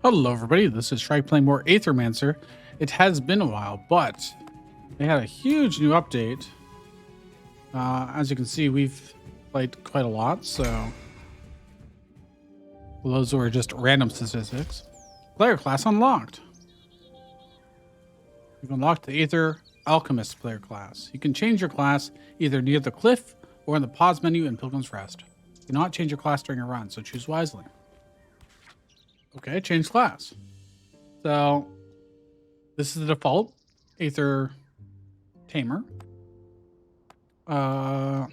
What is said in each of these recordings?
Hello everybody, this is Shrike playing more Aethermancer. It has been a while, but they had a huge new update. As you can see, we've played quite a lot, so those were just random statistics. Player class unlocked. We've unlocked the Aether Alchemist player class. You can change your class either near the cliff or in the pause menu in Pilgrim's Rest. You cannot change your class during a run, so choose wisely. Okay, change class. So this is the default Aether Tamer. There's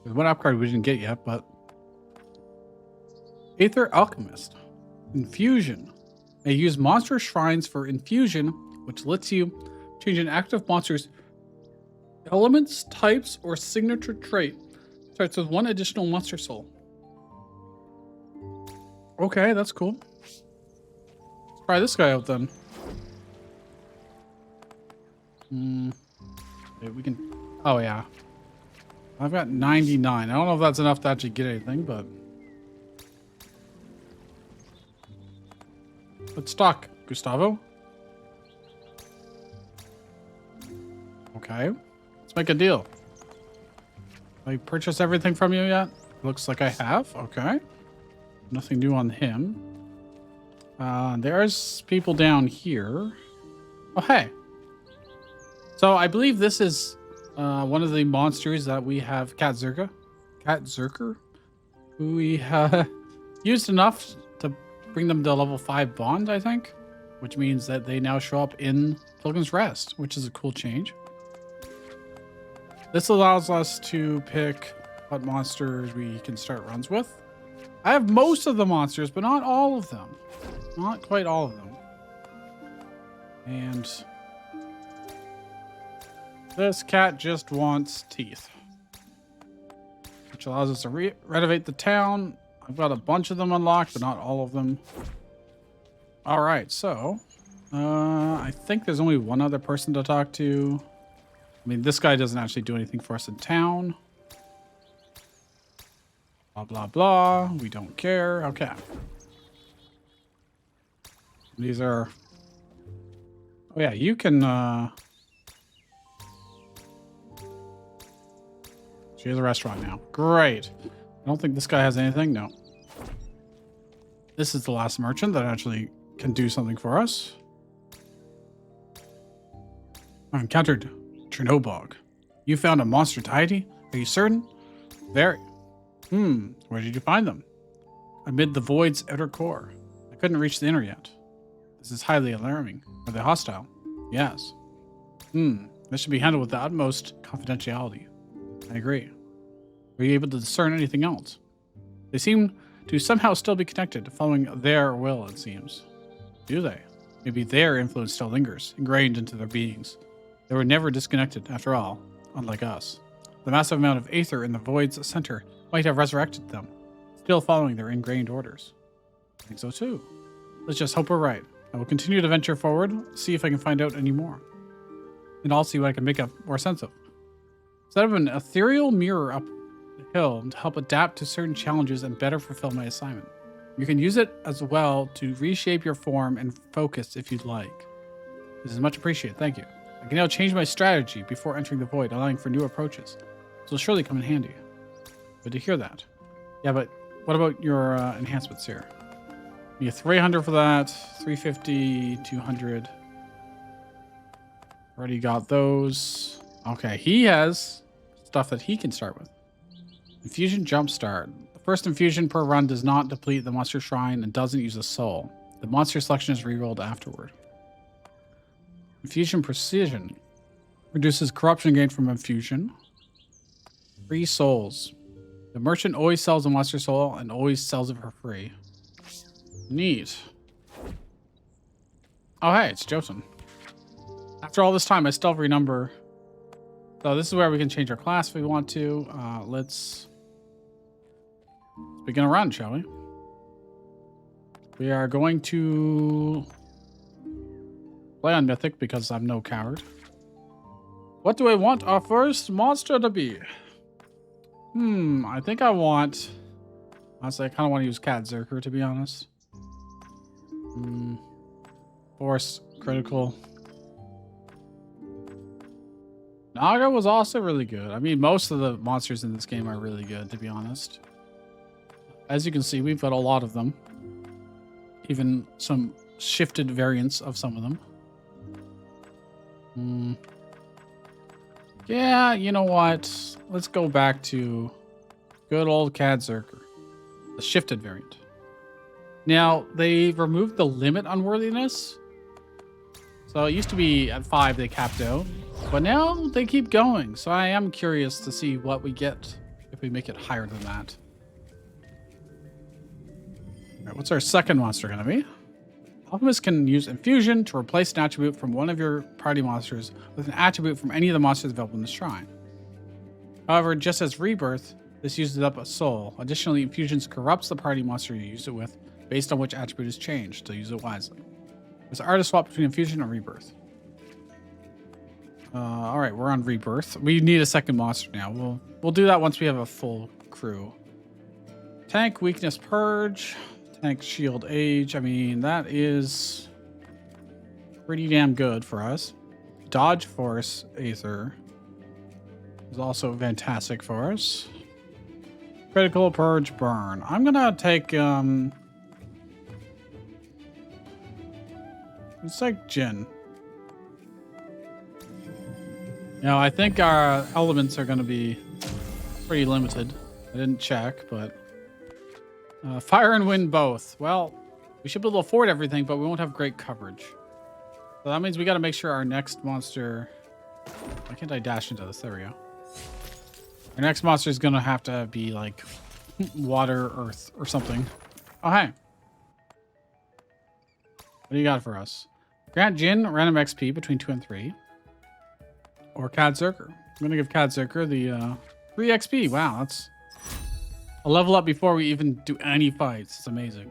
one upgrade we didn't get yet, but Aether Alchemist. Infusion. May use monster shrines for infusion, which lets you change an active monster's elements, types, or signature trait. Starts with one additional monster soul. Okay, that's cool. Let's try this guy out then. Okay, we can... Oh, yeah. I've got 99. I don't know if that's enough to actually get anything, but... Let's talk, Gustavo. Okay. Let's make a deal. Have I purchased everything from you yet? Looks like I have. Okay. Nothing new on him. There's people down here. Oh, hey. So I believe this is one of the monsters that we have, Cat Zerker, who we used enough to bring them to level 5 bond, I think, which means that they now show up in Pilgrim's Rest, which is a cool change. This allows us to pick what monsters we can start runs with. I have most of the monsters, but not all of them. Not quite all of them. And this cat just wants teeth, which allows us to renovate the town. I've got a bunch of them unlocked, but not all of them. All right, so I think there's only one other person to talk to. I mean, this guy doesn't actually do anything for us in town. Blah, blah, blah. We don't care. Okay. These are... Oh, yeah, you can... She has a restaurant now. Great. I don't think this guy has anything. No. This is the last merchant that actually can do something for us. I encountered Chernobog. You found a monster deity? Are you certain? Very. Where did you find them? Amid the void's outer core. I couldn't reach the inner yet. This is highly alarming. Are they hostile? Yes. This should be handled with the utmost confidentiality. I agree. Were you able to discern anything else? They seem to somehow still be connected, following their will, it seems. Do they? Maybe their influence still lingers, ingrained into their beings. They were never disconnected, after all, unlike us. The massive amount of aether in the void's center might have resurrected them, still following their ingrained orders. I think so too. Let's just hope we're right. I will continue to venture forward, see if I can find out any more. And I'll see what I can make up more sense of. Set up an ethereal mirror up the hill to help adapt to certain challenges and better fulfill my assignment. You can use it as well to reshape your form and focus if you'd like. This is much appreciated, thank you. I can now change my strategy before entering the void, allowing for new approaches. This will surely come in handy. Good to hear that. Yeah, but what about your enhancements here? You get 300 for that, 350, 200. Already got those. Okay, he has stuff that he can start with. Infusion Jumpstart. The first infusion per run does not deplete the monster shrine and doesn't use a soul. The monster selection is rerolled afterward. Infusion Precision. Reduces corruption gain from infusion. 3 souls. The merchant always sells a monster soul and always sells it for free. Neat. Oh, hey, it's Joseph. After all this time, I still have renumber. So this is where we can change our class if we want to. Let's begin a run, shall we? We are going to play on Mythic because I'm no coward. What do I want our first monster to be? I think I want... Honestly, I kind of want to use Cat Zerker, to be honest. Force, critical. Naga was also really good. I mean, most of the monsters in this game are really good, to be honest. As you can see, we've got a lot of them. Even some shifted variants of some of them. Yeah, you know what? Let's go back to good old Kadzerker, the shifted variant. Now, they removed the limit on worthiness. So it used to be at 5 they capped out, but now they keep going. So I am curious to see what we get if we make it higher than that. All right, what's our second monster going to be? Alchemist can use infusion to replace an attribute from one of your party monsters with an attribute from any of the monsters available in the shrine. However, just as rebirth, this uses up a soul. Additionally, infusions corrupts the party monster you use it with based on which attribute is changed, so use it wisely. There's an artist swap between infusion and rebirth. All right, we're on rebirth. We need a second monster now. We'll do that once we have a full crew. Tank weakness purge. Tank shield age. I mean, that is pretty damn good for us. Dodge force aether is also fantastic for us. Critical purge burn. I'm gonna take let's take Jin. Now I think our elements are gonna be pretty limited. I didn't check, but fire and wind both. Well, we should be able to afford everything, but we won't have great coverage. So that means we got to make sure our next monster... Why can't I dash into this? There we go. Our next monster is going to have to be like water, earth, or something. Oh, hey. What do you got for us? Grant Jin random XP between 2 and 3. Or Kadzerker. I'm going to give Kadzerker the 3 XP. Wow, that's a level up before we even do any fights. It's amazing.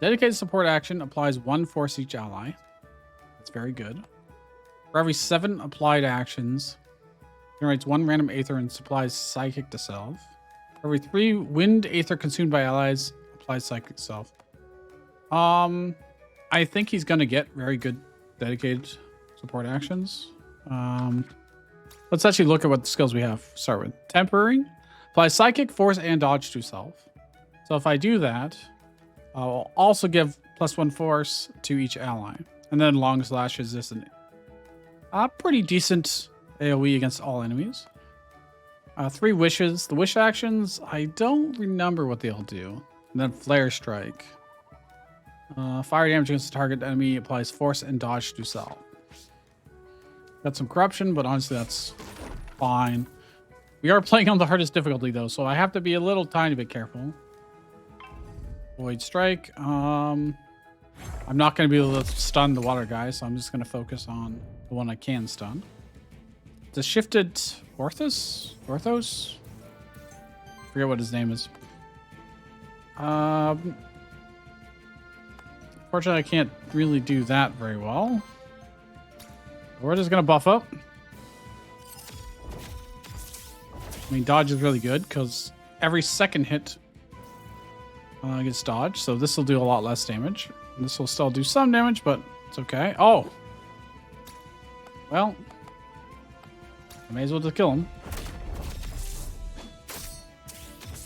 Dedicated support action applies 1 force each ally. That's very good. For every 7 applied actions, generates 1 random aether and supplies psychic to self. For every 3 wind aether consumed by allies, applies psychic to self. I think he's gonna get very good dedicated support actions. Let's actually look at what the skills we have. Start with temporary. Apply psychic, force, and dodge to self. So if I do that, I'll also give +1 force to each ally. And then long slash is this a pretty decent AoE against all enemies. 3 wishes. The wish actions, I don't remember what they'll do. And then flare strike. Fire damage against the target enemy applies force and dodge to self. Got some corruption, but honestly that's fine. We are playing on the hardest difficulty though, so I have to be a little tiny bit careful. Void strike. I'm not going to be able to stun the water guy, so I'm just going to focus on the one I can stun. The shifted Orthos? Forget what his name is. Unfortunately, I can't really do that very well. We're just going to buff up. I mean, dodge is really good because every second hit gets dodged, so this will do a lot less damage. This will still do some damage, but it's okay. Oh! Well, I may as well just kill him.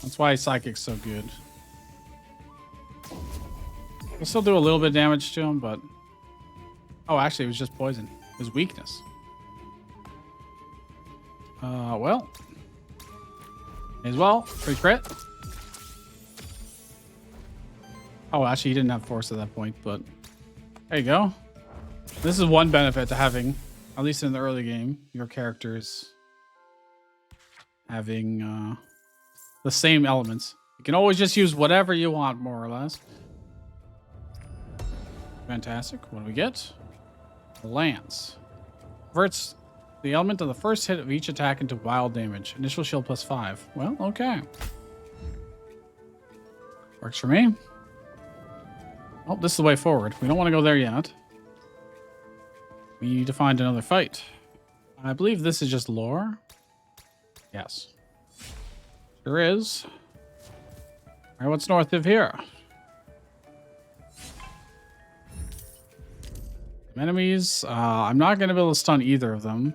That's why Psychic's so good. We'll still do a little bit of damage to him, but... Oh, actually, it was just poison. It was weakness. Well... May as well. Free crit. Oh, actually, he didn't have force at that point, but... There you go. This is one benefit to having, at least in the early game, your characters having the same elements. You can always just use whatever you want, more or less. Fantastic. What do we get? Lance. Converts the element of the first hit of each attack into wild damage. Initial shield +5. Well, okay. Works for me. Oh, this is the way forward. We don't want to go there yet. We need to find another fight. I believe this is just lore. Yes. Sure is. All right, what's north of here? Enemies, I'm not going to be able to stun either of them.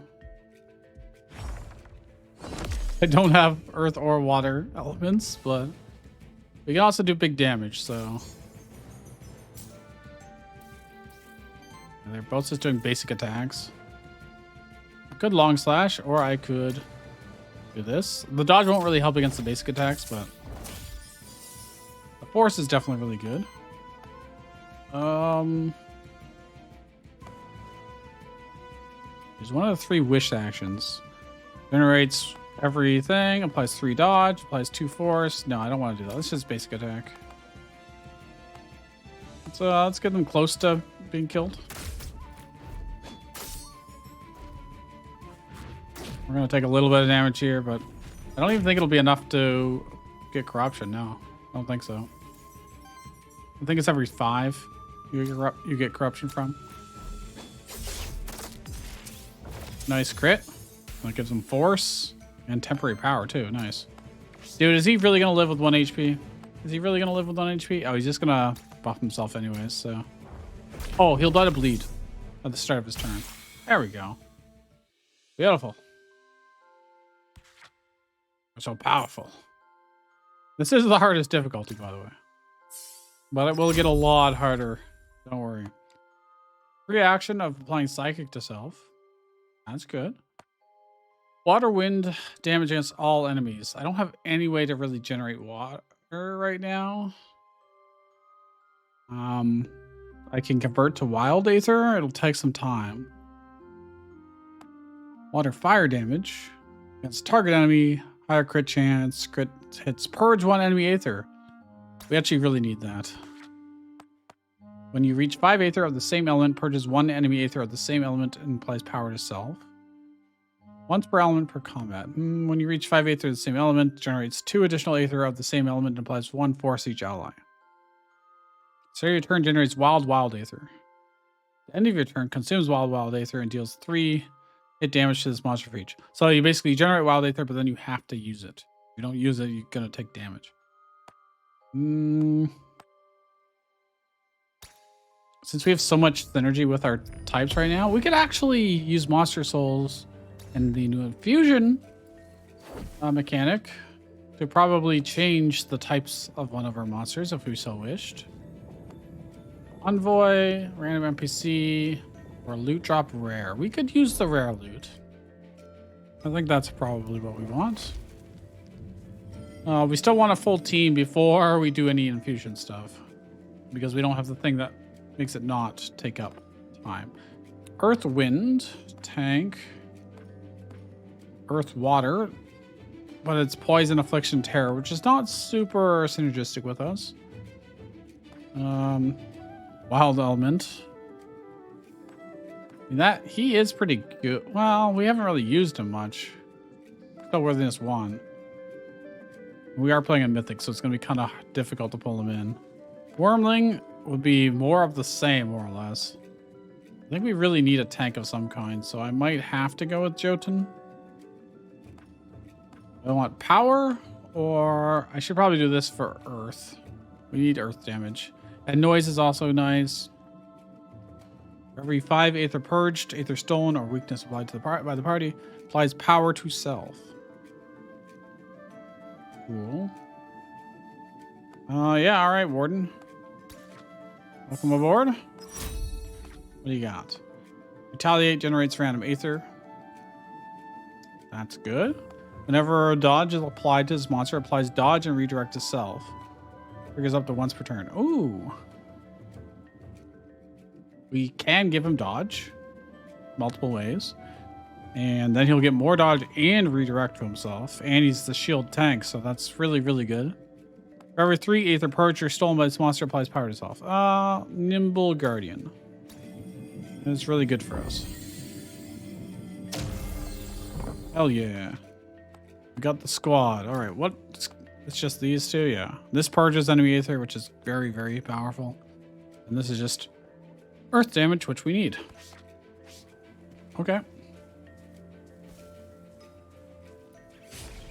I don't have earth or water elements, but we can also do big damage, so. And they're both just doing basic attacks. I could long slash, or I could do this. The dodge won't really help against the basic attacks, but the force is definitely really good. There's one of the 3 wish actions. Generates everything, applies 3 dodge, applies 2 force. No, I don't want to do that. Let's just basic attack. Let's get them close to being killed. We're going to take a little bit of damage here, but I don't even think it'll be enough to get corruption. No, I don't think so. I think it's every 5 you get corruption from. Nice crit. That gives him force and temporary power too. Nice. Dude, is he really going to live with 1 HP? Is he really going to live with 1 HP? Oh, he's just going to buff himself anyways, so. Oh, he'll die to bleed at the start of his turn. There we go. Beautiful. So powerful. This is the hardest difficulty, by the way. But it will get a lot harder. Don't worry. Reaction of applying psychic to self. That's good. Water, wind, damage against all enemies. I don't have any way to really generate water right now. I can convert to wild aether. It'll take some time. Water, fire damage against target enemy. Higher crit chance. Crit hits. Purge 1 enemy aether. We actually really need that. When you reach 5 aether of the same element, purges 1 enemy aether of the same element and applies power to self. Once per element per combat. When you reach 5 aether of the same element, generates 2 additional aether of the same element and applies 1 force each ally. So your turn generates wild aether. The end of your turn consumes wild aether and deals 3 hit damage to this monster for each. So you basically generate wild aether, but then you have to use it. If you don't use it, you're gonna take damage. Since we have so much synergy with our types right now, we could actually use monster souls and the new infusion mechanic to probably change the types of one of our monsters if we so wished. Envoy, random NPC, or loot drop rare. We could use the rare loot. I think that's probably what we want. We still want a full team before we do any infusion stuff, because we don't have the thing that makes it not take up time. Earth, wind, tank. Earth, water, but it's poison, affliction, terror, which is not super synergistic with us. Wild element. I mean, that he is pretty good. Well, we haven't really used him much. Still worthiness 1. We are playing a mythic, so it's going to be kind of difficult to pull him in. Wormling would be more of the same, more or less. I think we really need a tank of some kind, so I might have to go with Jotun. I want power, or I should probably do this for earth. We need earth damage. And noise is also nice. For every 5 aether purged, aether stolen, or weakness applied to by the party, applies power to self. Cool. Yeah, alright, Warden. Welcome aboard. What do you got? Retaliate generates random aether. That's good. Whenever a dodge is applied to this monster, applies dodge and redirect to self. Triggers up to once per turn. Ooh. We can give him dodge multiple ways. And then he'll get more dodge and redirect to himself. And he's the shield tank, so that's really, really good. For every 3 aether purged or stolen by this monster, applies power to self. Nimble Guardian. That's really good for us. Hell yeah. We got the squad. All right, what? It's just these 2, yeah. This purges enemy aether, which is very, very powerful. And this is just earth damage, which we need. Okay.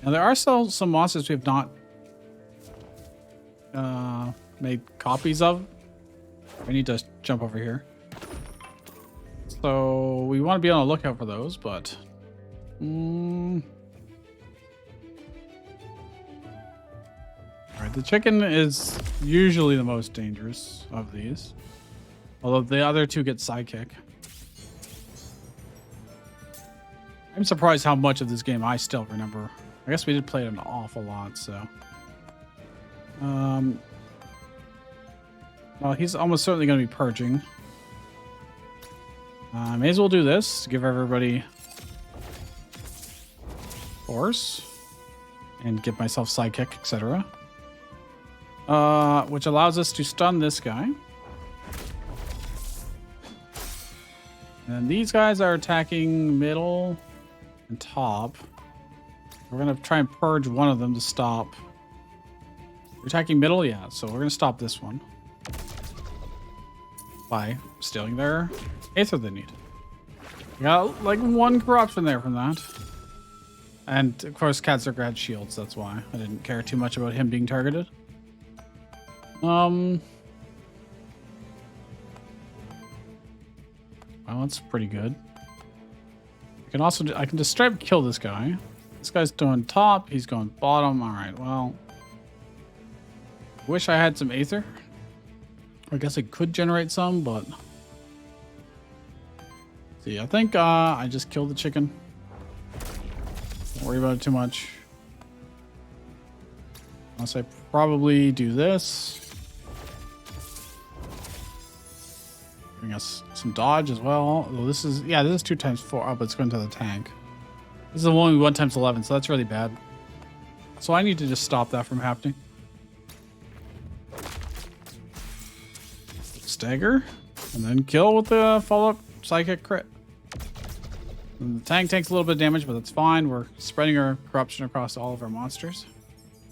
Now there are still some monsters we have not made copies of. We need to jump over here. So we want to be on the lookout for those, but... Alright, the chicken is usually the most dangerous of these. Although the other two get sidekick. I'm surprised how much of this game I still remember. I guess we did play it an awful lot, so... well, he's almost certainly going to be purging. May as well do this to give everybody force and give myself sidekick, etc. Which allows us to stun this guy. And these guys are attacking middle and top. We're going to try and purge one of them to stop. You're attacking middle? Yeah, so we're going to stop this one. By stealing their Aether they need. We got like one corruption there from that. And of course Katzerker had shields, that's why. I didn't care too much about him being targeted. Well, that's pretty good. I can just straight up kill this guy. This guy's doing top, he's going bottom. Alright, well. Wish I had some Aether. I guess it could generate some, but... see, I think I just killed the chicken. Don't worry about it too much. Unless I probably do this. Giving us some dodge as well. Although this is, yeah, this is 2 times 4. Oh, but it's going to the tank. This is only 1 times 11, so that's really bad. So I need to just stop that from happening. Stagger, and then kill with the follow-up psychic crit. And the tank takes a little bit of damage, but that's fine. We're spreading our corruption across all of our monsters.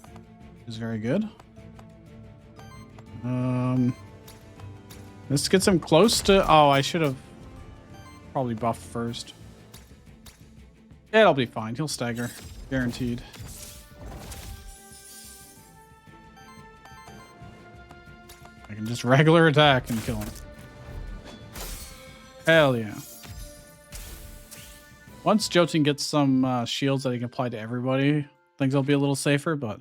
Which is very good. Let's get some close to... oh, I should have probably buffed first. It'll be fine. He'll stagger. Guaranteed. I can just regular attack and kill him. Hell yeah. Once Jotun gets some shields that he can apply to everybody, things will be a little safer, but...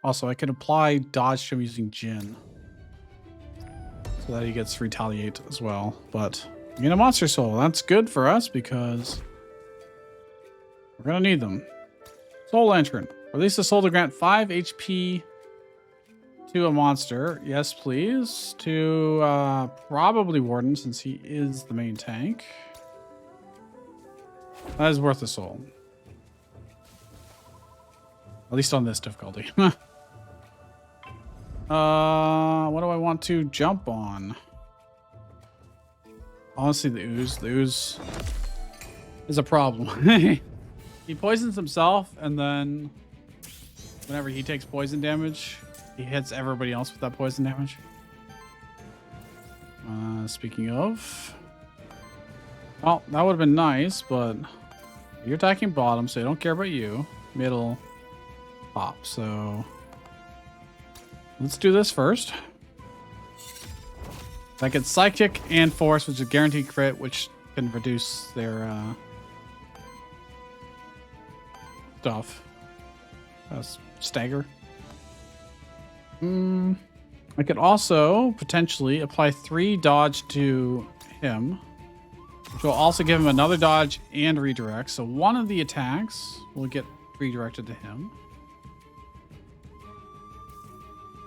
also, I can apply dodge to him using Jin. So that he gets retaliate as well. But, we get a monster soul. That's good for us because... we're gonna need them. Soul Lantern. Release a soul to grant 5 HP to a monster. Yes, please. To probably Warden, since he is the main tank. That is worth a soul. At least on this difficulty. What do I want to jump on? Honestly, the ooze. The ooze is a problem. He poisons himself, and then whenever he takes poison damage, he hits everybody else with that poison damage. Speaking of... well, that would have been nice, but you're attacking bottom, so I don't care about you. Middle, top, so... let's do this first. I get Psychic and Force, which is a guaranteed crit, which can reduce their stuff. Stagger. I could also potentially apply 3 dodge to him, which will also give him another dodge and redirect. So one of the attacks will get redirected to him.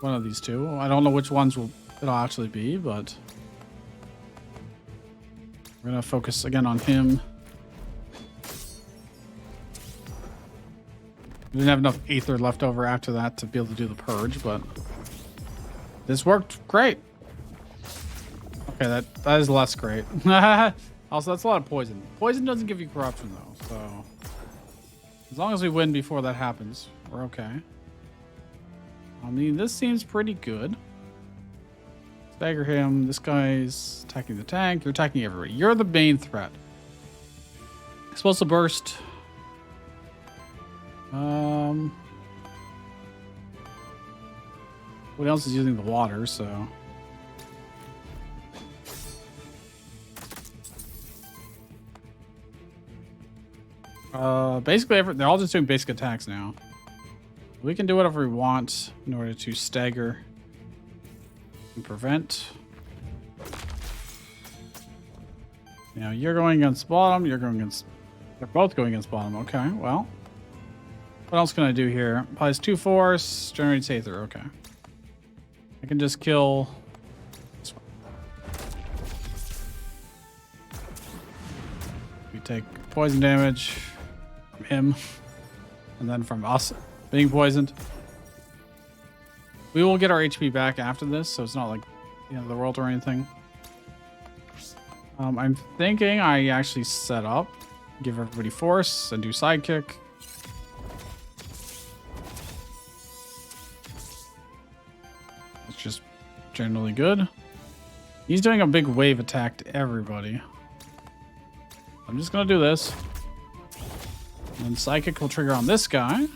One of these two. I don't know which ones it'll actually be, but we're gonna focus again on him. We didn't have enough Aether left over after that to be able to do the purge, but this worked great. Okay, that is less great. Also, that's a lot of poison. Poison doesn't give you corruption though, so as long as we win before that happens, we're okay. I mean, this seems pretty good. Stagger him. This guy's attacking the tank. You're attacking everybody. You're the main threat. Explosive burst. What else is using the water, so... Basically, they're all just doing basic attacks now. We can do whatever we want in order to stagger and prevent. Now you're going against bottom. You're going against. They're both going against bottom. Okay. Well, what else can I do here? Applies 2 force. Generates Aether. Okay. I can just kill. This one. We take poison damage from him, and then from us being poisoned. We will get our HP back after this, so it's not like the end of the world or anything. I'm thinking I actually set up, give everybody force, and do sidekick. It's just generally good. He's doing a big wave attack to everybody. I'm just gonna do this. And then psychic will trigger on this guy.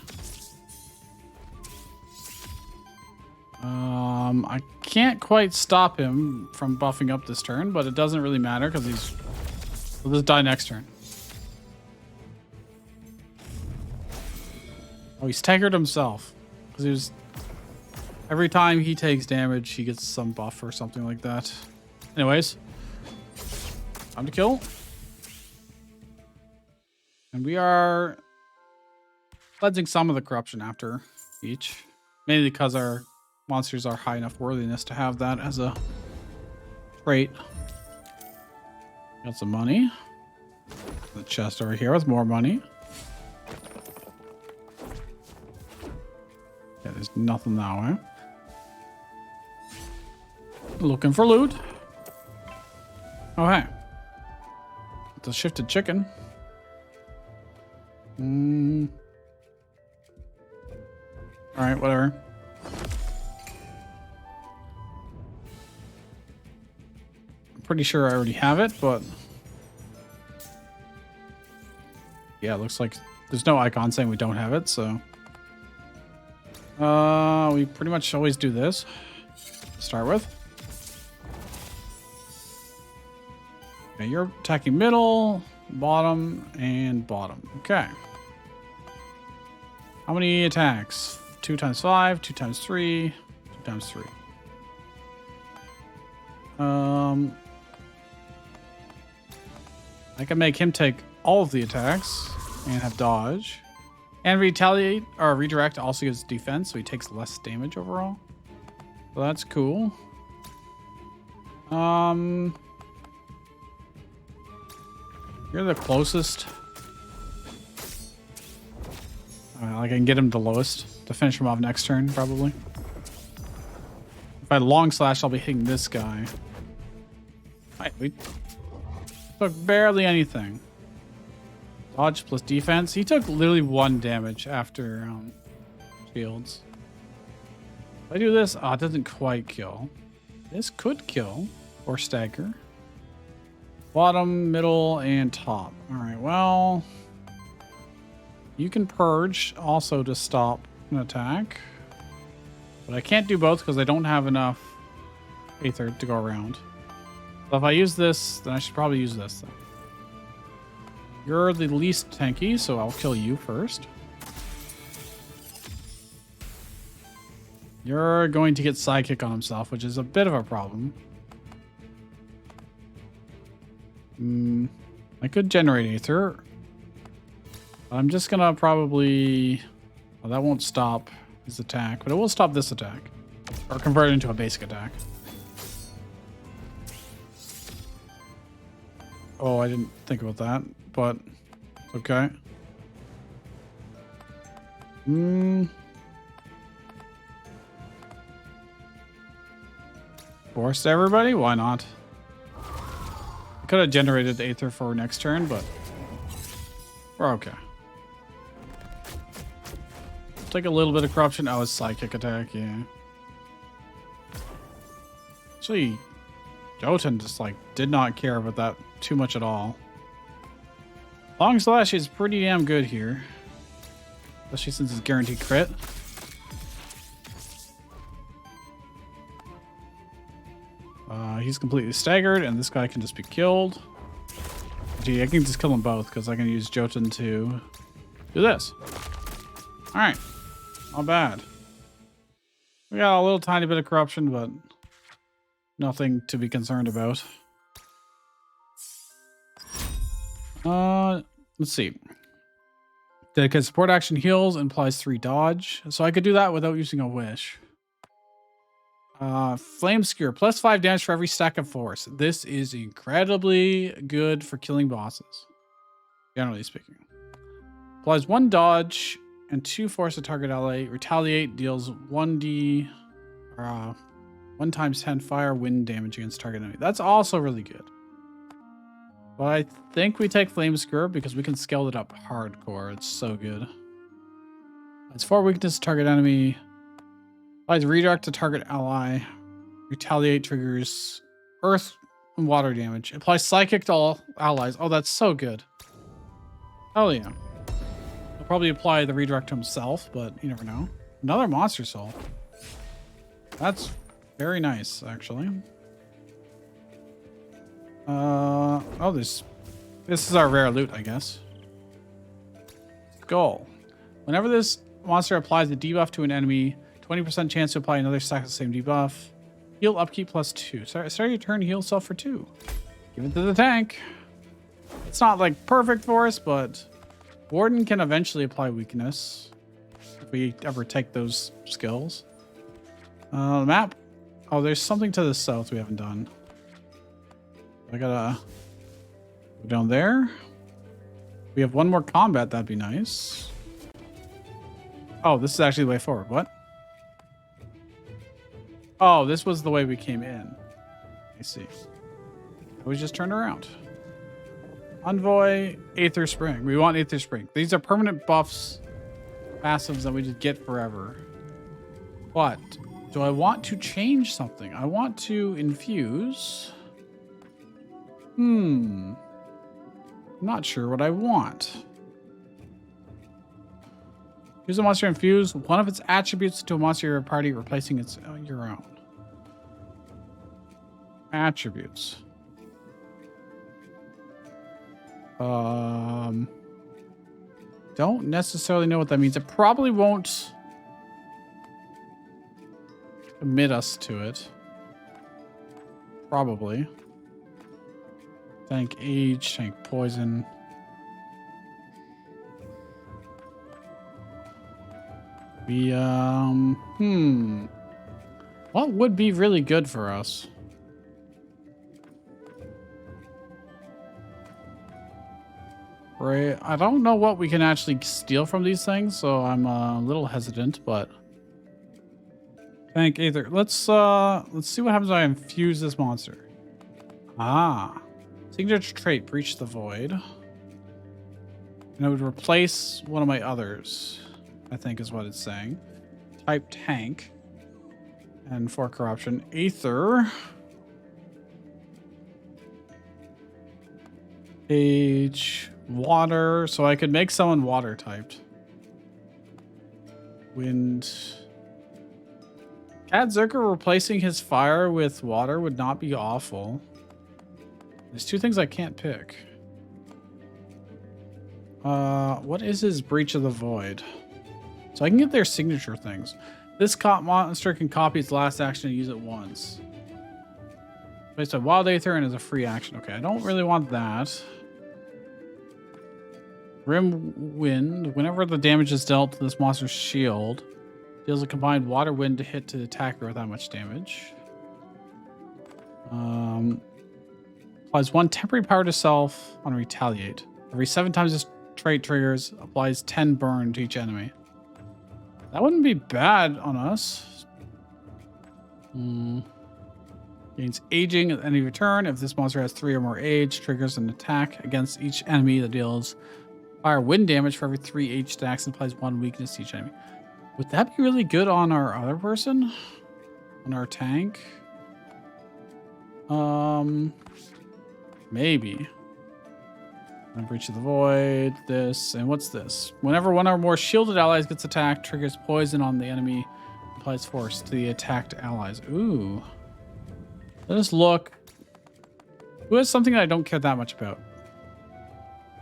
I can't quite stop him from buffing up this turn, but it doesn't really matter because he'll just die next turn. Oh, he staggered himself because he was. Every time he takes damage, he gets some buff or something like that. Anyways, time to kill. And we are cleansing some of the corruption after each, mainly because our monsters are high enough worthiness to have that as a trait. Got some money. The chest over here with more money. Yeah, there's nothing that way. Looking for loot. Oh, hey. The shifted chicken. Alright, whatever. I'm pretty sure I already have it, but... yeah, it looks like there's no icon saying we don't have it, so... we pretty much always do this to start with. Okay, you're attacking middle, bottom, and bottom. Okay. How many attacks? 2 times 5, 2 times 3, 2 times 3. I can make him take all of the attacks and have dodge. And retaliate or redirect also gives defense, so he takes less damage overall. So that's cool. You're the closest. Like I can get him the lowest to finish him off next turn, probably. If I long slash, I'll be hitting this guy. Right, we took barely anything. Dodge plus defense. He took literally 1 damage after shields. If I do this, it doesn't quite kill. This could kill or stagger. Bottom, middle, and top. All right, well, you can purge also to stop an attack, but I can't do both because I don't have enough Aether to go around. So if I use this, then I should probably use this then. You're the least tanky, so I'll kill you first. You're going to get Psychic on himself, which is a bit of a problem. I could generate Aether. I'm just gonna probably... well, that won't stop his attack, but it will stop this attack. Or convert it into a basic attack. Oh, I didn't think about that, but okay. Force everybody? Why not? I could have generated Aether for next turn, but we're okay. Take a little bit of corruption. Oh, it's psychic attack, yeah. Actually, Jotun just like did not care about that too much at all. Long slash is pretty damn good here, especially since it's guaranteed crit. He's completely staggered, and this guy can just be killed. Gee, I can just kill them both because I can use Jotun to do this. All right, not bad. We got a little tiny bit of corruption, but nothing to be concerned about. Let's see. Dedicated support action heals implies 3 dodge, so I could do that without using a wish. Flame Skewer, plus 5 damage for every stack of force. This is incredibly good for killing bosses, generally speaking. Applies 1 dodge and 2 force to target ally. Retaliate deals 1d, 1 times 10 fire wind damage against target enemy. That's also really good. But I think we take Flame Skewer because we can scale it up hardcore. It's so good. It's 4 weakness to target enemy. Applies redirect to target ally. Retaliate triggers earth and water damage. Applies psychic to all allies. Oh, that's so good. Hell yeah. He'll probably apply the redirect to himself, but you never know. Another monster soul. That's very nice, actually. Oh, this is our rare loot, I guess. Skull. Whenever this monster applies a debuff to an enemy, 20% chance to apply another stack of the same debuff. Heal upkeep plus 2. Start your turn, heal self for 2. Give it to the tank. It's not like perfect for us, but Warden can eventually apply weakness if we ever take those skills. Map. Oh, there's something to the south we haven't done. I gotta go down there. We have 1 more combat. That'd be nice. Oh, this is actually the way forward. What? Oh, this was the way we came in. I see. We just turned around. Envoy, Aether Spring. We want Aether Spring. These are permanent buffs, passives that we just get forever. But do I want to change something? I want to infuse. I'm not sure what I want. Use a monster infuse 1 of its attributes to a monster in your party, replacing its your own. Attributes. Don't necessarily know what that means. It probably won't commit us to it. Probably. Tank age, tank poison. We, what would be really good for us? Right, I don't know what we can actually steal from these things, so I'm a little hesitant, but tank Aether. Let's see what happens when I infuse this monster. Signature trait, Breach the Void. And it would replace one of my others, I think is what it's saying. Type tank. And for corruption, Aether. Age, water. So I could make someone water typed. Wind. Cat Zerker replacing his fire with water would not be awful. There's 2 things I can't pick. What is his Breach of the Void? So I can get their signature things. This monster can copy its last action and use it once. Based on Wild Aether and is a free action. Okay, I don't really want that. Rim Wind. Whenever the damage is dealt to this monster's shield, deals a combined water wind to hit to the attacker without much damage. Applies 1 temporary power to self on Retaliate. Every 7 times this trait triggers, applies 10 burn to each enemy. That wouldn't be bad on us. Gains aging at any return. If this monster has 3 or more age, triggers an attack against each enemy that deals fire wind damage for every 3 age stacks and applies 1 weakness to each enemy. Would that be really good on our other person? On our tank? Maybe. Breach of the Void, this, and what's this? Whenever 1 or more shielded allies gets attacked, triggers poison on the enemy, applies force to the attacked allies. Ooh. Let us look. Who has something that I don't care that much about?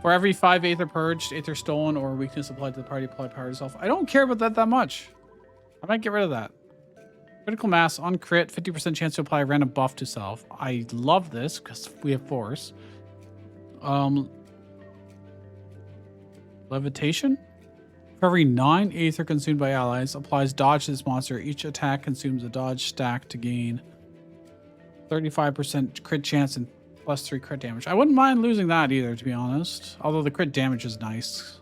For every 5 Aether purged, Aether stolen, or weakness applied to the party, apply power to yourself. I don't care about that much. I might get rid of that. Critical mass on crit, 50% chance to apply a random buff to self. I love this because we have force. Levitation? For every 9 Aether consumed by allies, applies dodge to this monster. Each attack consumes a dodge stack to gain 35% crit chance and +3 crit damage. I wouldn't mind losing that either, to be honest. Although the crit damage is nice.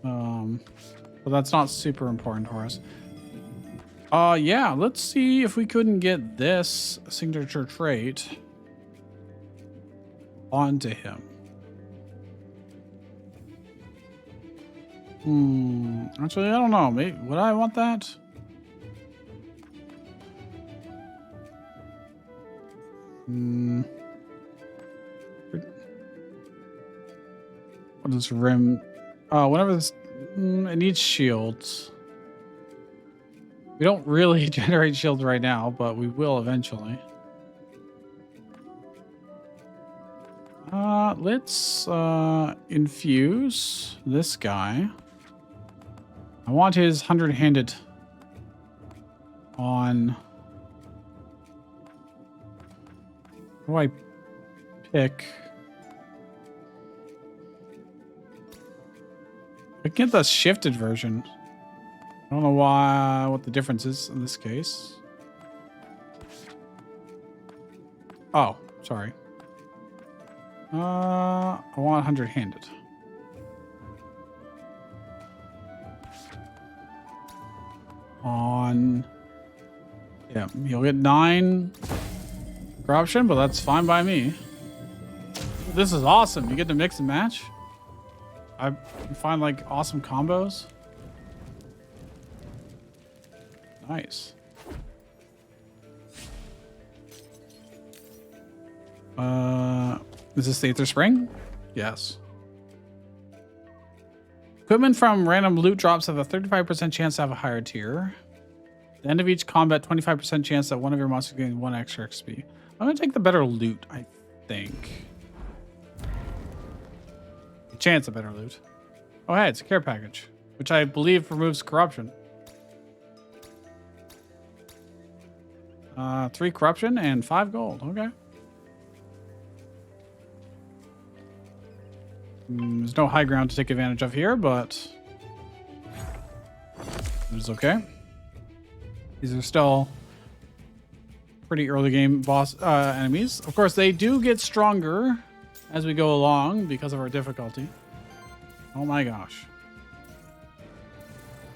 But that's not super important for us. Yeah, let's see if we couldn't get this signature trait onto him. Actually, I don't know. Maybe, would I want that? What is rim? Whenever this, it needs shields. We don't really generate shields right now, but we will eventually. Let's infuse this guy. I want his 100-handed on. What do I pick? I can get the shifted version. I don't know what the difference is in this case. Oh, sorry. I want 100-handed. On. Yeah, you'll get 9 corruption, but that's fine by me. This is awesome. You get to mix and match. I can find like awesome combos. Nice. Is this the Aether Spring? Yes. Equipment from random loot drops have a 35% chance to have a higher tier. At the end of each combat, 25% chance that one of your monsters gains 1 extra XP. I'm gonna take the better loot, I think. A chance of better loot. Oh, hey, it's a care package, which I believe removes corruption. 3 corruption and 5 gold. Okay. There's no high ground to take advantage of here, but it's okay. These are still pretty early game boss enemies. Of course, they do get stronger as we go along because of our difficulty. Oh my gosh.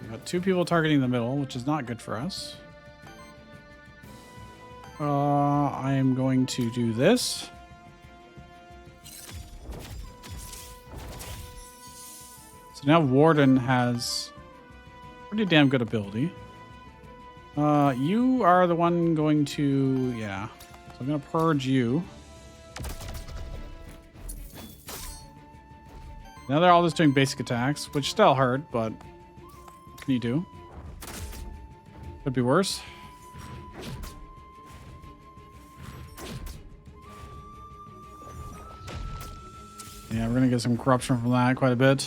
We got 2 people targeting the middle, which is not good for us. I am going to do this. So now Warden has pretty damn good ability. You are the one going to, yeah. So I'm going to purge you. Now they're all just doing basic attacks, which still hurt, but what can you do? Could be worse. Yeah, we're going to get some corruption from that quite a bit.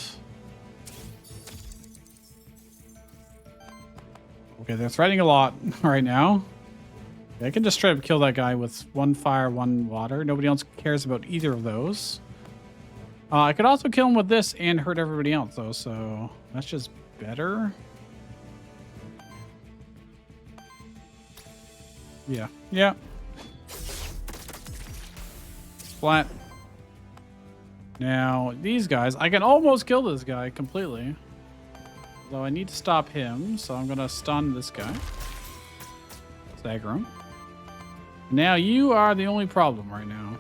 Okay, they're threatening a lot right now. I can just straight up kill that guy with 1 fire, 1 water. Nobody else cares about either of those. I could also kill him with this and hurt everybody else, though, so that's just better. Yeah. Yeah. Splat. Now, these guys, I can almost kill this guy completely. Though I need to stop him, so I'm going to stun this guy. Stagger him. Now, you are the only problem right now.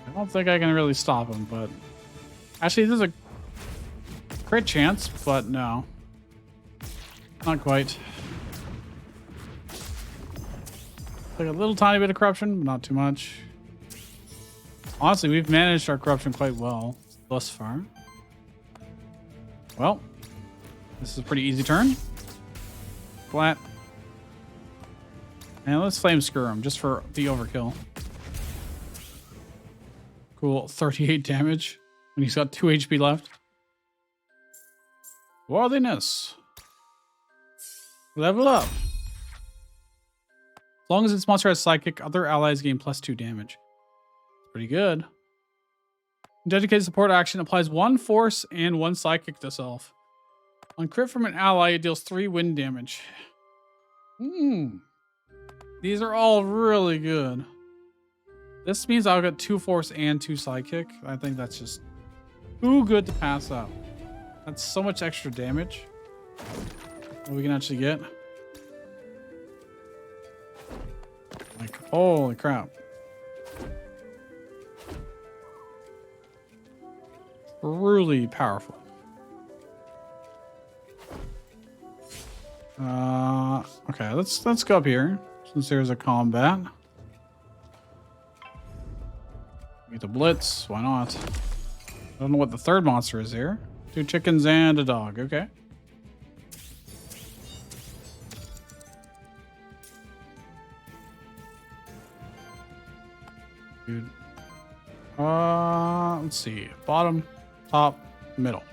I don't think I can really stop him, but... Actually, there's a crit chance, but no. Not quite. Like a little tiny bit of corruption, but not too much. Honestly, we've managed our corruption quite well thus far. Well, this is a pretty easy turn. Flat. And let's flame screw him just for the overkill. Cool. 38 damage when he's got 2 HP left. Worthiness. Level up. As long as its monster has psychic, other allies gain +2 damage. Pretty good. Dedicated support action applies 1 force and 1 psychic to self. On crit from an ally, it deals 3 wind damage. These are all really good. This means I'll get 2 force and 2 psychic. I think that's just too good to pass up. That's so much extra damage that we can actually get. Like, holy crap. Really powerful. Okay, let's go up here since there's a combat. Get the blitz. Why not? I don't know what the third monster is here. 2 chickens and a dog. Okay. Dude. Let's see. Bottom, top, middle.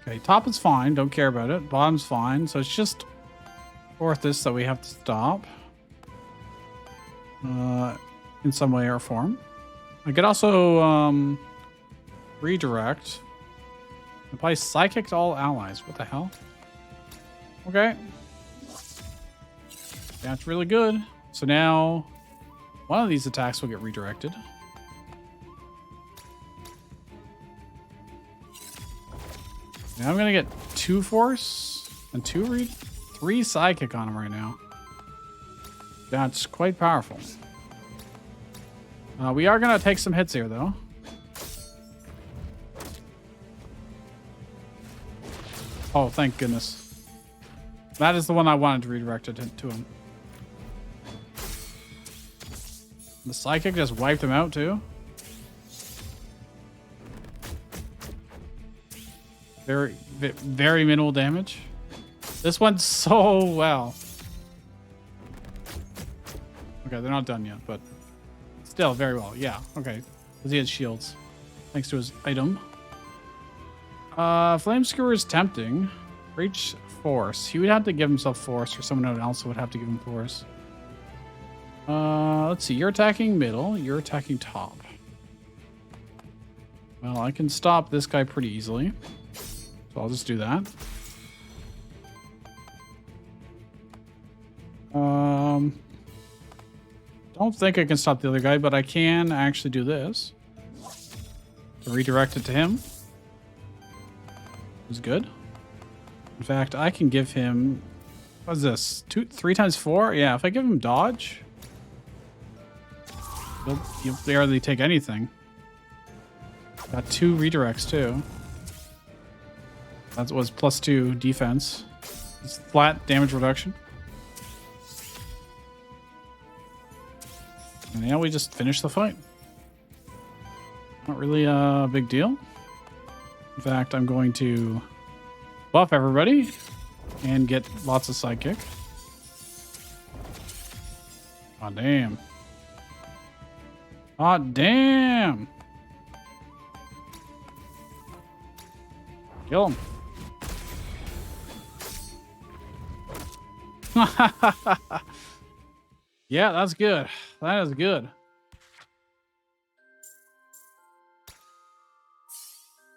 Okay, top is fine. Don't care about it. Bottom's fine. So it's just Orthus that we have to stop. In some way or form. I could also redirect. Apply psychic to all allies. What the hell? Okay. That's really good. So now one of these attacks will get redirected. Now I'm gonna get 2 force and 3 psychic on him right now. That's quite powerful. We are gonna take some hits here though. Oh, thank goodness. That is the one I wanted to redirect it to him. The psychic just wiped him out too. Very minimal damage. This went so well. Okay, they're not done yet, but still very well. Yeah, okay. Because he has shields. Thanks to his item. Flame Skewer is tempting. Reach force. He would have to give himself force, or someone else would have to give him force. Let's see. You're attacking middle. You're attacking top. Well, I can stop this guy pretty easily. So I'll just do that. Don't think I can stop the other guy, but I can actually do this. To redirect it to him. It's good. In fact, I can give him... What is this? 3 times 4? Yeah, if I give him dodge... He'll barely take anything. Got 2 redirects too. That was +2 defense. It's flat damage reduction. And now we just finish the fight. Not really a big deal. In fact, I'm going to buff everybody and get lots of psychic. Aw, damn. Aw, damn. Kill him. Yeah, that's good. That is good.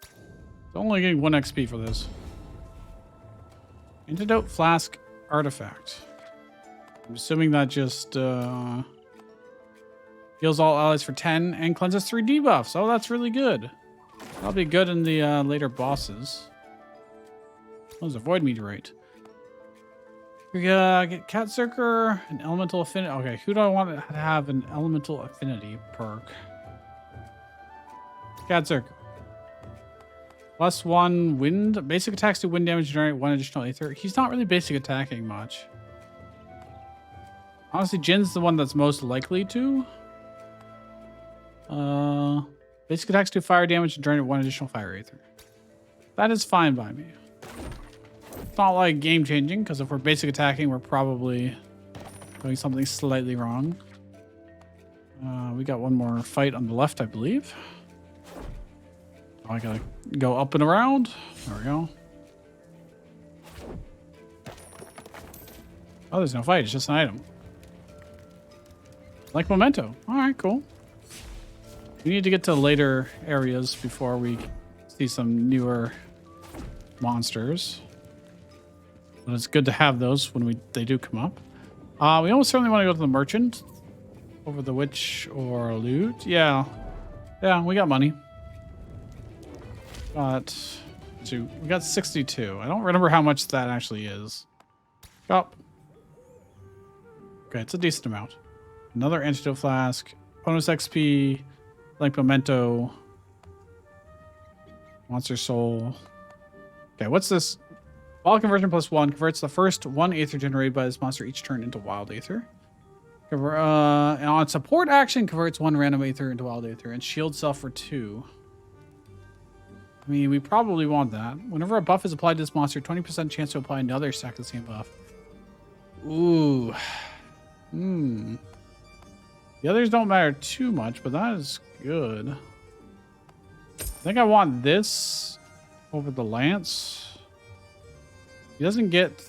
It's only getting 1 XP for this. Antidote Flask Artifact. I'm assuming that just heals all allies for 10 and cleanses 3 debuffs. Oh, that's really good. That'll be good in the later bosses. What was a Void Meteorite? We get Cat Circer, an Elemental Affinity. Okay, who do I want to have an Elemental Affinity perk? Cat Circer. +1 wind. Basic attacks do wind damage, generate 1 additional Aether. He's not really basic attacking much. Honestly, Jin's the one that's most likely to. Basic attacks do fire damage and generate 1 additional fire Aether. That is fine by me. It's not like game changing, because if we're basic attacking, we're probably doing something slightly wrong. We got one more fight on the left, I believe. Oh, I gotta go up and around. There we go. Oh, there's no fight. It's just an item. Like Memento. All right, cool. We need to get to later areas before we see some newer monsters. But it's good to have those when they do come up. We almost certainly want to go to the merchant over the witch or loot. Yeah, we got money. We got 62. I don't remember how much that actually is. Oh. Okay, it's a decent amount. Another antidote flask. Bonus XP. Like Memento. Monster Soul. Okay, what's this? Wild conversion +1 converts the first 1 Aether generated by this monster each turn into Wild Aether. And on support action, converts 1 random Aether into Wild Aether and shield self for 2. I mean, we probably want that. Whenever a buff is applied to this monster, 20% chance to apply another stack of the same buff. Ooh. The others don't matter too much, but that is good. I think I want this over the lance. He doesn't get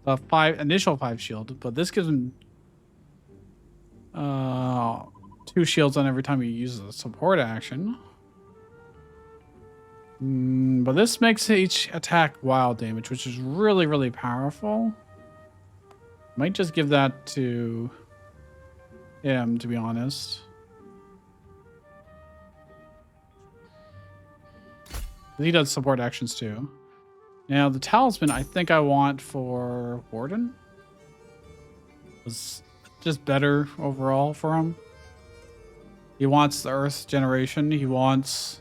the initial 5 shield, but this gives him 2 shields on every time he uses a support action. But this makes each attack wild damage, which is really, really powerful. Might just give that to him, to be honest. He does support actions too. Now, the talisman I think I want for Warden. Was just better overall for him. He wants the Earth generation. He wants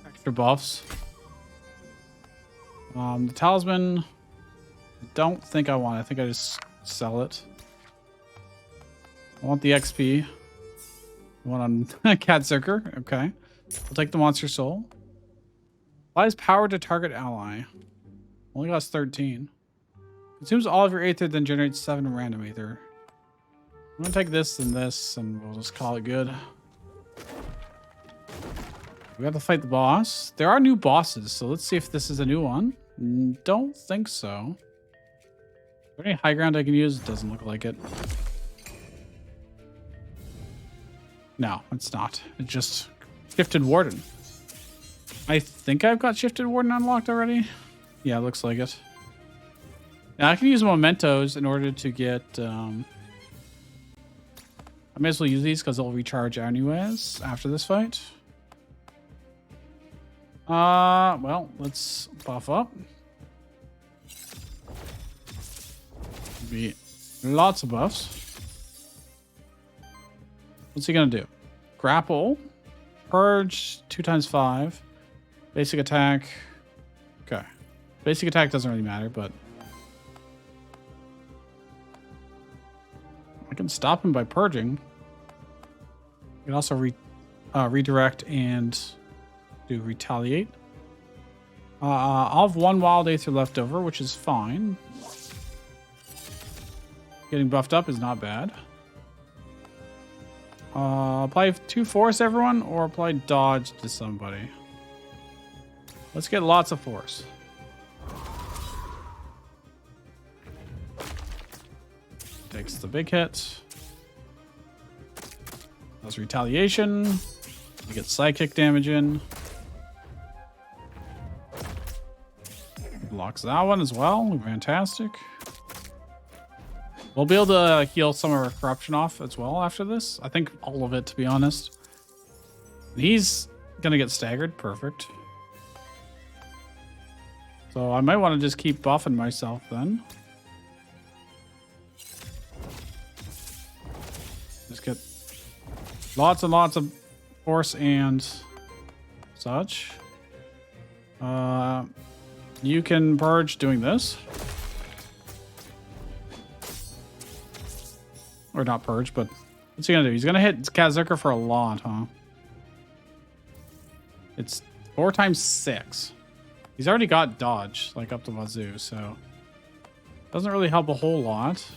extra buffs. The talisman, I don't think I want it. I think I just sell it. I want the XP. I want on Cat Zerker. Okay. I'll take the Monster Soul. Applies power to target ally. Only costs 13. Consumes all of your Aether, then generates 7 random Aether. I'm gonna take this and this, and we'll just call it good. We have to fight the boss. There are new bosses, so let's see if this is a new one. Don't think so. Is there any high ground I can use? It doesn't look like it. No, it's not. It just shifted Warden. I think I've got shifted Warden unlocked already. Yeah, it looks like it. Now I can use mementos in order to get... I may as well use these because they'll recharge anyways after this fight. Well, let's buff up. Be lots of buffs. What's he gonna do? Grapple, purge 2 × 5, basic attack. Okay, basic attack doesn't really matter, but I can stop him by purging. I can also redirect and do retaliate. I'll have 1 wild Aether left over, which is fine. Getting buffed up is not bad. Apply 2 force, everyone, or apply dodge to somebody. Let's get lots of force. Takes the big hit. Does retaliation. We get psychic damage in. Blocks that one as well. Fantastic. We'll be able to heal some of our corruption off as well after this. I think all of it, to be honest. He's gonna get staggered. Perfect. So I might want to just keep buffing myself then. Just get lots and lots of force and such. You can purge doing this. Or not purge, but what's he gonna do? He's gonna hit Kazurka for a lot, huh? It's 4 × 6. He's already got dodge, like up to wazoo, so doesn't really help a whole lot.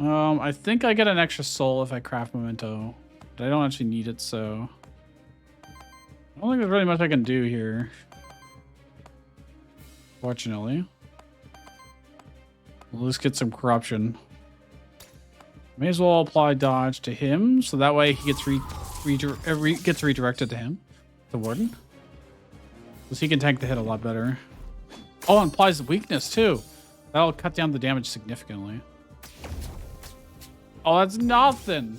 I think I get an extra soul if I craft memento, but I don't actually need it, so I don't think there's really much I can do here. Fortunately. Let's get some corruption. May as well apply dodge to him, so that way he gets gets redirected to him, the warden. Because he can tank the hit a lot better. Oh, and applies weakness too. That'll cut down the damage significantly. Oh, that's nothing.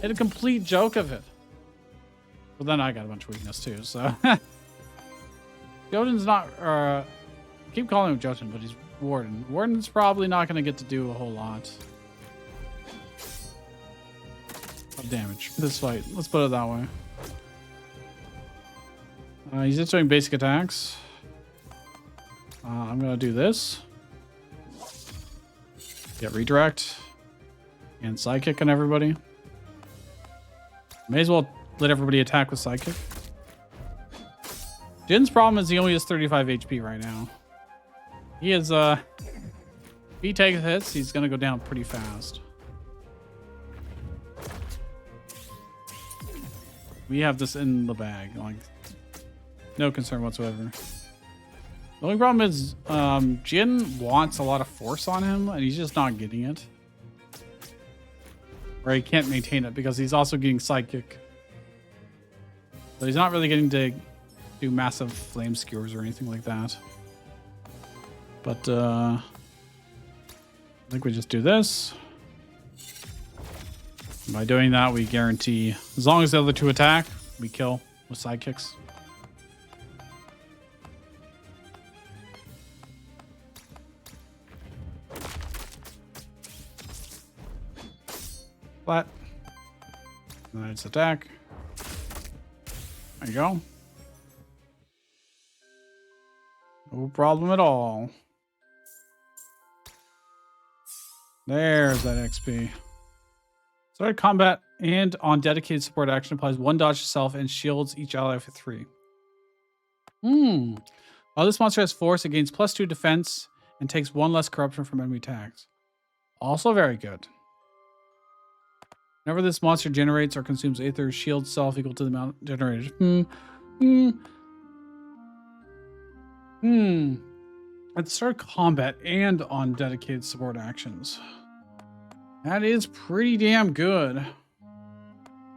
Hit a complete joke of it. But then I got a bunch of weakness too, so. Jotun's not, I keep calling him Jotun, but he's Warden. Warden's probably not going to get to do a whole lot of damage this fight. Let's put it that way. He's just doing basic attacks. I'm going to do this. Get redirect. And psychic on everybody. May as well let everybody attack with psychic. Jin's problem is he only has 35 HP right now. He is, if he takes hits, he's gonna go down pretty fast. We have this in the bag, like, no concern whatsoever. The only problem is, Jin wants a lot of force on him, and he's just not getting it. Or he can't maintain it because he's also getting psychic. But he's not really getting to do massive flame skewers or anything like that. But I think we just do this. By doing that, we guarantee, as long as the other two attack, we kill with sidekicks. Flat. Nice attack. There you go. No problem at all. There's that XP. Start combat and on dedicated support action applies 1 dodge to self and shields each ally for 3. While this monster has force, it gains +2 defense and takes 1 less corruption from enemy attacks. Also very good. Whenever this monster generates or consumes Aether, shield self equal to the amount generated. Let's start combat and on dedicated support actions. That is pretty damn good.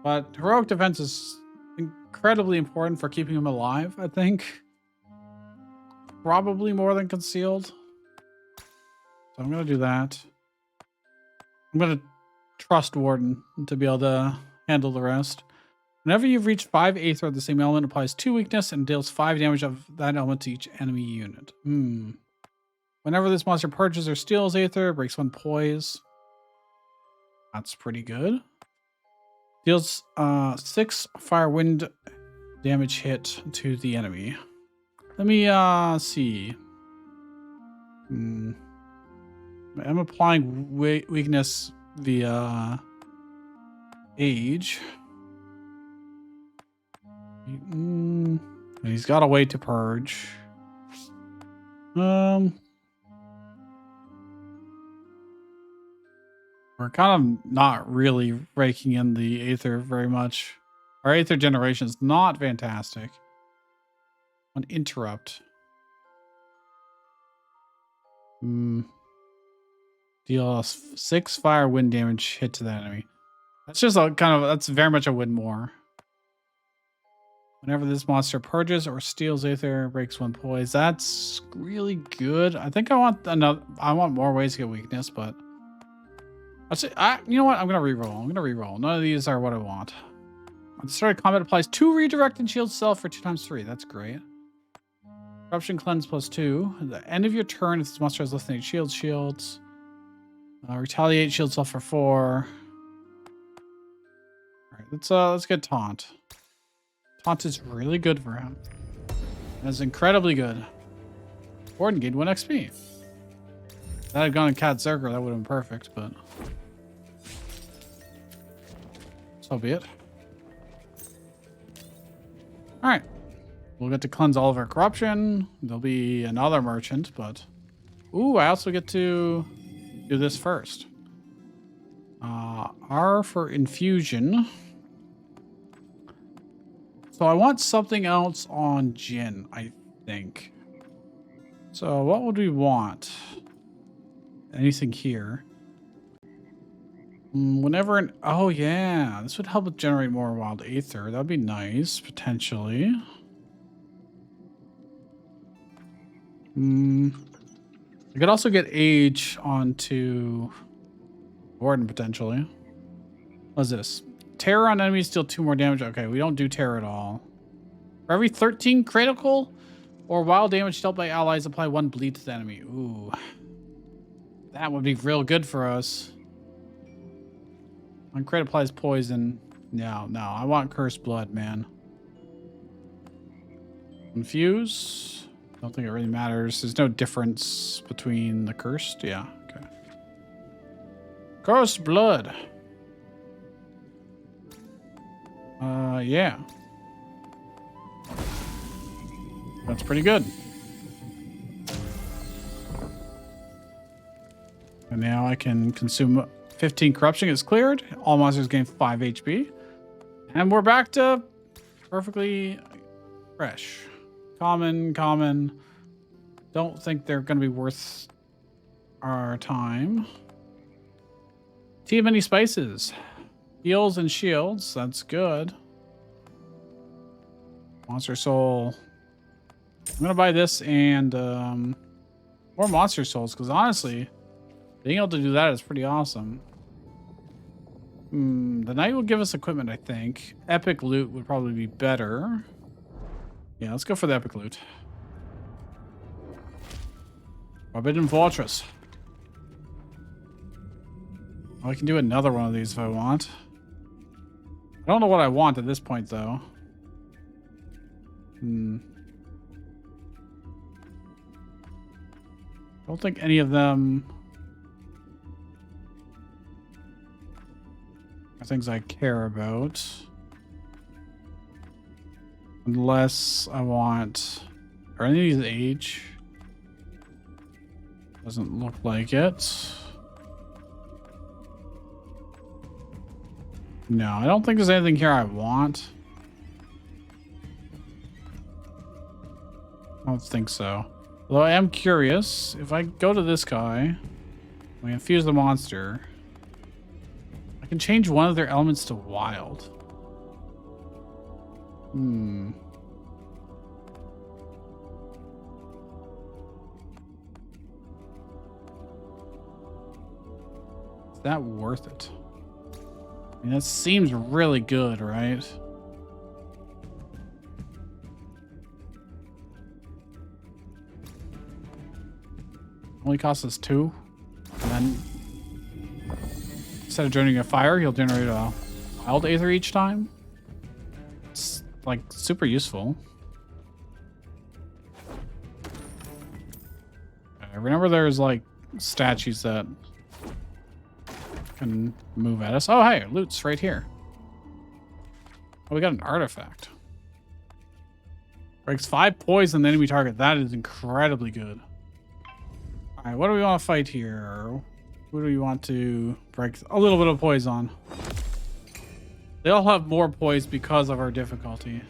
But heroic defense is incredibly important for keeping him alive, I think. Probably more than concealed. So I'm going to do that. I'm going to trust Warden to be able to handle the rest. Whenever you've reached 5 Aether of the same element, applies 2 weakness and deals 5 damage of that element to each enemy unit. Whenever this monster purges or steals Aether, breaks 1 poise. That's pretty good. Deals 6 fire wind damage hit to the enemy. Let me see. I'm applying weakness via age. He's got a way to purge. We're kind of not really raking in the Aether very much. Our Aether generation is not fantastic. On interrupt. Deal 6 fire wind damage hit to the enemy. That's just a kind of, that's very much a win more. Whenever this monster purges or steals Aether, breaks 1 poise. That's really good. I think I want more ways to get weakness, but you know what? I'm gonna reroll. None of these are what I want. On the start of combat applies 2 redirect and shield self for 2 times 3. That's great. Corruption cleanse +2. At the end of your turn, if this monster has less than 8 shields. Retaliate shield self for 4. All right, let's get taunt. Taunt is really good for him. That's incredibly good. Warden gained 1 XP. If that had gone in Cat Zerker, that would have been perfect, but so be it. Alright. We'll get to cleanse all of our corruption. There'll be another merchant, but ooh, I also get to do this first. R for infusion. So I want something else on Jin, I think. So what would we want? Anything here? Whenever an... Oh, yeah. This would help with generate more wild aether. That'd be nice, potentially. I could also get age onto Warden, potentially. What's this? Terror on enemies deal 2 more damage. Okay, we don't do terror at all. For every 13 critical or wild damage dealt by allies, apply 1 bleed to the enemy. Ooh. That would be real good for us. On crit applies poison. No, I want cursed blood, man. Infuse. Don't think it really matters. There's no difference between the cursed. Yeah, okay. Cursed blood. Yeah. That's pretty good. And now I can consume 15 corruption is cleared. All monsters gain 5 HP. And we're back to perfectly fresh. Common. Don't think they're going to be worth our time. Tea of many spices. Heals and shields. That's good. Monster soul. I'm going to buy this and more monster souls, because honestly, being able to do that is pretty awesome. The knight will give us equipment, I think. Epic loot would probably be better. Yeah, let's go for the epic loot. Forbidden Fortress. Oh, I can do another one of these if I want. I don't know what I want at this point, though. Don't think any of them are things I care about. Unless I want... Are any of these age? Doesn't look like it. No, I don't think there's anything here I want. I don't think so. Although I am curious, if I go to this guy, we infuse the monster, I can change one of their elements to wild. Is that worth it? I mean, that seems really good, right? Only costs us 2. And then instead of generating a fire, he'll generate a wild aether each time. It's like super useful. I remember there's like statues that can move at us. Oh, hey, loot's right here. Oh, we got an artifact. Breaks 5 poison on the enemy target. That is incredibly good. All right, what do we want to fight here? Who do we want to break a little bit of poison on? They all have more poise because of our difficulty.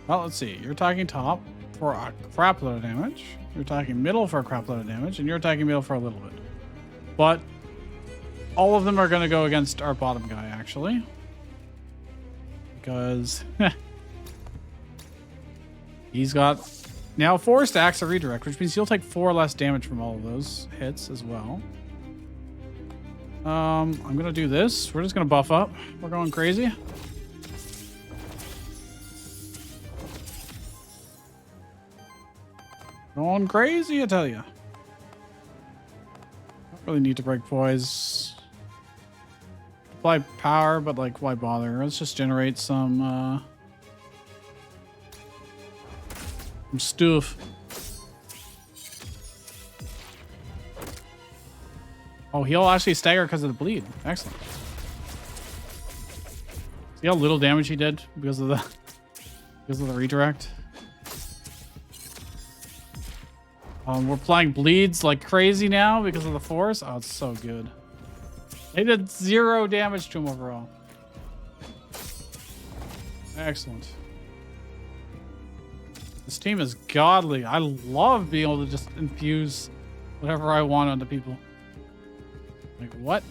Well, let's see. You're attacking top for a crap load of damage. You're attacking middle for a crap load of damage. And you're attacking middle for a little bit. But all of them are going to go against our bottom guy, actually. Because he's got now 4 stacks of redirect, which means he'll take 4 less damage from all of those hits as well. I'm going to do this. We're just going to buff up. We're going crazy. Going crazy, I tell you. Don't really need to break poise. Apply power, but like, why bother? Let's just generate some stuff. Oh, he'll actually stagger because of the bleed. Excellent. See how little damage he did because of the Because of the redirect. We're playing bleeds like crazy now because of the force. Oh, it's so good. They did 0 damage to him overall. Excellent. This team is godly. I love being able to just infuse whatever I want onto people. Like, what?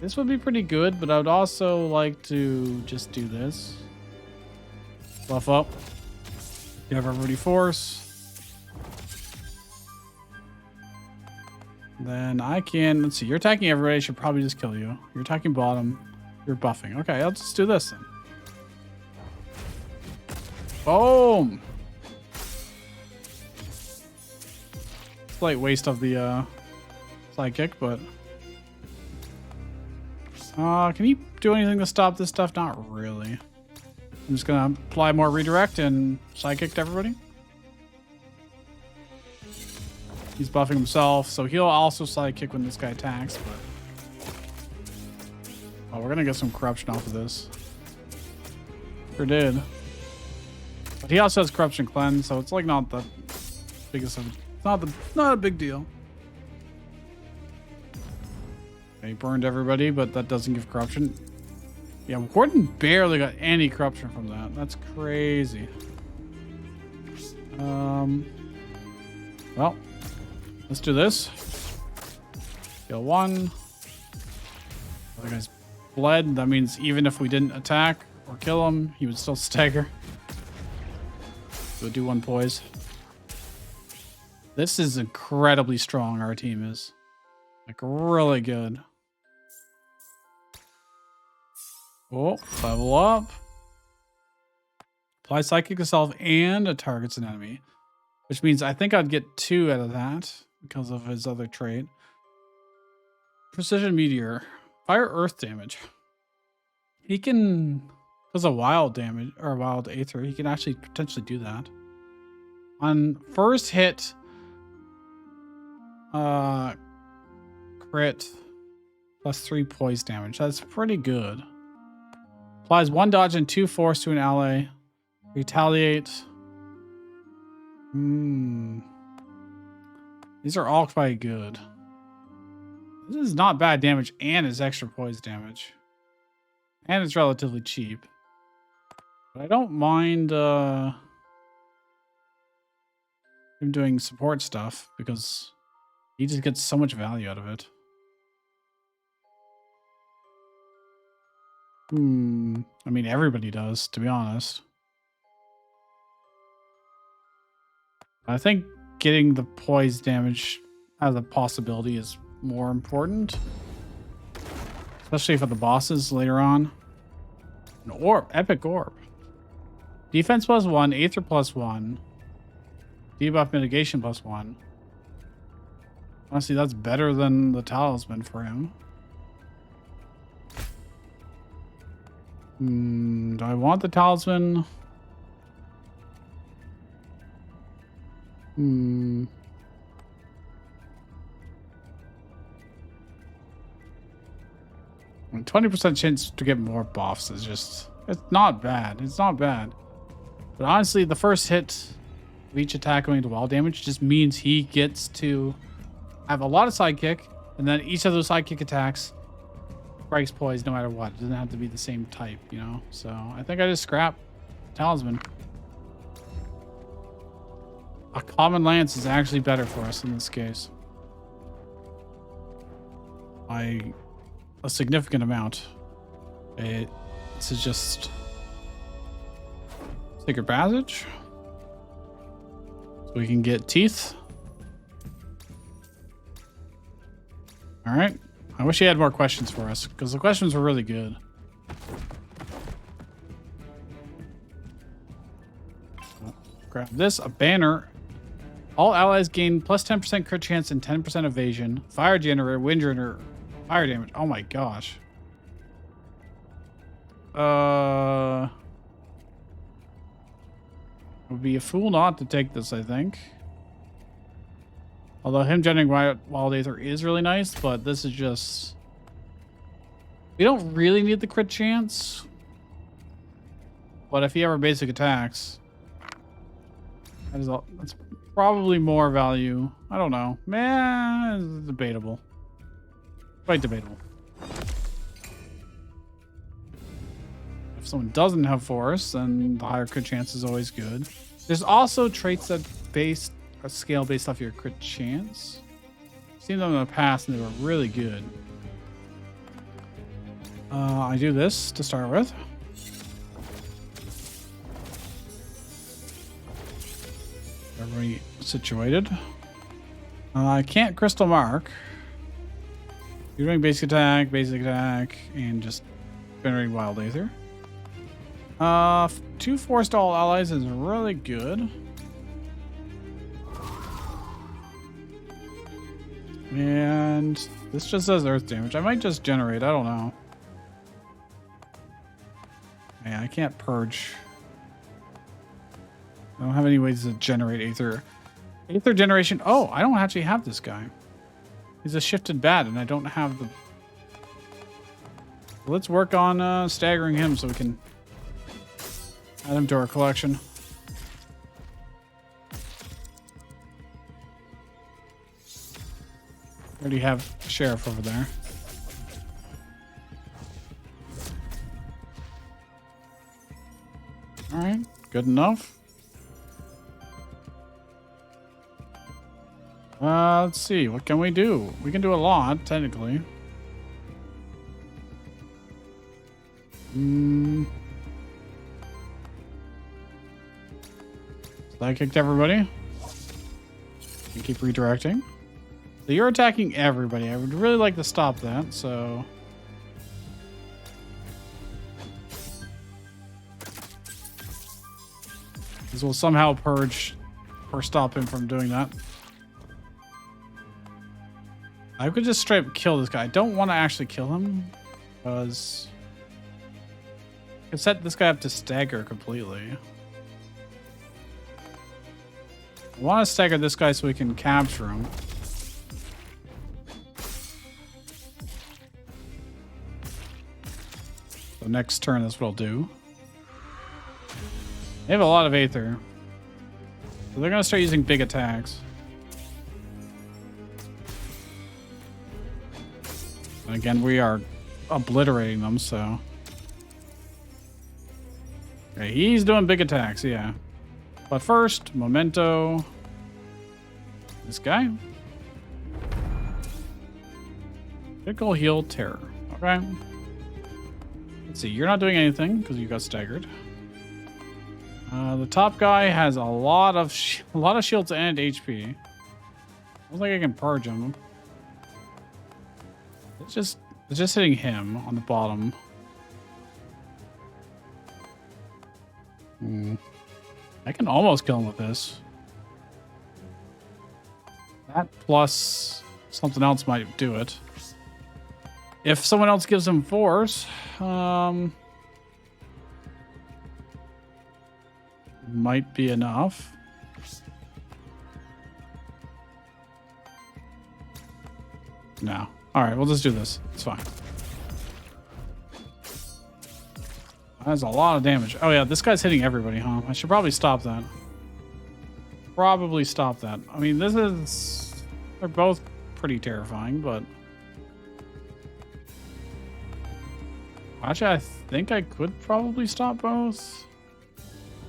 This would be pretty good, but I would also like to just do this. Buff up. Give everybody force. Then I can, let's see, you're attacking everybody. I should probably just kill you. You're attacking bottom. You're buffing. Okay, I'll just do this then. Boom! Slight waste of the sidekick, but can he do anything to stop this stuff? Not really. I'm just gonna apply more redirect and sidekick to everybody. He's buffing himself, so he'll also sidekick when this guy attacks, but oh, we're gonna get some corruption off of this. Sure did. But he also has corruption cleanse, so it's like not the biggest of, it's not a big deal. Okay, he burned everybody, but that doesn't give corruption. Yeah, Gordon barely got any corruption from that. That's crazy. Well, let's do this. Kill one. Other guy's bled. That means even if we didn't attack or kill him, he would still stagger. We'll do 1 poise. This is incredibly strong, our team is. Like, really good. Oh, level up. Apply psychic assault and it targets an enemy. Which means I think I'd get 2 out of that because of his other trait. Precision meteor. Fire earth damage. He can, because of wild damage or wild aether, he can actually potentially do that. On first hit, crit plus 3 poise damage. That's pretty good. Applies 1 dodge and 2 force to an ally. Retaliate. These are all quite good. This is not bad damage and it's extra poise damage. And it's relatively cheap. But I don't mind him doing support stuff because he just gets so much value out of it. I mean, everybody does, to be honest. I think getting the poise damage as a possibility is more important. Especially for the bosses later on. An orb, epic orb. Defense +1, Aether +1. Debuff mitigation +1. Honestly, that's better than the talisman for him. Do I want the talisman? 20% chance to get more buffs is just, it's not bad. It's not bad. But honestly, the first hit of each attack going to wall damage just means he gets to have a lot of sidekick, and then each of those sidekick attacks breaks poise no matter what. It doesn't have to be the same type, you know? So I think I just scrap talisman. A common lance is actually better for us in this case. By a significant amount. This is just Sacred Passage. So we can get teeth. All right. I wish he had more questions for us because the questions were really good. Grab this, a banner. All allies gain plus 10% crit chance and 10% evasion. Fire generator, wind generator, fire damage. Oh my gosh. I would be a fool not to take this, I think. Although him generating wild aether is really nice, but this is just... We don't really need the crit chance. But if he ever basic attacks, that's probably more value. I don't know. Man, it's debatable. Quite debatable. If someone doesn't have force, then the higher crit chance is always good. There's also traits that scale based off your crit chance. I've seen them in the past and they were really good. I do this to start with. Everybody situated. I can't crystal mark. You're doing basic attack, and just generating wild aether. 2 forced all allies is really good. And this just says earth damage. I might just generate. I don't know. Yeah, I can't purge. I don't have any ways to generate aether. Aether generation. Oh, I don't actually have this guy. He's a shifted bat, and I don't have the... Let's work on staggering him so we can add him to our collection. Already have Sheriff over there. All right, good enough. Let's see. What can we do? We can do a lot, technically. So I kicked everybody. And keep redirecting. So you're attacking everybody. I would really like to stop that, so... This will somehow purge or stop him from doing that. I could just straight up kill this guy. I don't want to actually kill him because I could set this guy up to stagger completely. I want to stagger this guy so we can capture him. So next turn, that's what I'll do. They have a lot of aether. So they're going to start using big attacks. And again, we are obliterating them, so... Okay, he's doing big attacks, yeah. But first, Memento. This guy. Critical heal terror. Okay. Let's see, you're not doing anything because you got staggered. The top guy has a lot of shields and HP. I don't think I can purge him. It's just hitting him on the bottom. I can almost kill him with this. That plus something else might do it. If someone else gives him force, might be enough. No. Alright, we'll just do this. It's fine. That's a lot of damage. Oh yeah, this guy's hitting everybody, huh? I should probably stop that. Probably stop that. I mean, they're both pretty terrifying, but... Actually, I think I could probably stop both.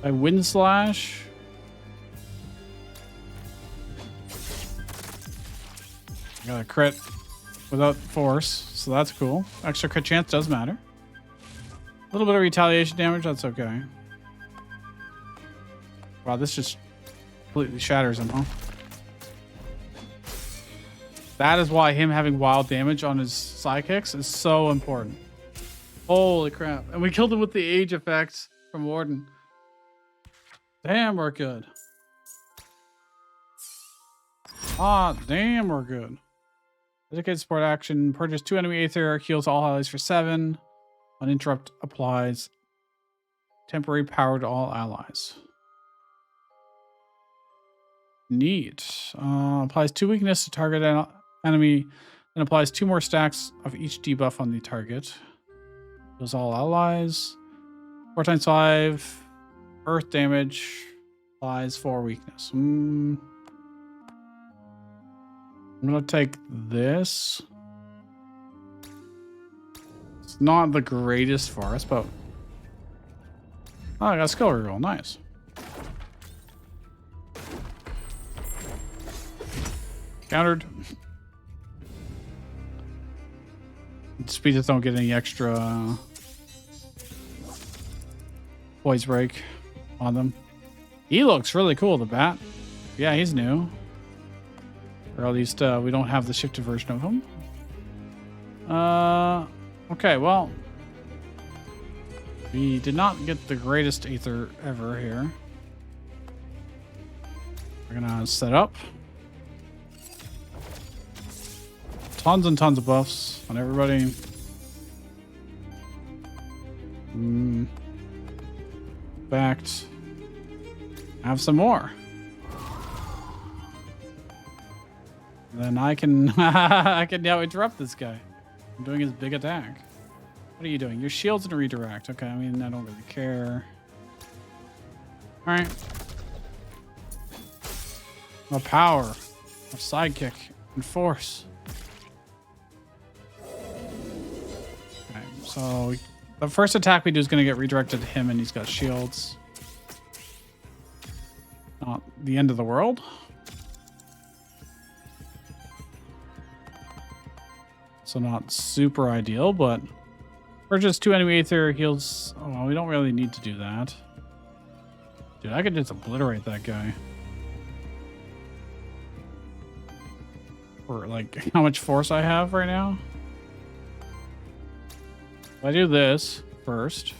I wind slash. I got a crit without force, so that's cool. Extra crit chance does matter. A little bit of retaliation damage, that's okay. Wow, this just completely shatters him, huh? That is why him having wild damage on his sidekicks is so important. Holy crap. And we killed him with the age effects from Warden. Damn, we're good. Ah, damn, we're good. Dedicated support action. Purchase 2 enemy aether. Heals all allies for 7. Uninterrupt applies. Temporary power to all allies. Neat. Applies 2 weakness to target enemy. Then applies 2 more stacks of each debuff on the target. Heals all allies. 4 times 5. Earth damage. Applies 4 weakness. I'm gonna take this. It's not the greatest for us, but... Oh, I got a skill reroll. Nice. Countered. Speeders don't get any extra poise break on them. He looks really cool, the bat. Yeah, he's new. Or at least we don't have the shifted version of him. Okay, well. We did not get the greatest Aether ever here. We're gonna set up. Tons and tons of buffs on everybody. Backed. Have some more. Then I can I can now interrupt this guy. I'm doing his big attack. What are you doing? Your shield's in a redirect. Okay, I mean, I don't really care. Alright. More power. More sidekick. And force. Okay, so the first attack we do is going to get redirected to him, and he's got shields. Not the end of the world. So not super ideal, but we're just 2 enemy Aether heals. Oh, well, we don't really need to do that. Dude, I could just obliterate that guy. For like how much force I have right now. If I do this first.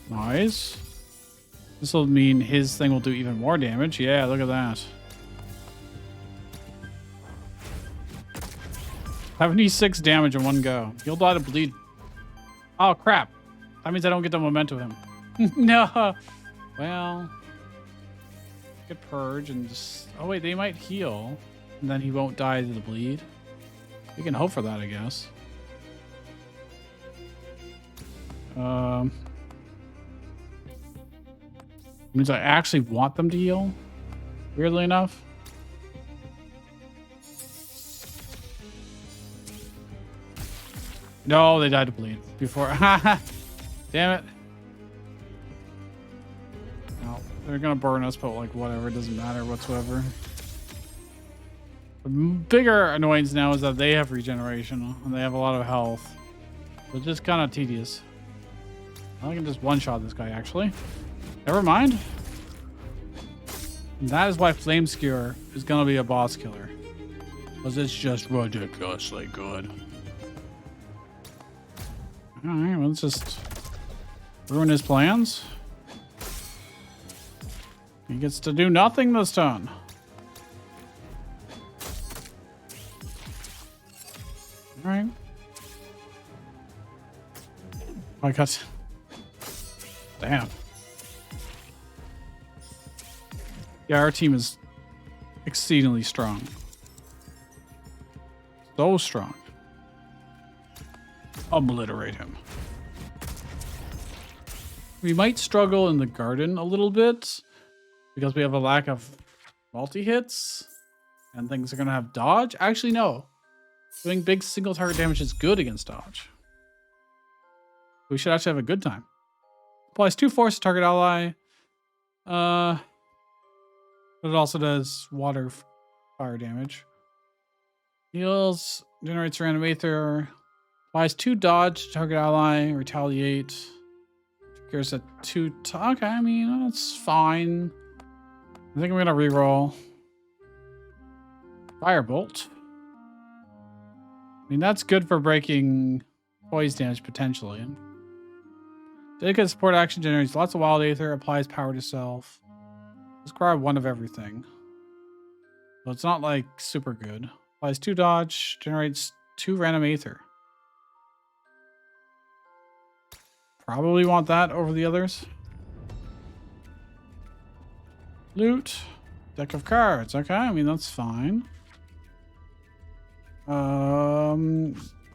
Nice. This will mean his thing will do even more damage. Yeah, look at that. 76 damage in one go. He'll die to bleed. Oh, crap. That means I don't get the memento him. No. Well. Get purge and just... Oh, wait. They might heal. And then he won't die to the bleed. We can hope for that, I guess. Means I actually want them to heal. Weirdly enough. No, they died to bleed before. Damn it. No, they're gonna burn us, but like whatever, it doesn't matter whatsoever. The bigger annoyance now is that they have regeneration and they have a lot of health. Which is kind of tedious. I can just one-shot this guy, actually. Never mind. And that is why Flame Skewer is gonna be a boss killer. Because it's just ridiculously good. Alright, well, let's just ruin his plans. He gets to do nothing this turn. Alright. Oh my god. Damn. Yeah, our team is exceedingly strong. So strong. Obliterate him. We might struggle in the garden a little bit because we have a lack of multi-hits and things are going to have dodge. Actually, no. Doing big single target damage is good against dodge. We should actually have a good time. Applies 2 force to target ally. But it also does water fire damage. Heals, generates random Aether. Applies 2 dodge to target ally, retaliate. Triggers a 2. Okay, I mean, that's fine. I think I'm gonna reroll. Firebolt. I mean, that's good for breaking poise damage potentially. Dedicated support action generates lots of wild Aether, applies power to self. Just grab 1 of everything. So it's not like super good. Applies 2 dodge, generates 2 random Aether. Probably want that over the others. Loot. Deck of cards. Okay, I mean, that's fine. I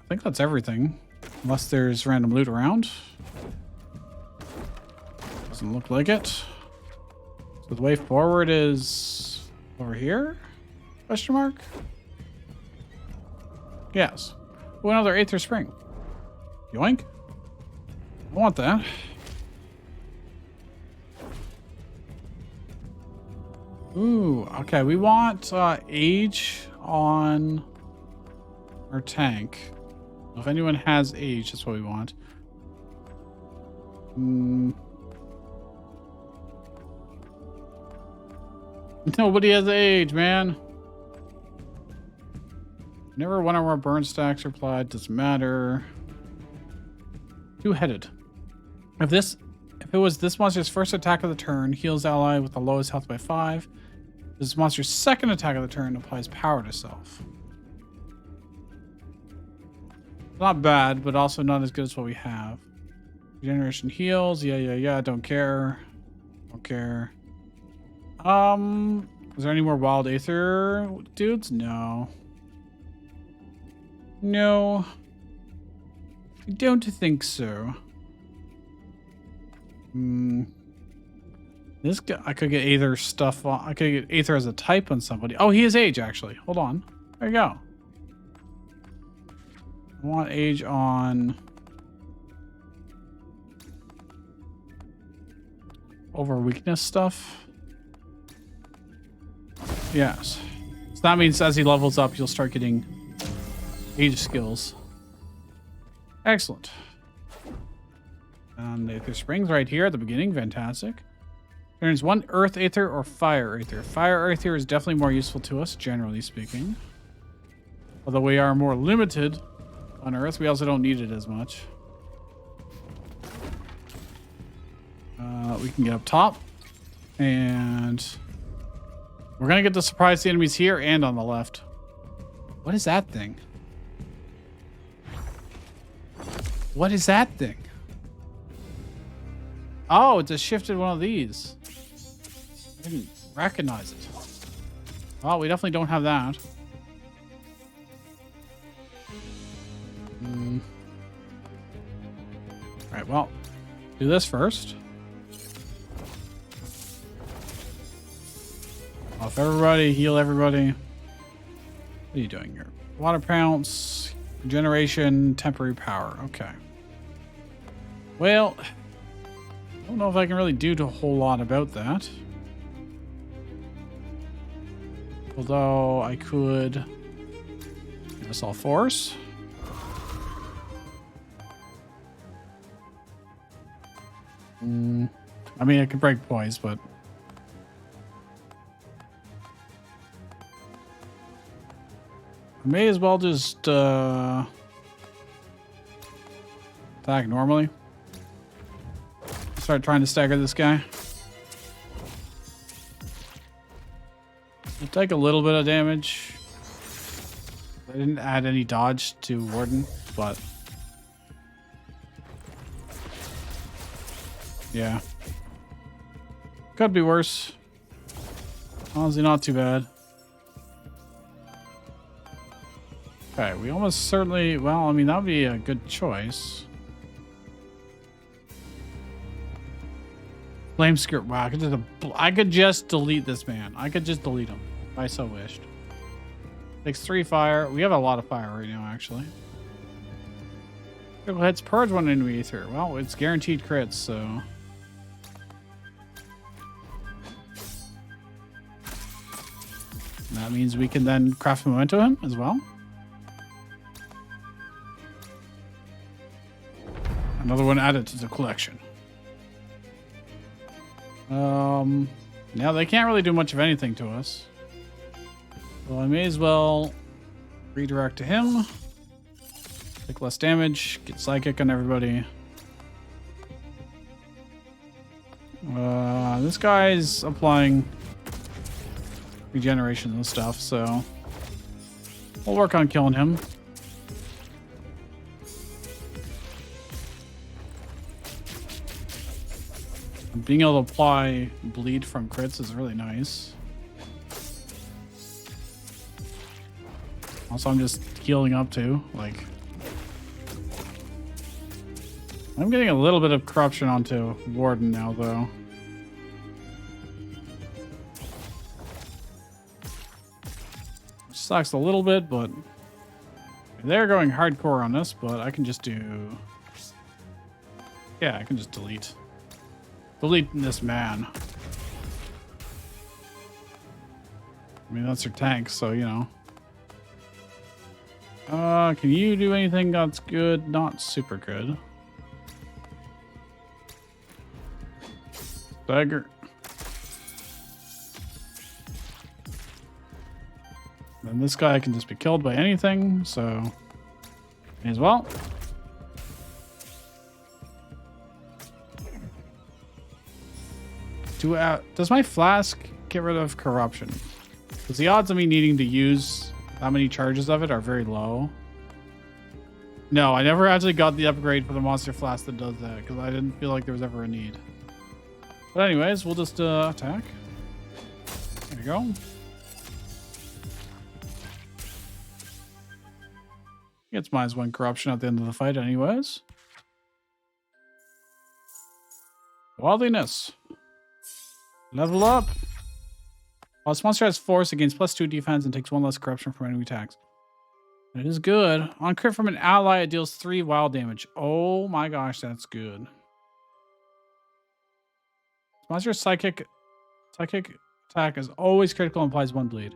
think that's everything. Unless there's random loot around. Doesn't look like it. So the way forward is over here? Question mark? Yes. Oh, another Aether Spring. Yoink. I want that. Ooh, okay. We want age on our tank. If anyone has age, that's what we want. Nobody has age, man. Never one or more burn stacks replied. Doesn't matter. Two-headed. If it was this monster's first attack of the turn, heals ally with the lowest health by 5. This monster's second attack of the turn applies power to self. Not bad, but also not as good as what we have. Regeneration heals. Yeah. Don't care. Don't care. Is there any more wild aether dudes? No. No. I don't think so. This guy, I could get Aether stuff on. I could get Aether as a type on somebody. Oh, he is age, actually. Hold on. There you go. I want age on over weakness stuff. Yes. So that means as he levels up, you'll start getting age skills. Excellent. And the Aether Springs right here at the beginning. Fantastic. Turns 1 Earth Aether or Fire Aether. Fire Aether is definitely more useful to us, generally speaking. Although we are more limited on Earth, we also don't need it as much. We can get up top. And we're going to get to surprise the enemies here and on the left. What is that thing? What is that thing? Oh, it just shifted one of these. I didn't recognize it. Well, we definitely don't have that. Alright, well, do this first. Off everybody, heal everybody. What are you doing here? Water pounce, regeneration, temporary power. Okay. Well, I don't know if I can really do a whole lot about that. Although I could give us all force. I mean, I could break poise, but I may as well just attack normally. Start trying to stagger this guy. I'll take a little bit of damage. I didn't add any dodge to Warden, but yeah. Could be worse. Honestly, not too bad. Okay, we almost certainly... Well, I mean, that would be a good choice. Flame skirt. Wow, I could just delete this man. I could just delete him if I so wished. Takes 3 fire. We have a lot of fire right now, actually. Critical hits, purge 1 enemy ether. Well, it's guaranteed crits, so... That means we can then craft memento him as well. Another one added to the collection. Now they can't really do much of anything to us. So I may as well redirect to him. Take less damage. Get psychic on everybody. This guy's applying regeneration and stuff, so we'll work on killing him. Being able to apply bleed from crits is really nice. Also, I'm just healing up too. Like, I'm getting a little bit of corruption onto Warden now, though. Sucks a little bit, but they're going hardcore on this, but I can just do... Yeah, I can just delete. Delete this man. I mean, that's her tank, so, you know. Can you do anything that's good? Not super good. Dagger. And this guy can just be killed by anything, so may as well. Does my flask get rid of corruption? Because the odds of me needing to use that many charges of it are very low. No, I never actually got the upgrade for the monster flask that does that, because I didn't feel like there was ever a need. But anyways, we'll just attack. There you go. Gets -1 corruption at the end of the fight anyways. Wildliness. Level up. While this monster has force, it gains +2 defense and takes 1 less corruption from enemy attacks. It is good. On crit from an ally, it deals 3 wild damage. Oh my gosh, that's good. This monster's psychic attack is always critical and applies 1 bleed.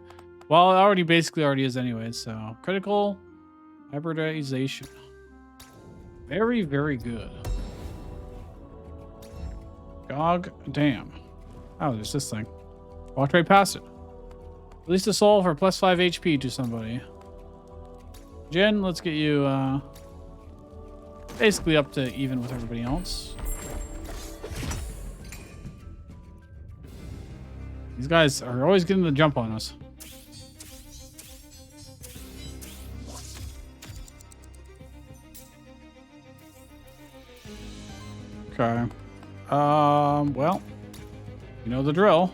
Well, it basically already is anyway, so critical hybridization. Very, very good. God damn. Oh, there's this thing. Walked right past it. Release the soul for +5 HP to somebody. Jen, let's get you basically up to even with everybody else. These guys are always getting the jump on us. Okay. Well, you know the drill.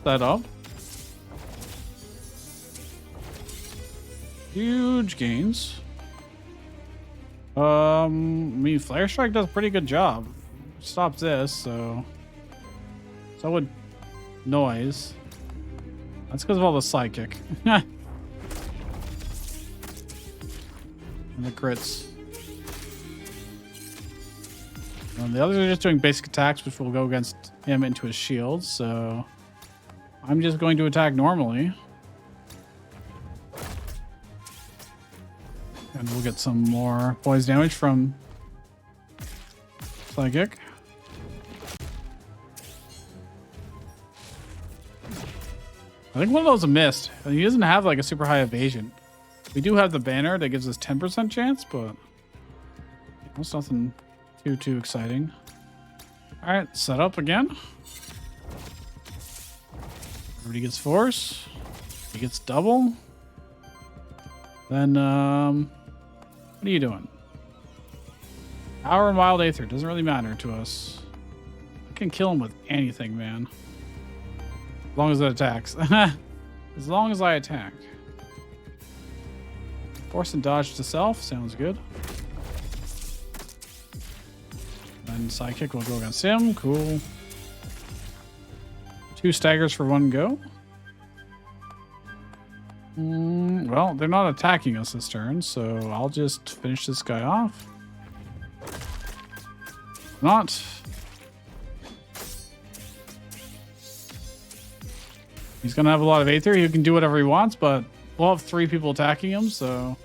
Set up. Huge gains. I mean, Flare Strike does a pretty good job. Stops this, so would noise. That's because of all the psychic. And the crits. And the others are just doing basic attacks, which will go against him into his shield, so I'm just going to attack normally. And we'll get some more poison damage from Psychic. I think one of those missed. He doesn't have like a super high evasion. We do have the banner that gives us 10% chance, but it's nothing too exciting. All right, set up again. Everybody gets force. He gets double. Then, what are you doing? Power and Wild Aether. Doesn't really matter to us. I can kill him with anything, man. As long as it attacks. As long as I attack. Force and dodge to self. Sounds good. Then Psychic will go against him. Cool. 2 staggers for 1 go. Well, they're not attacking us this turn, so I'll just finish this guy off. Not. He's going to have a lot of Aether. He can do whatever he wants, but we'll have 3 people attacking him, so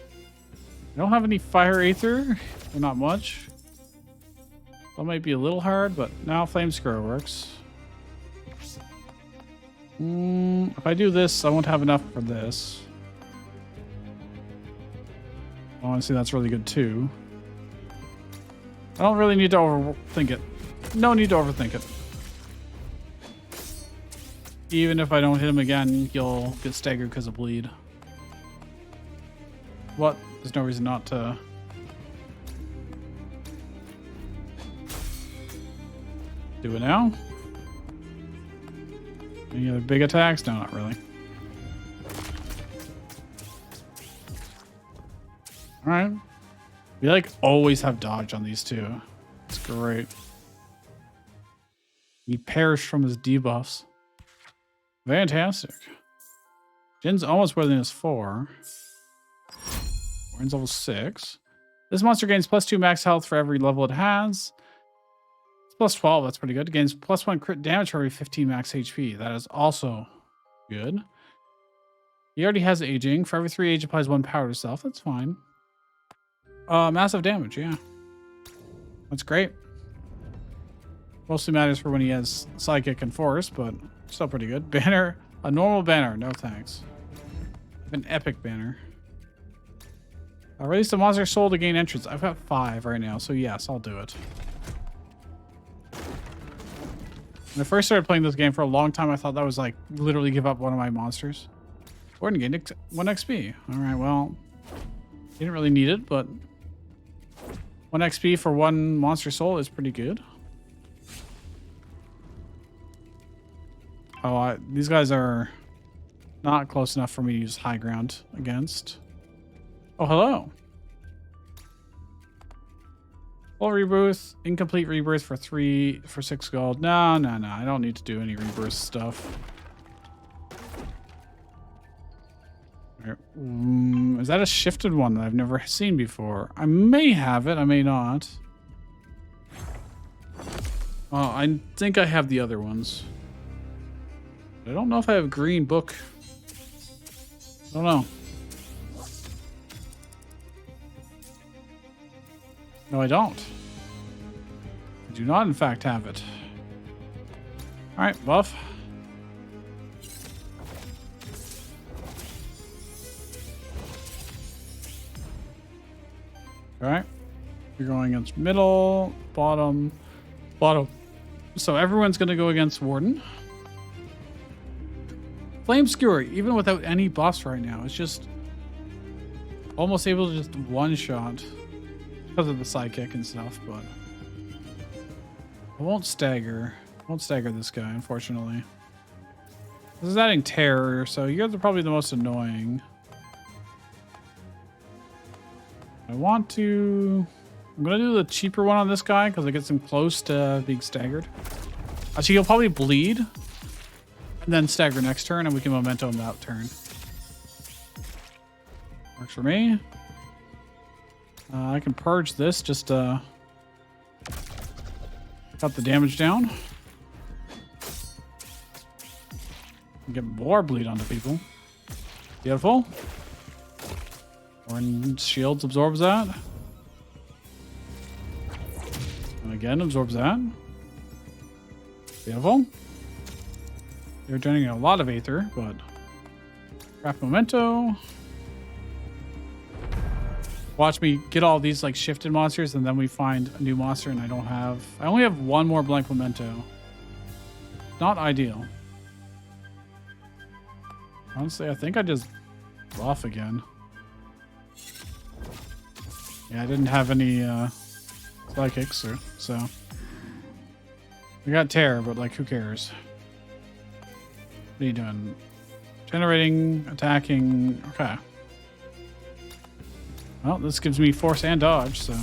I don't have any Fire Aether, or not much. That might be a little hard, but now Flame Scar works. If I do this, I won't have enough for this. Honestly, that's really good too. I don't really need to overthink it. No need to overthink it. Even if I don't hit him again, he'll get staggered because of bleed. What? There's no reason not to. Do it now. Any other big attacks? No, not really. Alright. We like always have dodge on these two. It's great. He perished from his debuffs. Fantastic. Jin's almost worthiness 4. Warren's level 6. This monster gains +2 max health for every level it has. It's +12, that's pretty good. It gains +1 crit damage for every 15 max HP. That is also good. He already has aging. For every 3 age, applies 1 power to self. That's fine. Massive damage, yeah. That's great. Mostly matters for when he has Psychic and Force, but still pretty good. Banner. A normal banner. No thanks. An epic banner. Release the monster soul to gain entrance. I've got 5 right now, so yes, I'll do it. When I first started playing this game for a long time, I thought that was like literally give up one of my monsters. Gordon gained 1 XP. All right, well, didn't really need it, but 1 XP for 1 monster soul is pretty good. Oh, these guys are not close enough for me to use high ground against. Oh, hello. Full rebirth, incomplete rebirth for 6 gold. No. I don't need to do any rebirth stuff. Is that a shifted one that I've never seen before? I may have it. I may not. Oh, I think I have the other ones. I don't know if I have green book. I don't know. No, I don't. I do not, in fact, have it. All right, buff. All right. You're going against middle, bottom, bottom. So everyone's going to go against Warden. Flame Skewer, even without any buffs right now, it's just almost able to just one-shot. Because of the Psychic and stuff, but I won't stagger. I won't stagger this guy, unfortunately. This is adding terror, so you guys are probably the most annoying. I'm gonna do the cheaper one on this guy because it gets him close to being staggered. Actually, he'll probably bleed and then stagger next turn, and we can memento him that turn. Works for me. I can purge this just to cut the damage down. Get more bleed onto people. Beautiful. Orange shields absorbs that. And again, absorbs that. Beautiful. You're generating a lot of Aether, but craft memento. Watch me get all these like shifted monsters, and then we find a new monster, and I only have 1 more blank memento. Not ideal. Honestly, I think I just buff again. Yeah, I didn't have any psychics, so we got terror, but like, who cares? What are you doing? Generating, attacking. Okay. Well, this gives me force and dodge, so. And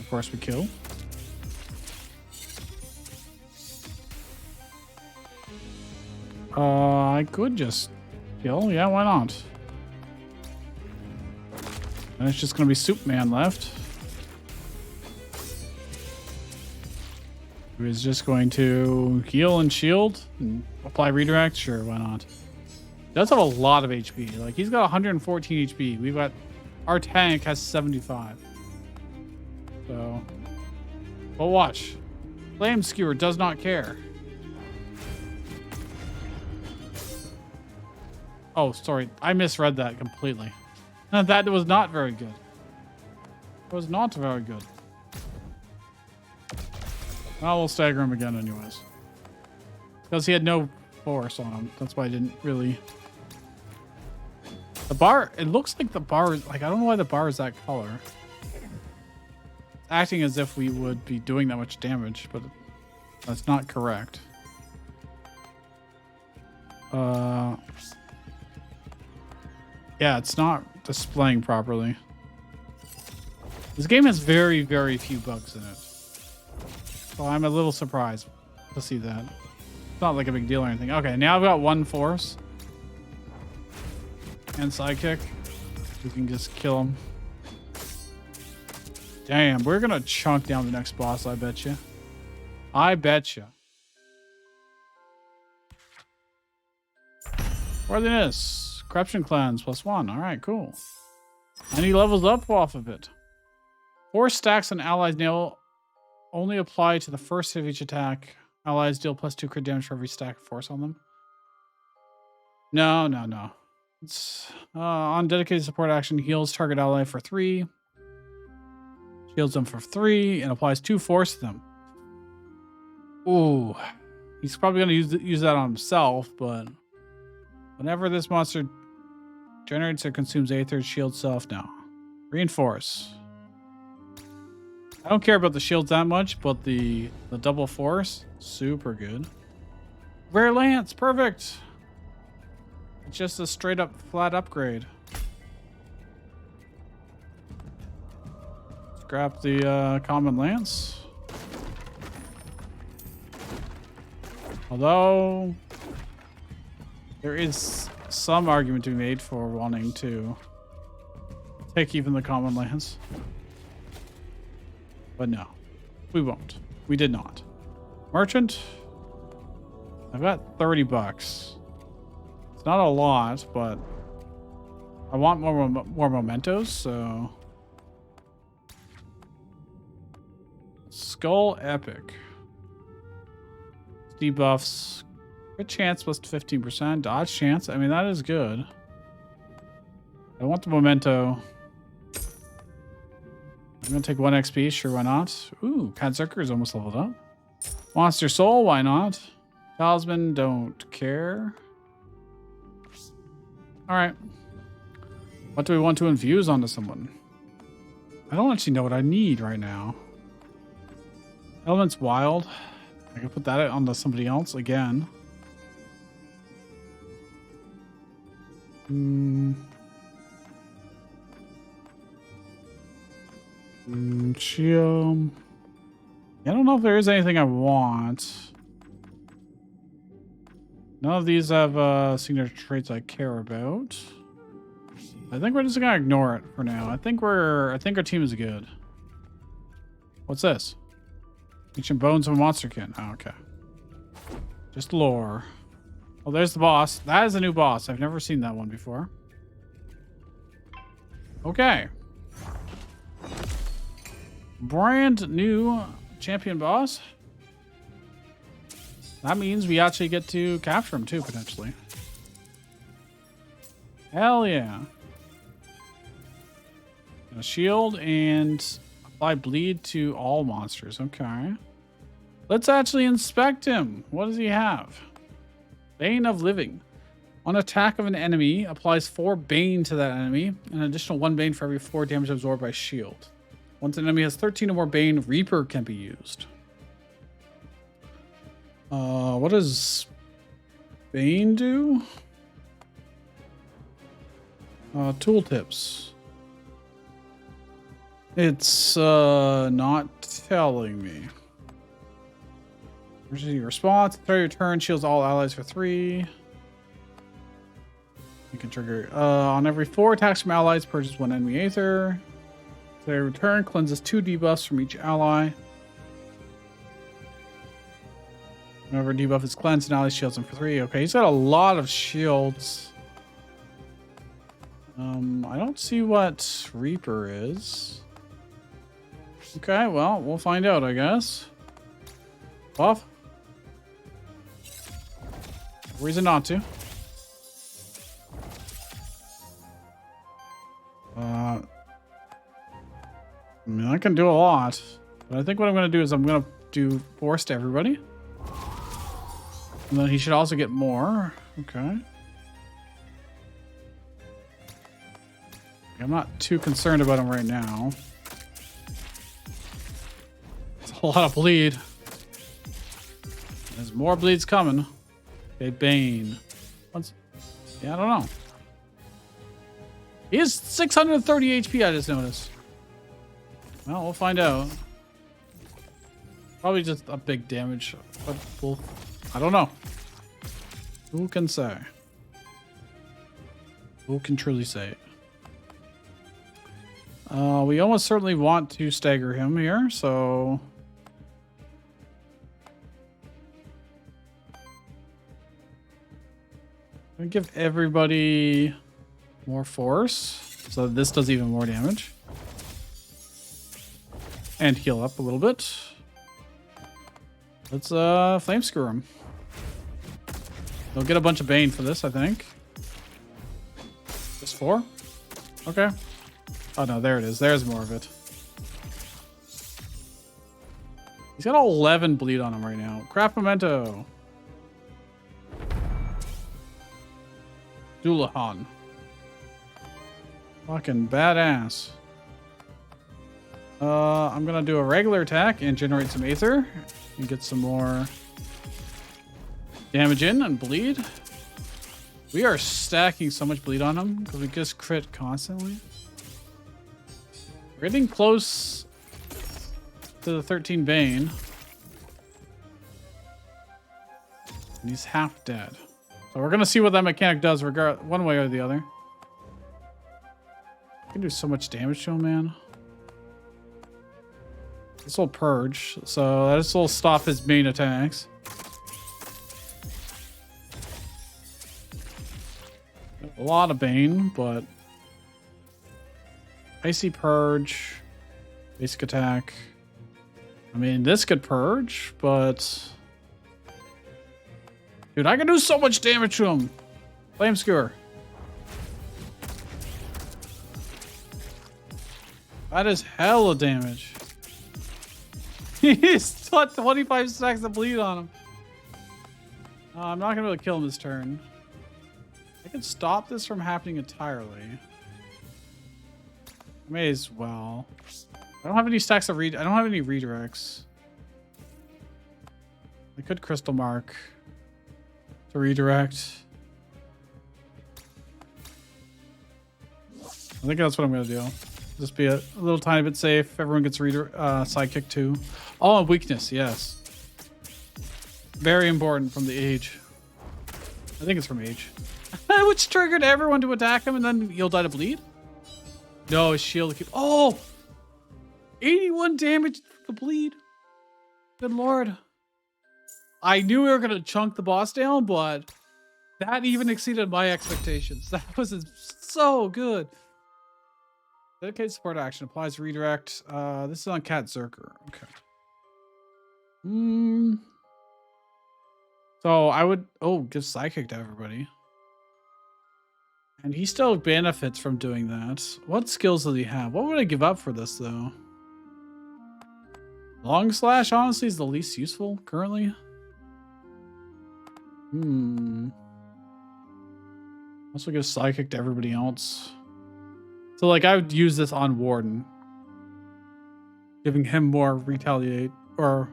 of course, we kill. I could just kill. Yeah, why not? And it's just going to be Soup Man left. Who is just going to heal and shield and apply redirect? Sure, why not? Does have a lot of HP. Like, he's got 114 HP. Our tank has 75. So, but watch. Flame Skewer does not care. Oh, sorry. I misread that completely. That was not very good. It was not very good. Well, we'll stagger him again anyways. Because he had no force on him. That's why I didn't really... The bar, it looks like the bar is, like, I don't know why the bar is that color. Acting as if we would be doing that much damage, but that's not correct. Yeah, it's not displaying properly. This game has very, very few bugs in it. So I'm a little surprised to see that. It's not like a big deal or anything. Okay, now I've got one force. And sidekick. We can just kill him. Damn, we're gonna chunk down the next boss, I bet you. I bet you. Worthiness. Corruption cleanse +1. Alright, cool. And he levels up off of it. 4 stacks on allies nail only apply to the first hit of each attack. Allies deal +2 crit damage for every stack of force on them. No. It's on dedicated support action, heals target ally for 3. Shields them for 3 and applies 2 force to them. Ooh. He's probably going to use that on himself, but whenever this monster generates or consumes Aether, shield self now. Reinforce. I don't care about the shields that much, but the double force, super good. Rare Lance, perfect. It's just a straight up flat upgrade. Scrap the common lance. Although there is some argument to be made for wanting to take even the common lance. But no, we won't. We did not. Merchant. I've got 30 bucks. It's not a lot, but I want more mementos, so Skull Epic. Debuffs. Crit chance plus 15%. Dodge chance. I mean, that is good. I want the memento. I'm going to take 1 XP. Sure, why not? Ooh, Kadzerker is almost leveled up. Monster Soul, why not? Talisman, don't care. Alright. What do we want to infuse onto someone? I don't actually know what I need right now. Element's Wild. I can put that onto somebody else again. Chill. I don't know if there is anything I want. None of these have signature traits I care about. I think we're just gonna ignore it for now. I think our team is good. What's this? Ancient bones of a monsterkin. Oh, okay. Just lore. Oh, there's the boss. That is a new boss. I've never seen that one before. Okay. Brand new champion boss. That means we actually get to capture him too, potentially. Hell yeah. A shield and apply bleed to all monsters. Okay. Let's actually inspect him. What does he have? Bane of Living. On attack of an enemy, applies 4 Bane to that enemy. An additional 1 Bane for every 4 damage absorbed by shield. Once an enemy has 13 or more Bane, Reaper can be used. What does Bane do? Tooltips. It's not telling me. Emergency response. Throw your turn, shields all allies for 3. You can trigger on every 4 attacks from allies, purchase 1 enemy Aether. Their return cleanses 2 debuffs from each ally. Whenever a debuff is cleansed, an ally shields him for 3. Okay, he's got a lot of shields. I don't see what Reaper is. Okay, well, we'll find out, I guess. Buff. Reason not to. I mean, I can do a lot. But I think what I'm going to do is I'm going to do force to everybody. And then he should also get more. Okay. I'm not too concerned about him right now. It's a lot of bleed. There's more bleeds coming. Okay, Bane. Yeah, I don't know. He has 630 HP, I just noticed. Well, we'll find out. Probably just a big damage, but I don't know. Who can say? Who can truly say? We almost certainly want to stagger him here, so... I'm gonna give everybody more force, so that this does even more damage. And heal up a little bit. Let's flame screw him. They'll get a bunch of Bane for this, I think. Just 4? Okay. Oh no, there it is. There's more of it. He's got 11 bleed on him right now. Craft memento. Dulahan. Fucking badass. I'm gonna do a regular attack and generate some Aether and get some more damage in and bleed. We are stacking so much bleed on him because we just crit constantly. We're getting close to the 13 Bane. And he's half dead. So we're gonna see what that mechanic does one way or the other. I can do so much damage to him, man. This will purge, so this will stop his main attacks. A lot of Bane, but Icy Purge, basic attack. I mean, this could purge, but dude, I can do so much damage to him. Flame Skewer. That is hella damage. He's got 25 stacks of bleed on him. I'm not gonna be able to kill him this turn. I can stop this from happening entirely. I may as well. I don't have any stacks of I don't have any redirects. I could Crystal Mark to redirect. I think that's what I'm gonna do. Just be a little tiny bit safe. Everyone gets sidekick too. Oh, weakness, yes. Very important from the age. I think it's from age. Which triggered everyone to attack him and then you'll die to bleed? No, his shield keep. Oh! 81 damage to bleed. Good lord. I knew we were gonna chunk the boss down, but that even exceeded my expectations. That was so good. Dedicated support action applies redirect. This is on Cat Zerker. Okay. So I would give psychic to everybody. And he still benefits from doing that. What skills does he have? What would I give up for this though? Long slash honestly is the least useful currently. Also give psychic to everybody else. So like I would use this on Warden. Giving him more retaliate or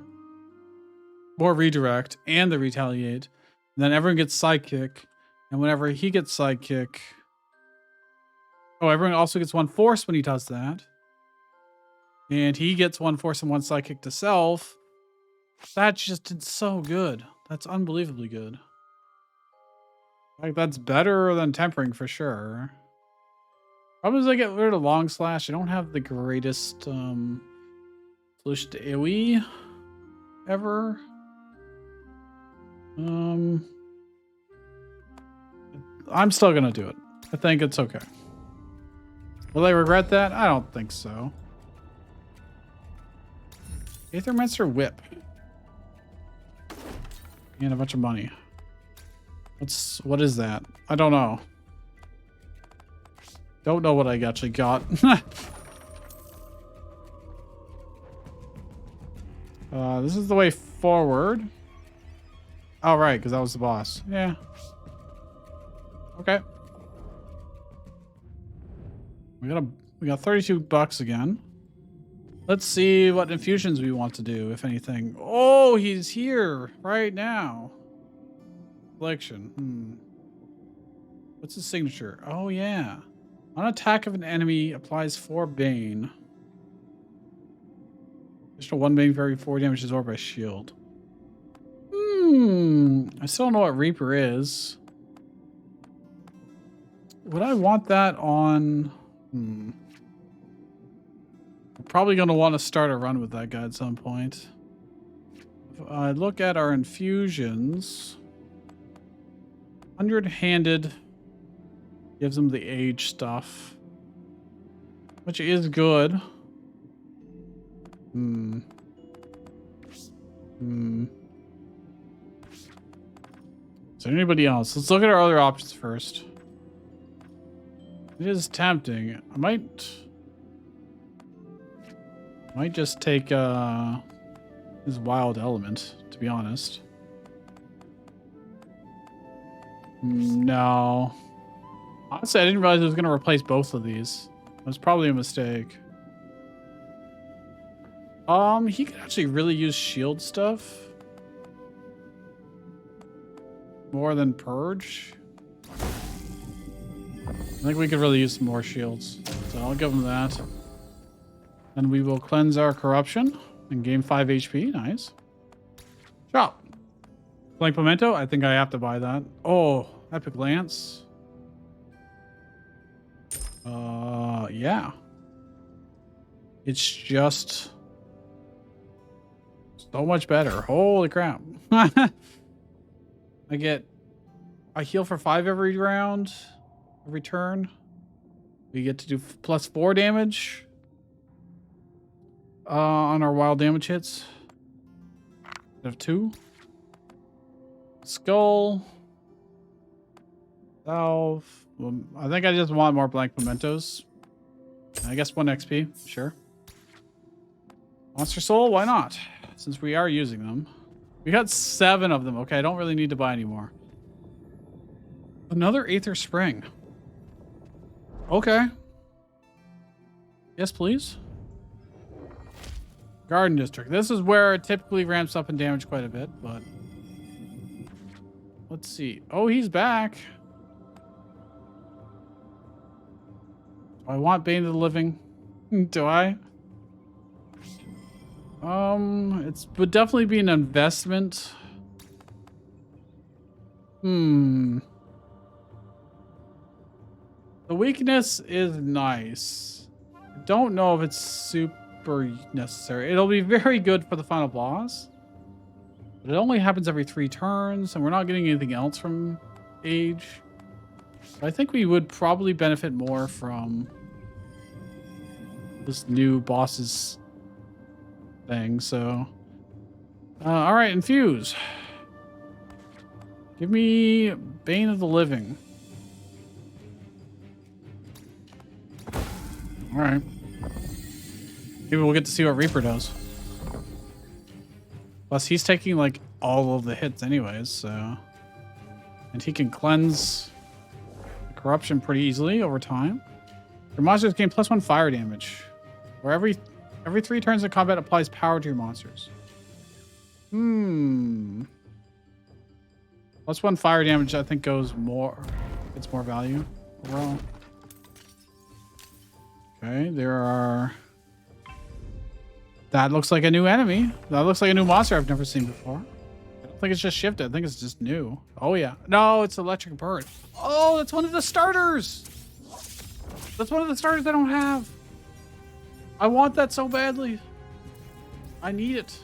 more redirect and the retaliate. And then everyone gets sidekick. And whenever he gets sidekick. Oh, everyone also gets 1 force when he does that. And he gets 1 force and 1 sidekick to self. That's just so good. That's unbelievably good. Like that's better than tempering for sure. Problem is I get rid of long slash. I don't have the greatest solution to AoE ever. I'm still gonna do it. I think it's okay. Will I regret that? I don't think so. Aethermancer whip. And a bunch of money. What is that? I don't know. Don't know what I actually got. This is the way forward. Oh, right, because that was the boss. Yeah. Okay. We got 32 bucks again. Let's see what infusions we want to do, if anything. Oh, he's here right now. Collection. What's his signature? Oh, yeah. On attack of an enemy, applies 4 Bane. Additional 1 Bane for every 4 damage is absorbed by shield. I still don't know what Reaper is. Would I want that on... I'm probably going to want to start a run with that guy at some point. If I look at our infusions... 100-handed gives him the age stuff. Which is good. Is there anybody else? Let's look at our other options first. It is tempting. I might just take his wild element, to be honest. No. Honestly, I didn't realize I was going to replace both of these. It was probably a mistake. He could actually really use shield stuff. More than Purge. I think we could really use some more shields. So I'll give him that. And we will cleanse our corruption and gain 5 HP. Nice. Shop. Blank Memento? I think I have to buy that. Oh, Epic Lance. Yeah. It's just so much better. Holy crap. I heal for 5 every round, every turn. We get to do plus 4 damage on our wild damage hits. We have 2. Skull. Salve. I think I just want more blank mementos. I guess 1 XP, sure. Monster Soul, why not? Since we are using them. We got 7 of them. Okay, I don't really need to buy any more. Another Aether Spring. Okay. Yes, please. Garden District. This is where it typically ramps up in damage quite a bit, but... Let's see. Oh, he's back. Do I want Bane of the Living? Do I? It would definitely be an investment. The weakness is nice. I don't know if it's super necessary. It'll be very good for the final boss. But it only happens every 3 turns, and we're not getting anything else from Age. But I think we would probably benefit more from this new boss's thing, so... Alright, Infuse. Give me Bane of the Living. Alright. Maybe we'll get to see what Reaper does. Plus, he's taking, like, all of the hits anyways, so... And he can cleanse the corruption pretty easily over time. Your monsters gain +1 fire damage. Where every 3 turns of combat applies power to your monsters. +1 fire damage, I think, goes more... It's more value overall. Okay, there are... That looks like a new enemy. That looks like a new monster I've never seen before. I don't think it's just shifted. I think it's just new. Oh, yeah. No, it's Electric Bird. Oh, that's one of the starters. That's one of the starters I don't have. I want that so badly. I need it.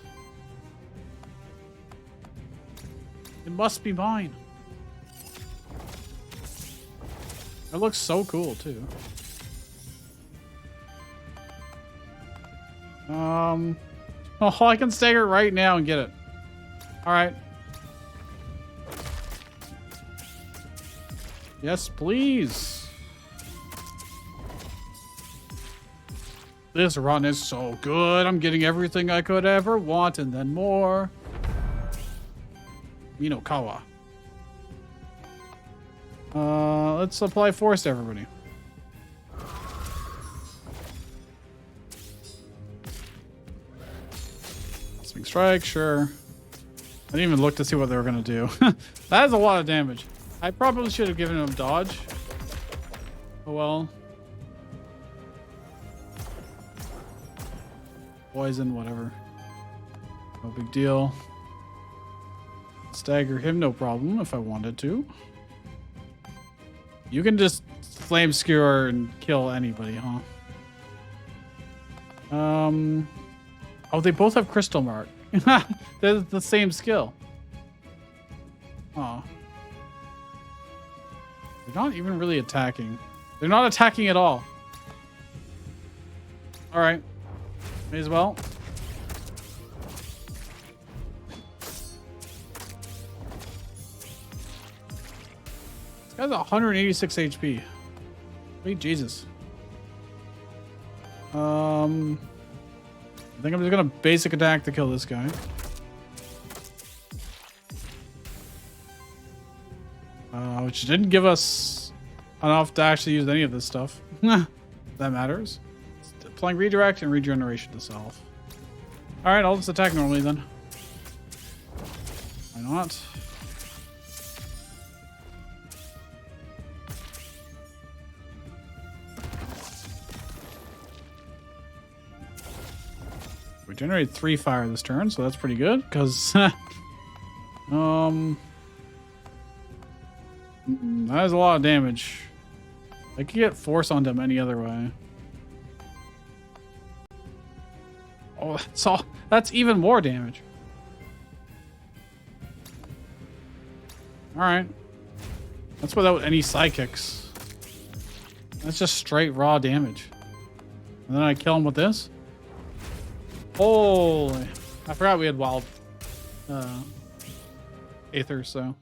It must be mine. It looks so cool, too. Oh, I can stagger right now and get it. All right. Yes, please. This run is so good. I'm getting everything I could ever want and then more. Minokawa. Let's apply force to everybody. Shrike, sure. I didn't even look to see what they were going to do. That is a lot of damage. I probably should have given him dodge. Oh well. poison, whatever. No big deal. Stagger him, no problem, if I wanted to. You can just flame skewer and kill anybody, huh? Oh, they both have crystal mark. They're the same skill. Oh. They're not even really attacking. They're not attacking at all. All right. May as well. This guy's 186 HP. Sweet Jesus. I think I'm just gonna basic attack to kill this guy. Which didn't give us enough to actually use any of this stuff. That matters. Applying redirect and regeneration to self. Alright, I'll just attack normally then. Why not? We generated 3 fire this turn, so that's pretty good, because that is a lot of damage. I could get force on them any other way. Oh, that's even more damage. Alright. That's without any sidekicks. That's just straight raw damage. And then I kill him with this. Holy. I forgot we had wild Aether, so.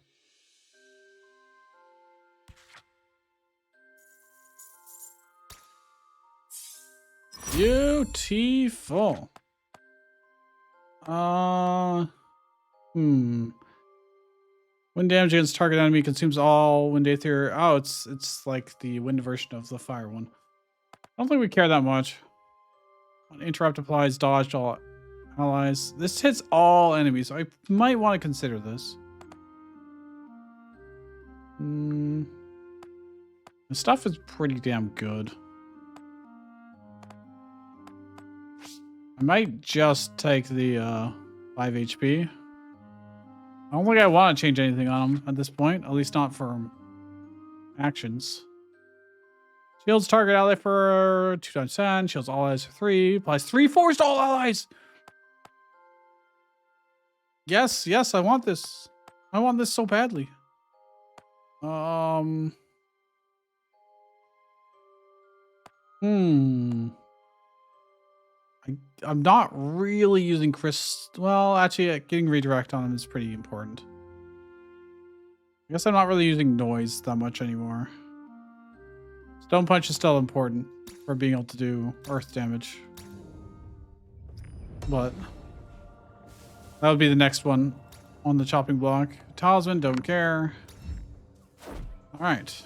Beautiful. Wind damage against target enemy consumes all wind aether. Oh, it's like the wind version of the fire one. I don't think we care that much. Interrupt applies dodge to all allies. This hits all enemies, so I might want to consider this. The stuff is pretty damn good. I might just take the 5 HP. I don't think I want to change anything on him at this point, at least not for actions. Shields target ally for 2 times 10. Shields all allies for 3. Applies 3 force to all allies. Yes, yes, I want this. I want this so badly. I'm not really using well, actually, getting redirect on him is pretty important. I guess I'm not really using noise that much anymore. Stone Punch is still important for being able to do earth damage. But that would be the next one on the chopping block. Talisman, don't care. All right. Is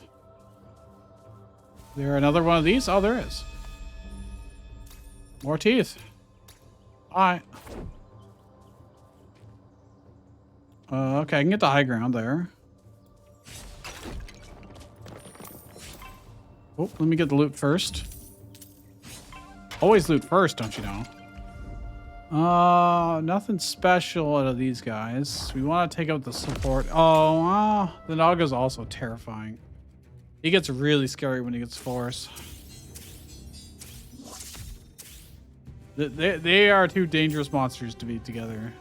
there another one of these? Oh, there is. More teeth. All right. Okay, I can get the high ground there. Oh, let me get the loot first. Always loot first, don't you know? Nothing special out of these guys. We want to take out the support. Oh, the Naga's also terrifying. He gets really scary when he gets force. They are 2 dangerous monsters to be together.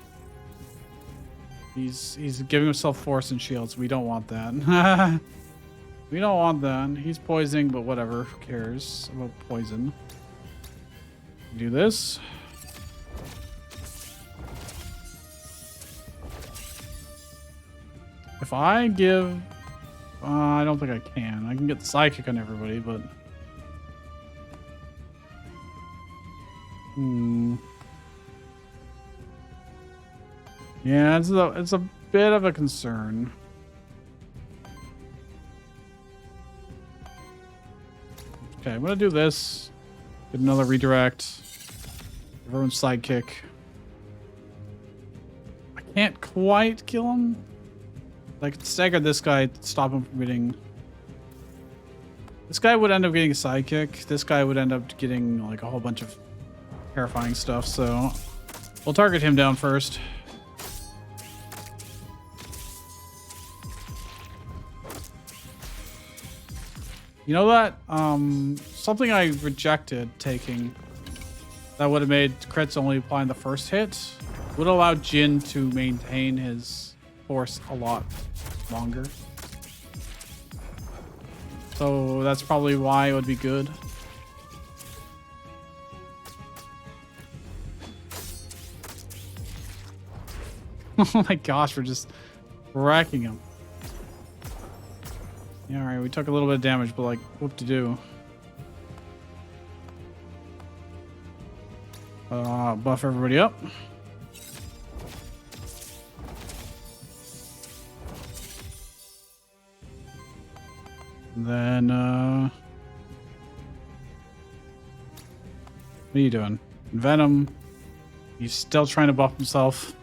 He's giving himself force and shields. We don't want that. We don't want that. He's poisoning, but whatever. Who cares about poison? Do this. If I give... I don't think I can. I can get the psychic on everybody, but... Yeah, it's a bit of a concern. Okay, I'm gonna do this. Get another redirect. Everyone's sidekick. I can't quite kill him. I could stagger this guy to stop him from getting... This guy would end up getting a sidekick. This guy would end up getting like a whole bunch of terrifying stuff, so we'll target him down first. You know that? Something I rejected taking that would have made crits only applying the first hit would allow Jin to maintain his force a lot longer. So that's probably why it would be good. Oh my gosh, we're just wrecking him. Yeah, alright, we took a little bit of damage, but like, whoop-de-doo. Buff everybody up. And then, what are you doing? Venom. He's still trying to buff himself.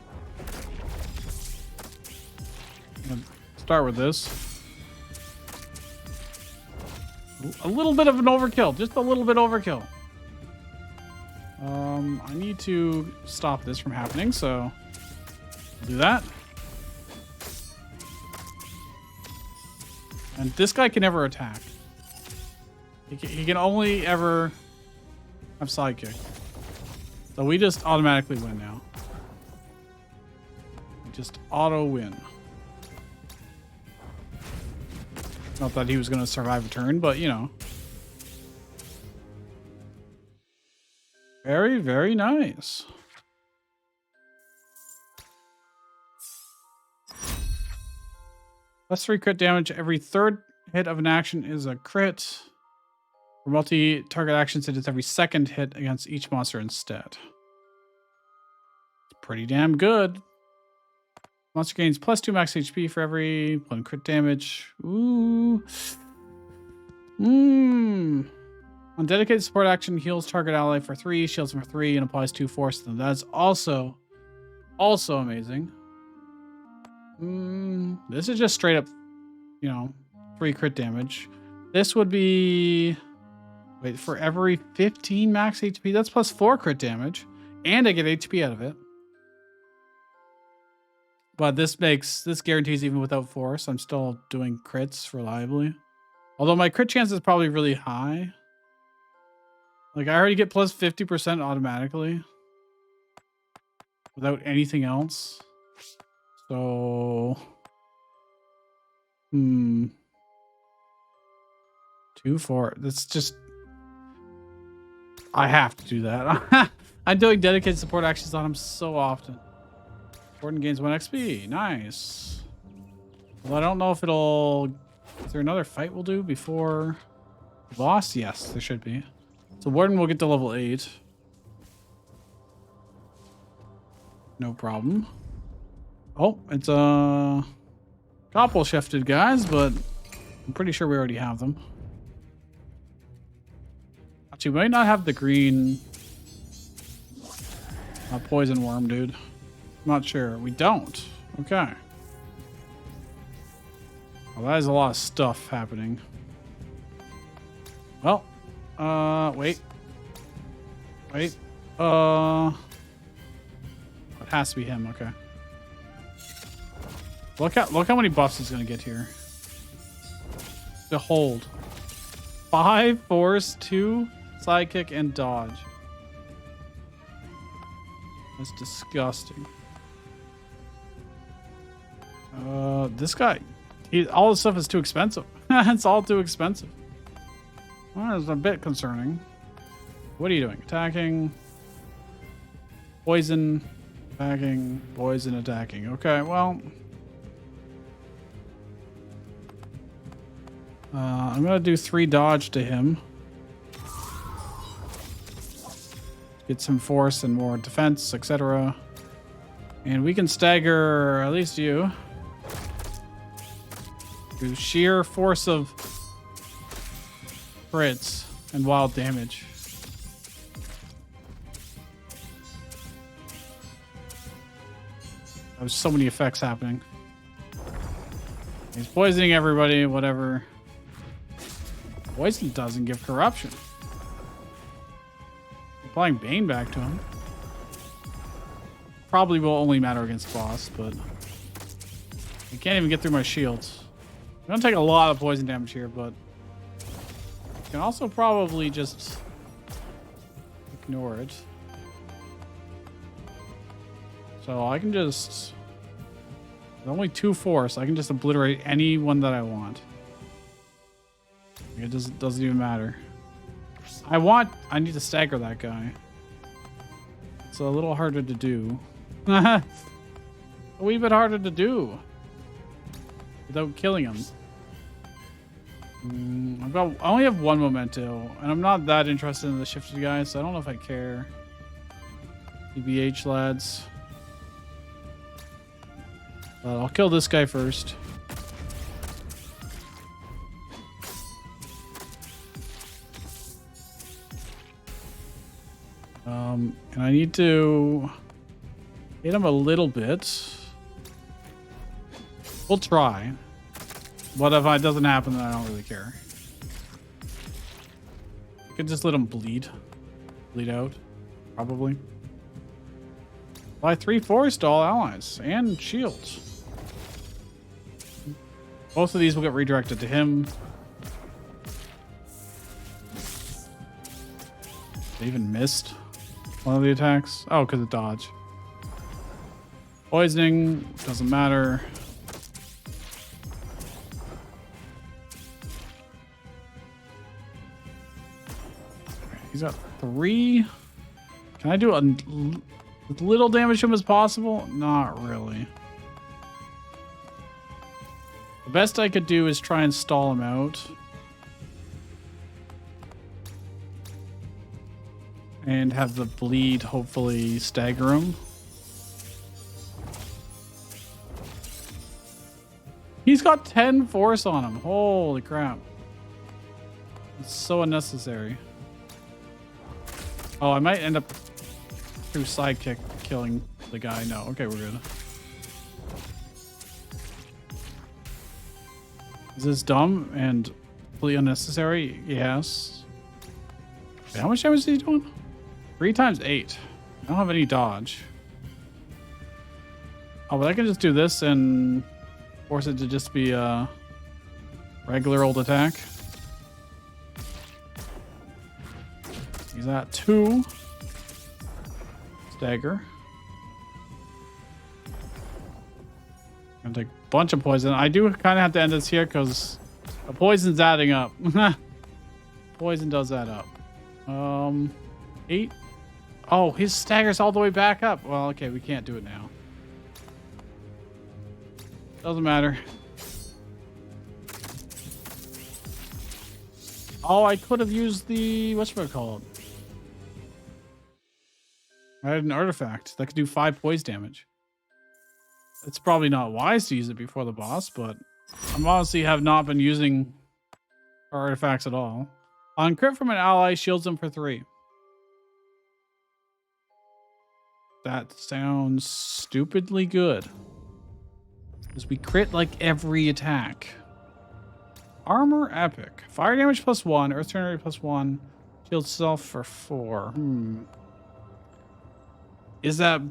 I'm gonna start with this. A little bit of an overkill, just a little bit overkill. I need to stop this from happening, so I'll do that. And this guy can never attack. He can only ever have sidekick. So we just automatically win now. We just auto win. Not that he was going to survive a turn, but you know. Very, very nice. +3 crit damage. Every third hit of an action is a crit. For multi-target actions, it is every second hit against each monster instead. It's pretty damn good. Monster gains +2 max HP for every 1 crit damage. Ooh. On dedicated support action, heals target ally for 3, shields him for 3, and applies 2 force to them. That's also amazing. This is just straight up, you know, 3 crit damage. This would be, wait, for every 15 max HP, that's +4 crit damage, and I get HP out of it. But this guarantees even without force, I'm still doing crits reliably. Although my crit chance is probably really high. Like, I already get +50% automatically. Without anything else. So... 2, 4. That's just... I have to do that. I'm doing dedicated support actions on him so often. Gordon gains 1 XP. Nice. Well, I don't know if it'll... Is there another fight we'll do before the boss? Yes, there should be. So Warden will get to level 8. No problem. Oh, it's couple shifted guys, but I'm pretty sure we already have them. Actually, we might not have the green poison worm, dude. I'm not sure. We don't. Okay. Well, that is a lot of stuff happening. Well, wait. It has to be him. Okay. Look how many buffs he's gonna get here. To hold. 5 force, 2 sidekick, and dodge. That's disgusting. This guy, all this stuff is too expensive. It's all too expensive. Well, it's a bit concerning. What are you doing? Attacking. Poison. Attacking. Poison. Attacking. Okay, well. I'm going to do 3 dodge to him. Get some force and more defense, etc. And we can stagger at least you. Through sheer force of crits and wild damage. There's so many effects happening. He's poisoning everybody, whatever. Poison doesn't give corruption. applying Bane back to him. Probably will only matter against boss, but I can't even get through my shields. I'm gonna take a lot of poison damage here, but I can also probably just ignore it. So I can just... There's only 2 force. I can just obliterate anyone that I want. It doesn't even matter. I need to stagger that guy. It's a little harder to do. A wee bit harder to do without killing him. I only have 1 memento, and I'm not that interested in the shifted guy, so I don't know if I care. TBH, lads. But I'll kill this guy first. And I need to hit him a little bit. We'll try. But if it doesn't happen, then I don't really care. I could just let him bleed. Bleed out. Probably. Apply 3 force to all allies. And shields. Both of these will get redirected to him. They even missed one of the attacks. Oh, because of dodge. Poisoning. Doesn't matter. He's got 3. Can I do as little damage to him as possible? Not really. The best I could do is try and stall him out. And have the bleed hopefully stagger him. He's got 10 force on him. Holy crap. It's so unnecessary. Oh, I might end up through sidekick killing the guy. No, okay, we're good. Is this dumb and completely unnecessary? Yes. Wait, how much damage is he doing? 3 times 8. I don't have any dodge. Oh, but I can just do this and force it to just be a regular old attack. He's at 2. Stagger. Gonna take a bunch of poison. I do kind of have to end this here because the poison's adding up. Poison does add up. 8. Oh, his stagger's all the way back up. Well, okay, we can't do it now. Doesn't matter. Oh, I could have used the whatchamacallit. I had an artifact that could do 5 poise damage. It's probably not wise to use it before the boss, but I'm honestly have not been using artifacts at all. On crit from an ally, shields them for 3. That sounds stupidly good. Because we crit like every attack. Armor epic. Fire damage +1, earth turn +1, shield self for 4. Is that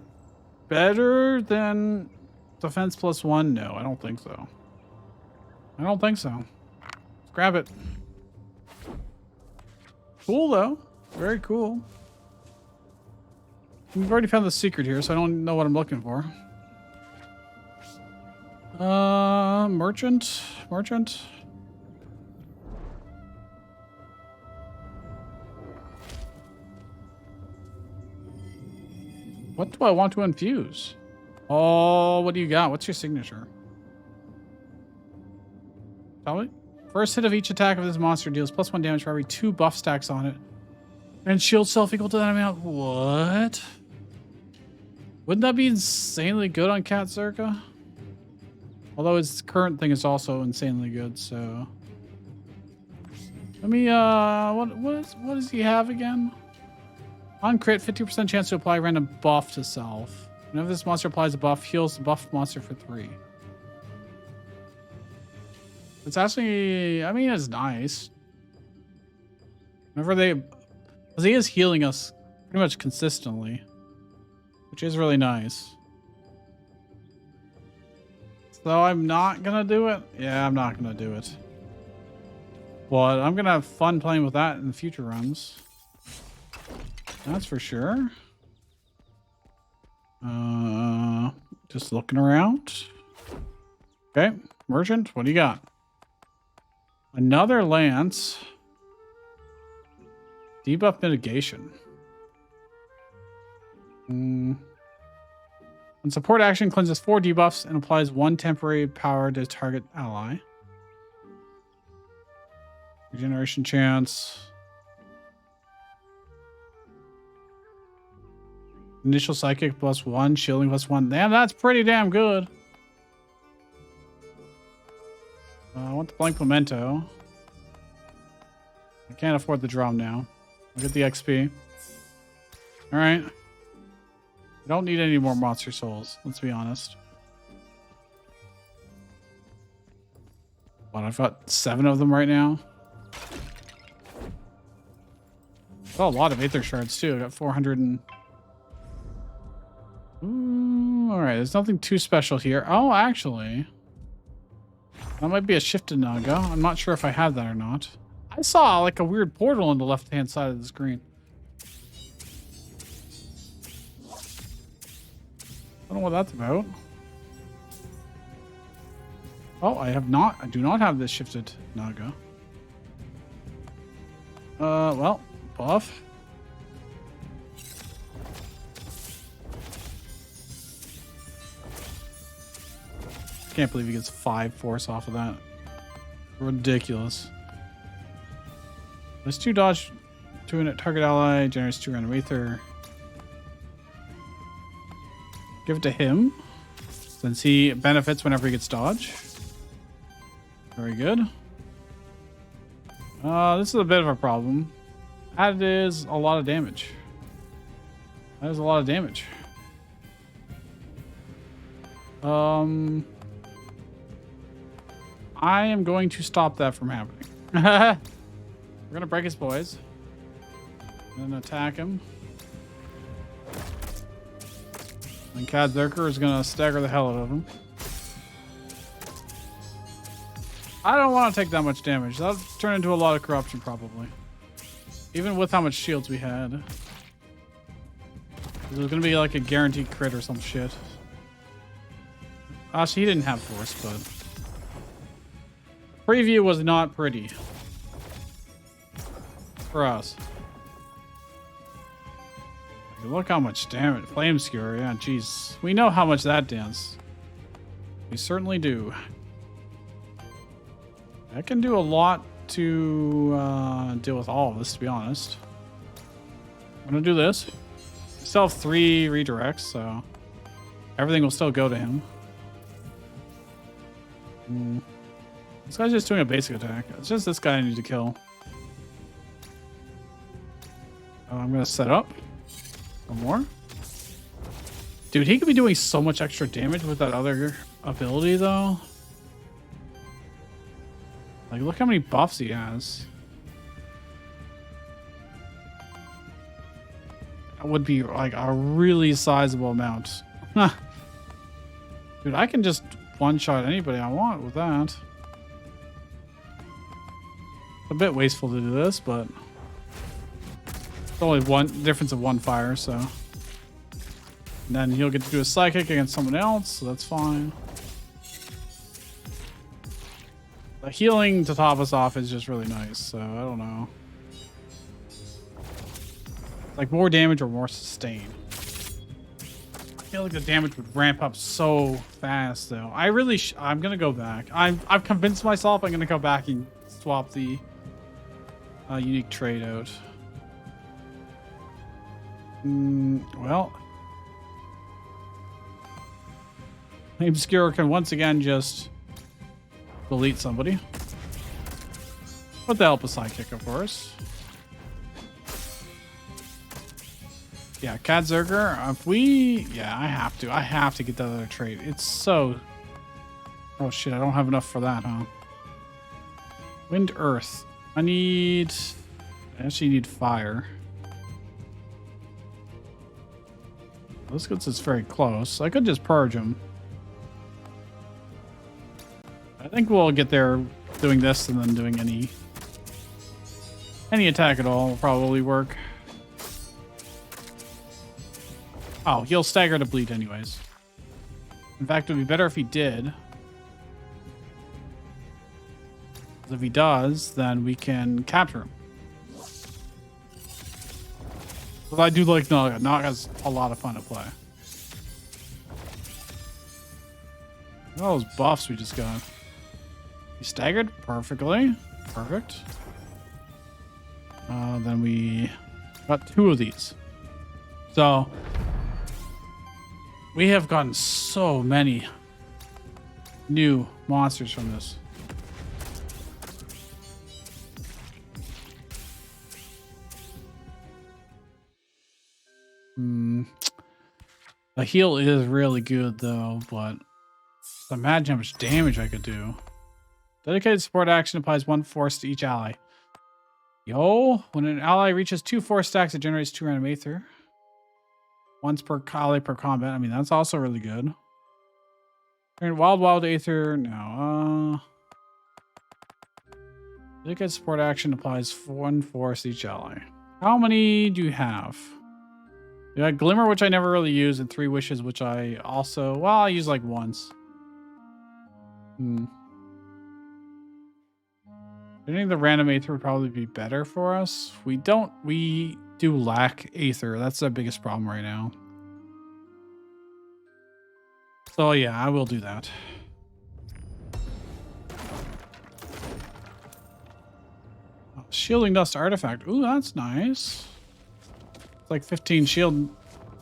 better than defense +1? No, I don't think so. I don't think so. Let's grab it. Cool though. Very cool. We've already found the secret here, so I don't know what I'm looking for. Merchant. What do I want to infuse? Oh, what do you got? What's your signature? Tell me. First hit of each attack of this monster deals +1 damage for every 2 buff stacks on it. And shield self equal to that amount. What? Wouldn't that be insanely good on Cat Circa? Although its current thing is also insanely good, so... Let me, what does he have again? On crit, 50% chance to apply random buff to self. Whenever this monster applies a buff, heals the buffed monster for 3. It's actually, I mean, it's nice. Whenever they... Because he is healing us pretty much consistently, which is really nice. So I'm not gonna do it. Yeah, I'm not gonna do it. But I'm gonna have fun playing with that in the future runs. That's for sure. Just looking around. Okay, merchant, what do you got? Another lance. Debuff mitigation. When support action cleanses 4 debuffs and applies 1 temporary power to target ally. Regeneration chance. Initial psychic +1, shielding +1. Damn, that's pretty damn good. I want the blank memento. I can't afford the drum now. I'll get the XP. Alright. I don't need any more monster souls, let's be honest. What, I've got 7 of them right now. Oh, a lot of Aether shards too. I got 400 and... alright, there's nothing too special here. Oh, actually... that might be a shifted Naga. I'm not sure if I have that or not. I saw like a weird portal on the left-hand side of the screen. I don't know what that's about. Oh, I do not have this shifted Naga. Well, buff. Can't believe he gets 5 force off of that. Ridiculous. Let's 2 dodge to a target ally, generates 2 random Aether. Give it to him, since he benefits whenever he gets dodge. Very good. This is a bit of a problem. That is a lot of damage. That is a lot of damage. I am going to stop that from happening. We're gonna break his boys. And then attack him. And Cad Zerker is gonna stagger the hell out of him. I don't want to take that much damage. That'll turn into a lot of corruption probably. Even with how much shields we had. There's gonna be like a guaranteed crit or some shit. Actually, he didn't have force, but... preview was not pretty. For us. Look how much damage. Flame Skewer, yeah, jeez. We know how much that does. We certainly do. I can do a lot to deal with all of this, to be honest. I'm gonna do this. Still have 3 redirects, so everything will still go to him. This guy's just doing a basic attack. It's just this guy I need to kill. I'm gonna set up. One more. Dude, he could be doing so much extra damage with that other ability, though. Like, look how many buffs he has. That would be, like, a really sizable amount. Dude, I can just one-shot anybody I want with that. It's a bit wasteful to do this, but... it's only one difference of 1 fire, so... and then he'll get to do a psychic against someone else, so that's fine. The healing to top us off is just really nice, so I don't know. Like more damage or more sustain. I feel like the damage would ramp up so fast, though. I really, I'm gonna go back. I've convinced myself I'm gonna go back and swap the unique trait out. Well, Flame Skewer can once again just delete somebody. With the help of Sidekick, of course. Yeah, Cad Zerker, if we... yeah, I have to get that other trait. It's so... oh shit, I don't have enough for that, huh? Wind, Earth. I actually need fire. This gets us very close. I could just purge him. I think we'll get there doing this and then doing any attack at all will probably work. Oh, he'll stagger to bleed anyways. In fact, it would be better if he did. If he does, then we can capture him. But I do like Naga. Naga's a lot of fun to play. Look at all those buffs we just got. He staggered perfectly. Perfect. Then we got 2 of these. So we have gotten so many new monsters from this. The heal is really good though, but imagine how much damage I could do. Dedicated support action applies 1 force to each ally. Yo, when an ally reaches 2 force stacks, it generates 2 random Aether. Once per ally per combat. I mean, that's also really good. Wild Aether. No. Dedicated support action applies 1 force to each ally. How many do you have? You got Glimmer, which I never really use, and 3 Wishes, which I also... Well, I use like once. I think the random Aether would probably be better for us. We do lack Aether. That's the biggest problem right now. So yeah, I will do that. Shielding Dust Artifact. Ooh, that's nice. It's like 15 shield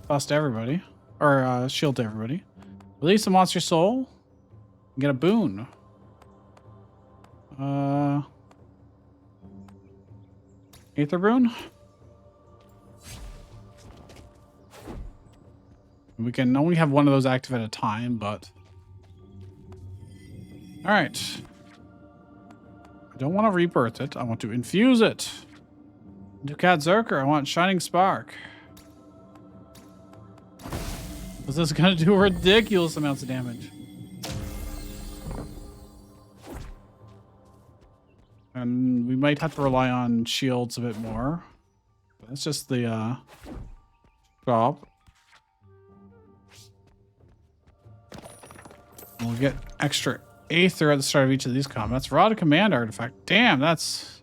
bust everybody. Or shield to everybody. Release a monster soul. And get a boon. Aether boon. We can only have one of those active at a time, but... Alright. I don't want to rebirth it. I want to infuse it. Ducat Zerker, I want Shining Spark. This is going to do ridiculous amounts of damage. And we might have to rely on shields a bit more. But that's just the job. We'll get extra Aether at the start of each of these combats. Raw to Command Artifact. Damn, that's...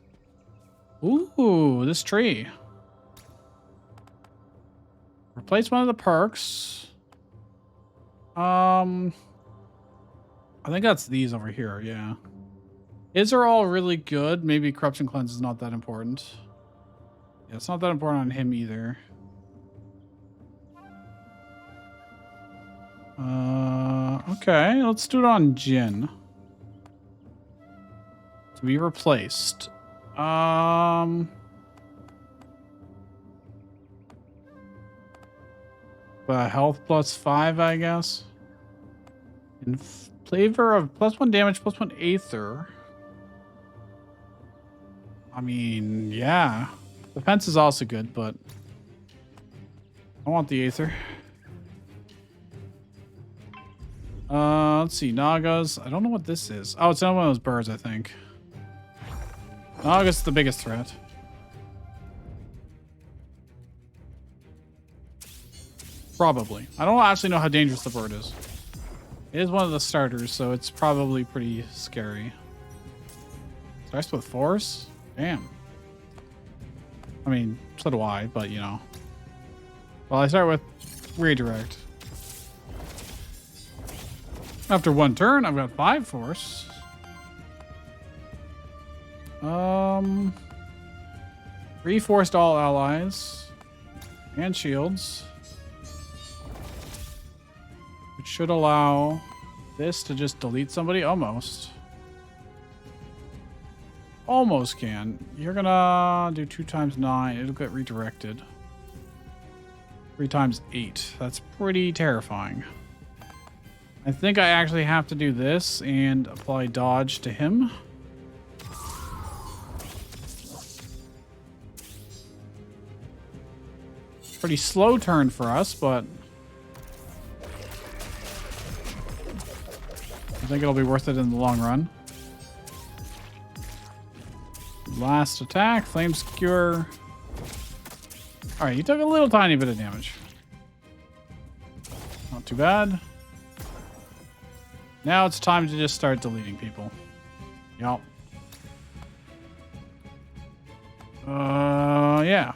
Ooh, this tree. Replace one of the perks. I think that's these over here, yeah. His are all really good. Maybe Corruption Cleanse is not that important. Yeah, it's not that important on him either. Okay, let's do it on Jin. To be replaced. The health +5, I guess. In flavor of +1 damage, +1 Aether. I mean, yeah. Defense is also good, but I want the Aether. Let's see. Nagas. I don't know what this is. Oh, it's not one of those birds, I think. Nagas is the biggest threat. Probably. I don't actually know how dangerous the bird is. It is one of the starters, so it's probably pretty scary. Starts with force? Damn. I mean, so do I, but you know. Well, I start with redirect. After 1 turn, I've got 5 force. Reforced all allies and shields, which should allow this to just delete somebody. Almost can. You're gonna do 2 times 9. It'll get redirected. 3 times 8. That's pretty terrifying. I think I actually have to do this and apply dodge to him. Pretty slow turn for us, but think it'll be worth it in the long run. Last attack, Flame Skewer. Alright, you took a little tiny bit of damage. Not too bad. Now it's time to just start deleting people. Yup. Yeah.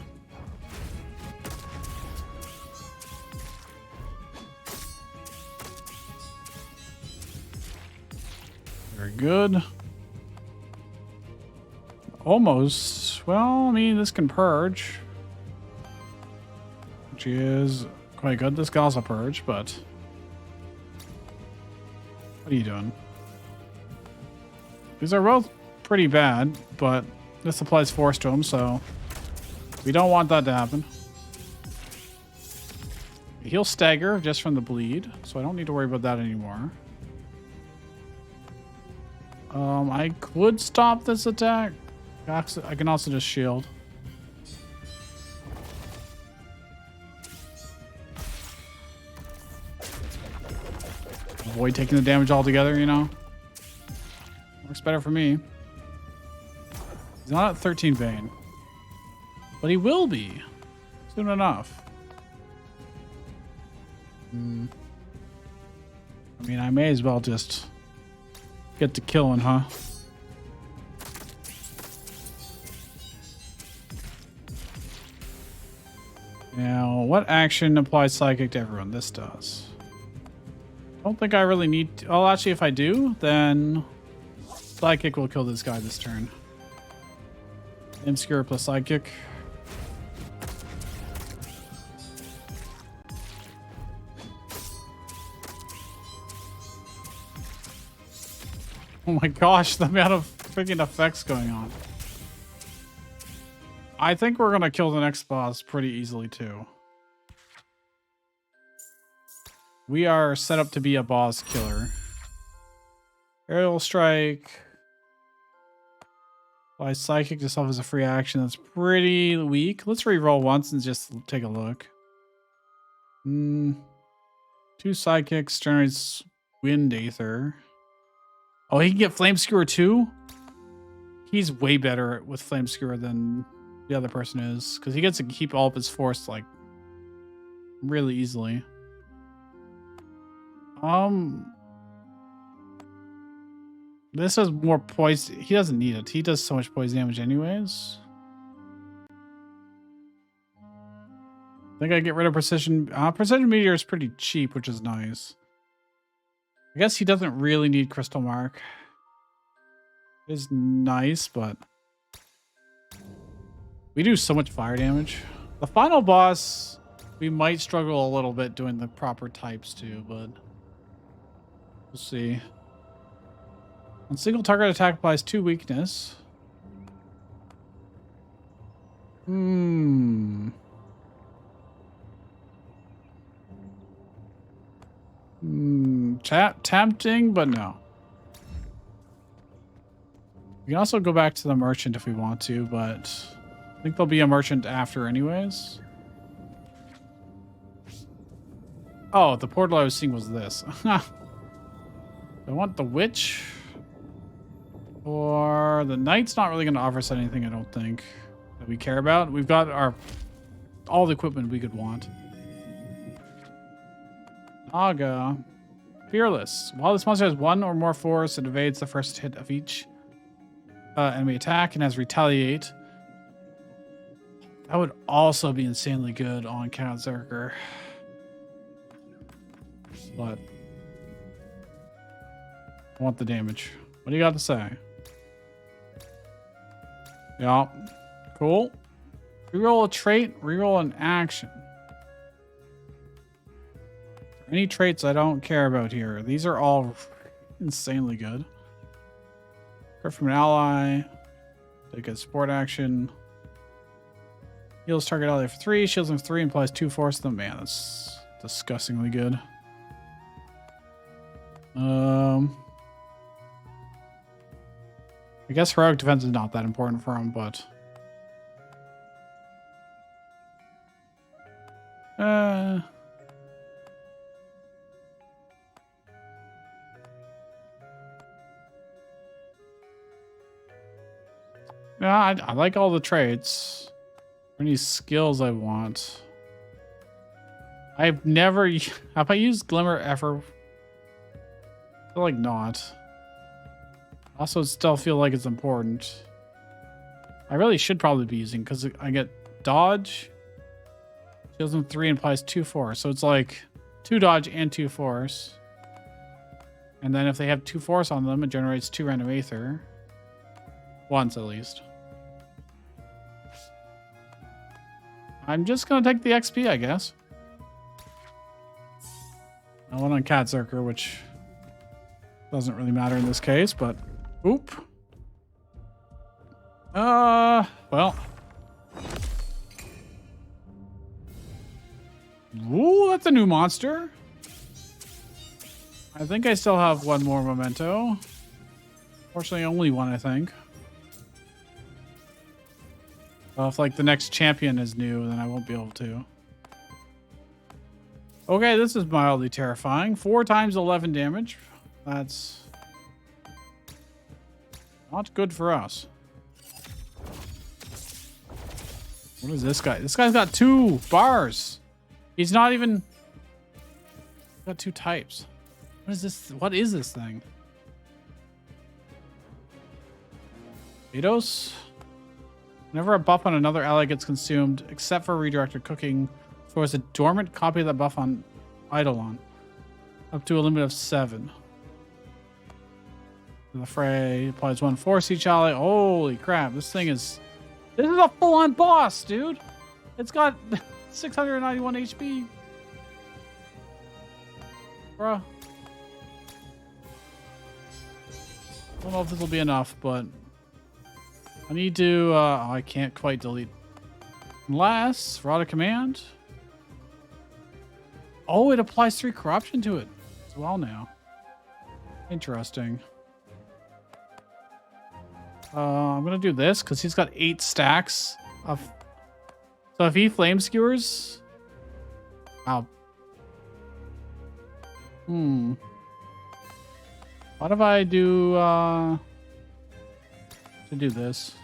Very good. Almost. Well, I mean, this can purge. Which is quite good. This can also purge, but... What are you doing? These are both pretty bad, but this applies force to them, so... We don't want that to happen. He'll stagger just from the bleed, so I don't need to worry about that anymore. I could stop this attack. I can also just shield. Avoid taking the damage altogether, you know? Works better for me. He's not at 13 Bane. But he will be. Soon enough. I mean, I may as well just get to killing, huh? Now, what action applies Psychic to everyone? This does. I don't think I really need to... Oh, actually, if I do, then Psychic will kill this guy this turn. Obscure plus Psychic. Oh my gosh, the amount of freaking effects going on. I think we're going to kill the next boss pretty easily too. We are set up to be a boss killer. Aerial Strike. Apply Psychic to self as a free action. That's pretty weak. Let's re-roll once and just take a look. 2 Psychics generates Wind Aether. Oh, he can get Flame Skewer too? He's way better with Flame Skewer than the other person is. Because he gets to keep all of his force, like, really easily. This has more poison. He doesn't need it. He does so much poison damage anyways. I think I get rid of Precision. Precision Meteor is pretty cheap, which is nice. I guess he doesn't really need Crystal Mark. It is nice, but we do so much fire damage. The final boss, we might struggle a little bit doing the proper types too, but we'll see. On single target attack applies 2 weakness. Tempting, but no. We can also go back to the merchant if we want to, but I think there'll be a merchant after anyways. Oh, the portal I was seeing was this. I want the witch. Or the knight's not really going to offer us anything, I don't think, that we care about. We've got all the equipment we could want. Naga. Fearless. While this monster has 1 or more force, it evades the first hit of each enemy attack and has retaliate. That would also be insanely good on Count Zerker. But I want the damage. What do you got to say? Yeah. Cool. Reroll a trait, reroll an action. Any traits I don't care about here. These are all insanely good. Crit from an ally. Take a support action. Heals target ally for 3. Shields him for 3. Implies 2 force to them. Man, that's disgustingly good. I guess heroic defense is not that important for him, but Yeah, I like all the traits. Any skills I want. I've never... Have I used Glimmer ever? I feel like not. Also, still feel like it's important. I really should probably be using, because I get dodge. Shields them 3 implies 2 force. So it's like 2 dodge and 2 force. And then if they have 2 force on them, it generates 2 random aether. Once at least. I'm just going to take the XP, I guess. I went on Cat Zerker, which doesn't really matter in this case, but oop. Well. Ooh, that's a new monster. I think I still have one more memento. Fortunately, only one, I think. If like the next champion is new, then I won't be able to. Okay, this is mildly terrifying. 4 times 11 damage. That's not good for us. What is this guy? This guy's got 2 bars. He's not even... He's got 2 types. What is this? What is this thing? Eidos? Whenever a buff on another ally gets consumed, except for redirected cooking, throws a dormant copy of that buff on Eidolon. Up to a limit of 7. In the fray, applies 1 force each ally. Holy crap, this thing is... This is a full-on boss, dude! It's got 691 HP. Bruh. I don't know if this will be enough, but... I need to... oh, I can't quite delete. Unless... Rod of Command. Oh, it applies 3 corruption to it as well now. Interesting. I'm going to do this because he's got 8 stacks of... So if he flame skewers... Wow. What if I do... to do this?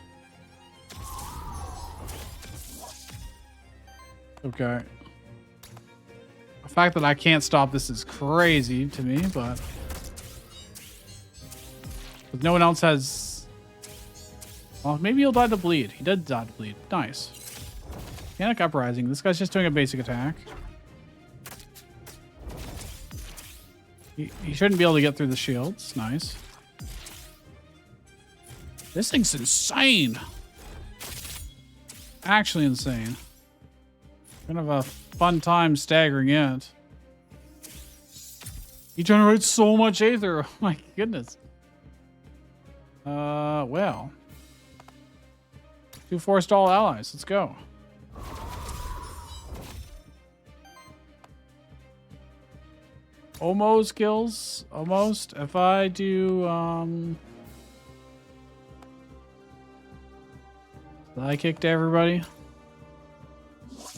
Okay. The fact that I can't stop this is crazy to me, but... no one else has... Well, maybe he'll die to bleed. He did die to bleed. Nice. Panic Uprising. This guy's just doing a basic attack. He shouldn't be able to get through the shields. Nice. This thing's insane. Actually insane. Kind of a fun time staggering it. He generates so much aether. Oh my goodness. Well. 2 forced all allies. Let's go. Almost kills. Almost. If I do, I kick to everybody.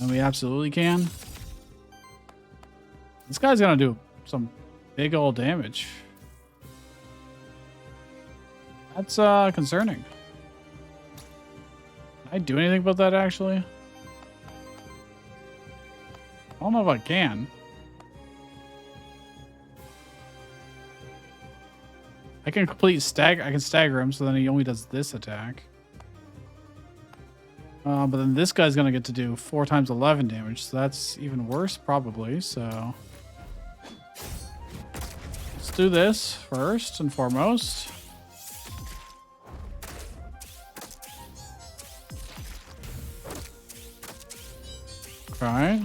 And we absolutely can. This guy's gonna do some big old damage. That's concerning. Can I do anything about that actually? I don't know if I can. I can complete stagger. I can stagger him, so then he only does this attack. But then this guy's gonna get to do 4 times 11 damage, so that's even worse probably. So let's do this first and foremost. Okay.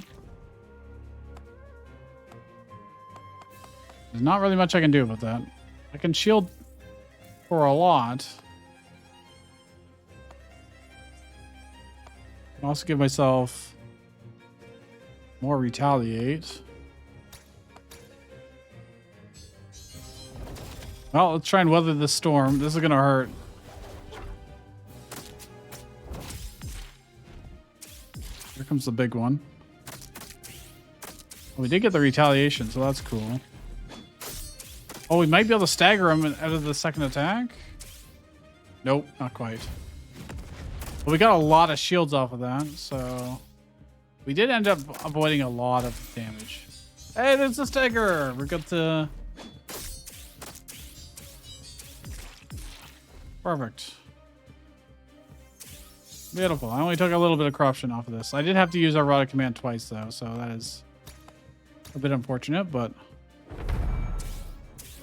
There's not really much I can do about that. I can shield for a lot. I can also give myself more retaliate. Well, let's try and weather this storm. This is gonna hurt. Here comes the big one. Well, we did get the retaliation, so that's cool. Oh, we might be able to stagger him out of the second attack. Nope, not quite. But we got a lot of shields off of that, so we did end up avoiding a lot of damage. Hey, there's a stagger. We're good to... Perfect. Beautiful. I only took a little bit of corruption off of this. I did have to use our Rod of Command twice, though, so that is a bit unfortunate, but...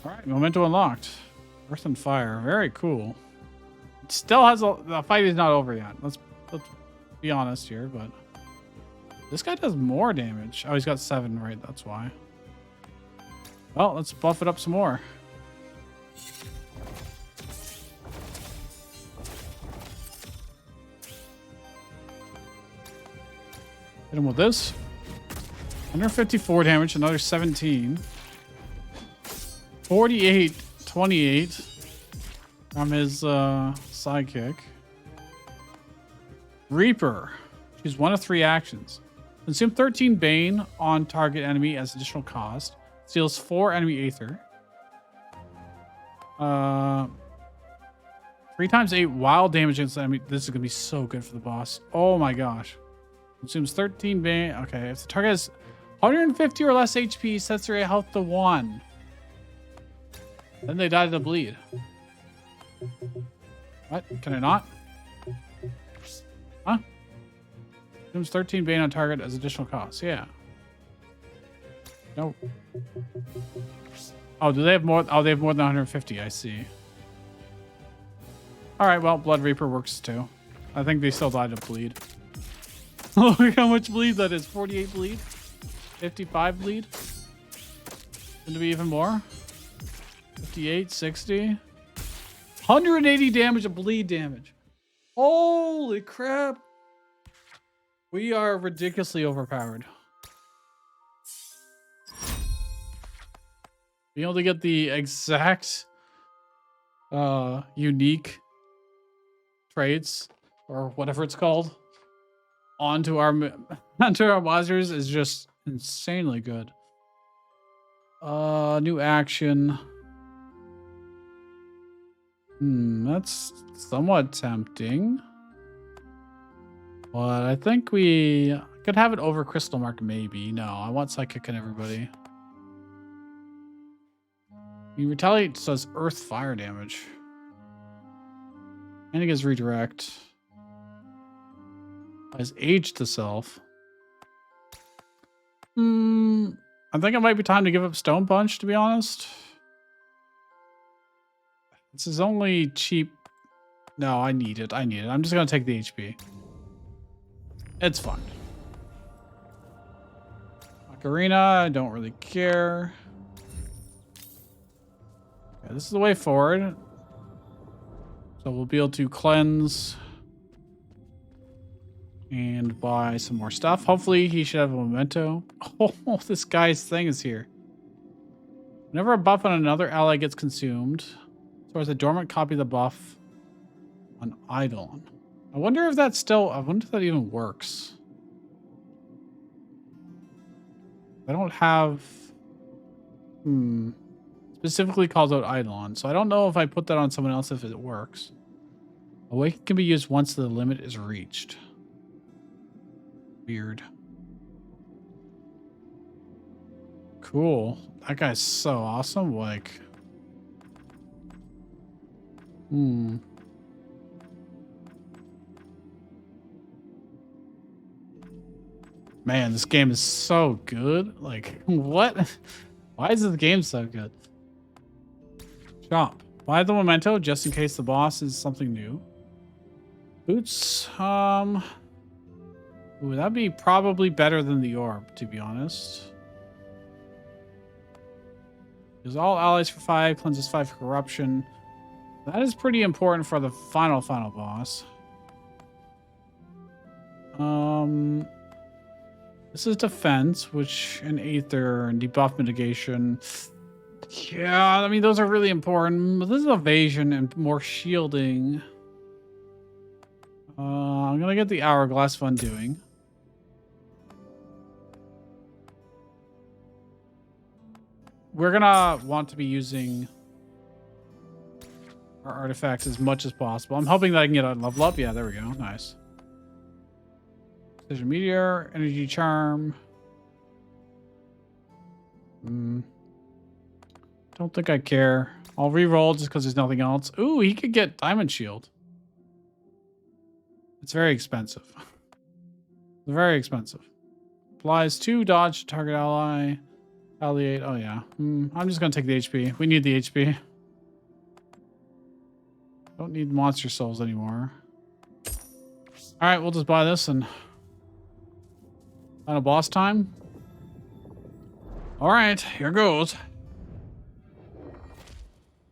Alright, Memento unlocked. Earth and Fire. Very cool. It still has a... The fight is not over yet. Let's be honest here, but... This guy does more damage. Oh, he's got 7, right? That's why. Well, let's buff it up some more. Hit him with this. 154 damage, another 17. 48, 28 from his sidekick. Reaper. Choose one of 3 actions. Consume 13 Bane on target enemy as additional cost. Steals 4 enemy Aether. 3 times 8 wild damage against the enemy. This is going to be so good for the boss. Oh my gosh. Consumes 13 Bane. Okay, if the target has 150 or less HP, sets their health to 1. Then they die to the bleed. What? Can I not? Huh? Consumes 13 Bane on target as additional cost. Yeah. No. Oh, do they have more? Oh, they have more than 150. I see. All right. Well, Blood Reaper works too. I think they still die to bleed. Look how much bleed that is. 48 bleed. 55 bleed. Going to be even more. 58, 60. 180 damage of bleed damage. Holy crap. We are ridiculously overpowered. Being able to get the exact unique traits or whatever it's called onto our monsters is just insanely good. New action. That's somewhat tempting. But I think we could have it over Crystal Mark, maybe. No, I want Psychic on everybody. He retaliates, does earth fire damage. And he gets redirect. Has age to self. I think it might be time to give up Stone Punch, to be honest. This is only cheap. No, I need it. I need it. I'm just going to take the HP. It's fine. Ocarina, I don't really care. Okay, this is the way forward. So we'll be able to cleanse and buy some more stuff. Hopefully he should have a memento. Oh, this guy's thing is here. Whenever a buff on another ally gets consumed, so as a dormant copy of the buff on Eidolon. I wonder if that's still... I wonder if that even works. I don't have... Specifically calls out Eidolon, so I don't know if I put that on someone else if it works. Awaken can be used once the limit is reached. Weird. Cool. That guy's so awesome. Like... Man, this game is so good. Like, what? Why is this game so good? Shop. Buy the memento just in case the boss is something new. Boots. Ooh, that'd be probably better than the orb, to be honest. Use all allies for 5, cleanses 5 for corruption. That is pretty important for the final boss. This is defense, which and Aether and debuff mitigation. Yeah, I mean those are really important. But this is evasion and more shielding. I'm gonna get the Hourglass of Undoing. We're gonna want to be using our artifacts as much as possible. I'm hoping that I can get a level up. Yeah, there we go. Nice. Precision Meteor, Energy Charm. Don't think I care. I'll re-roll just because there's nothing else. Ooh, he could get Diamond Shield. It's very expensive. It's very expensive. Applies 2 dodge to target ally. Palliate. Oh, yeah. I'm just going to take the HP. We need the HP. Don't need monster souls anymore. All right, we'll just buy this and final boss time. All right, here goes.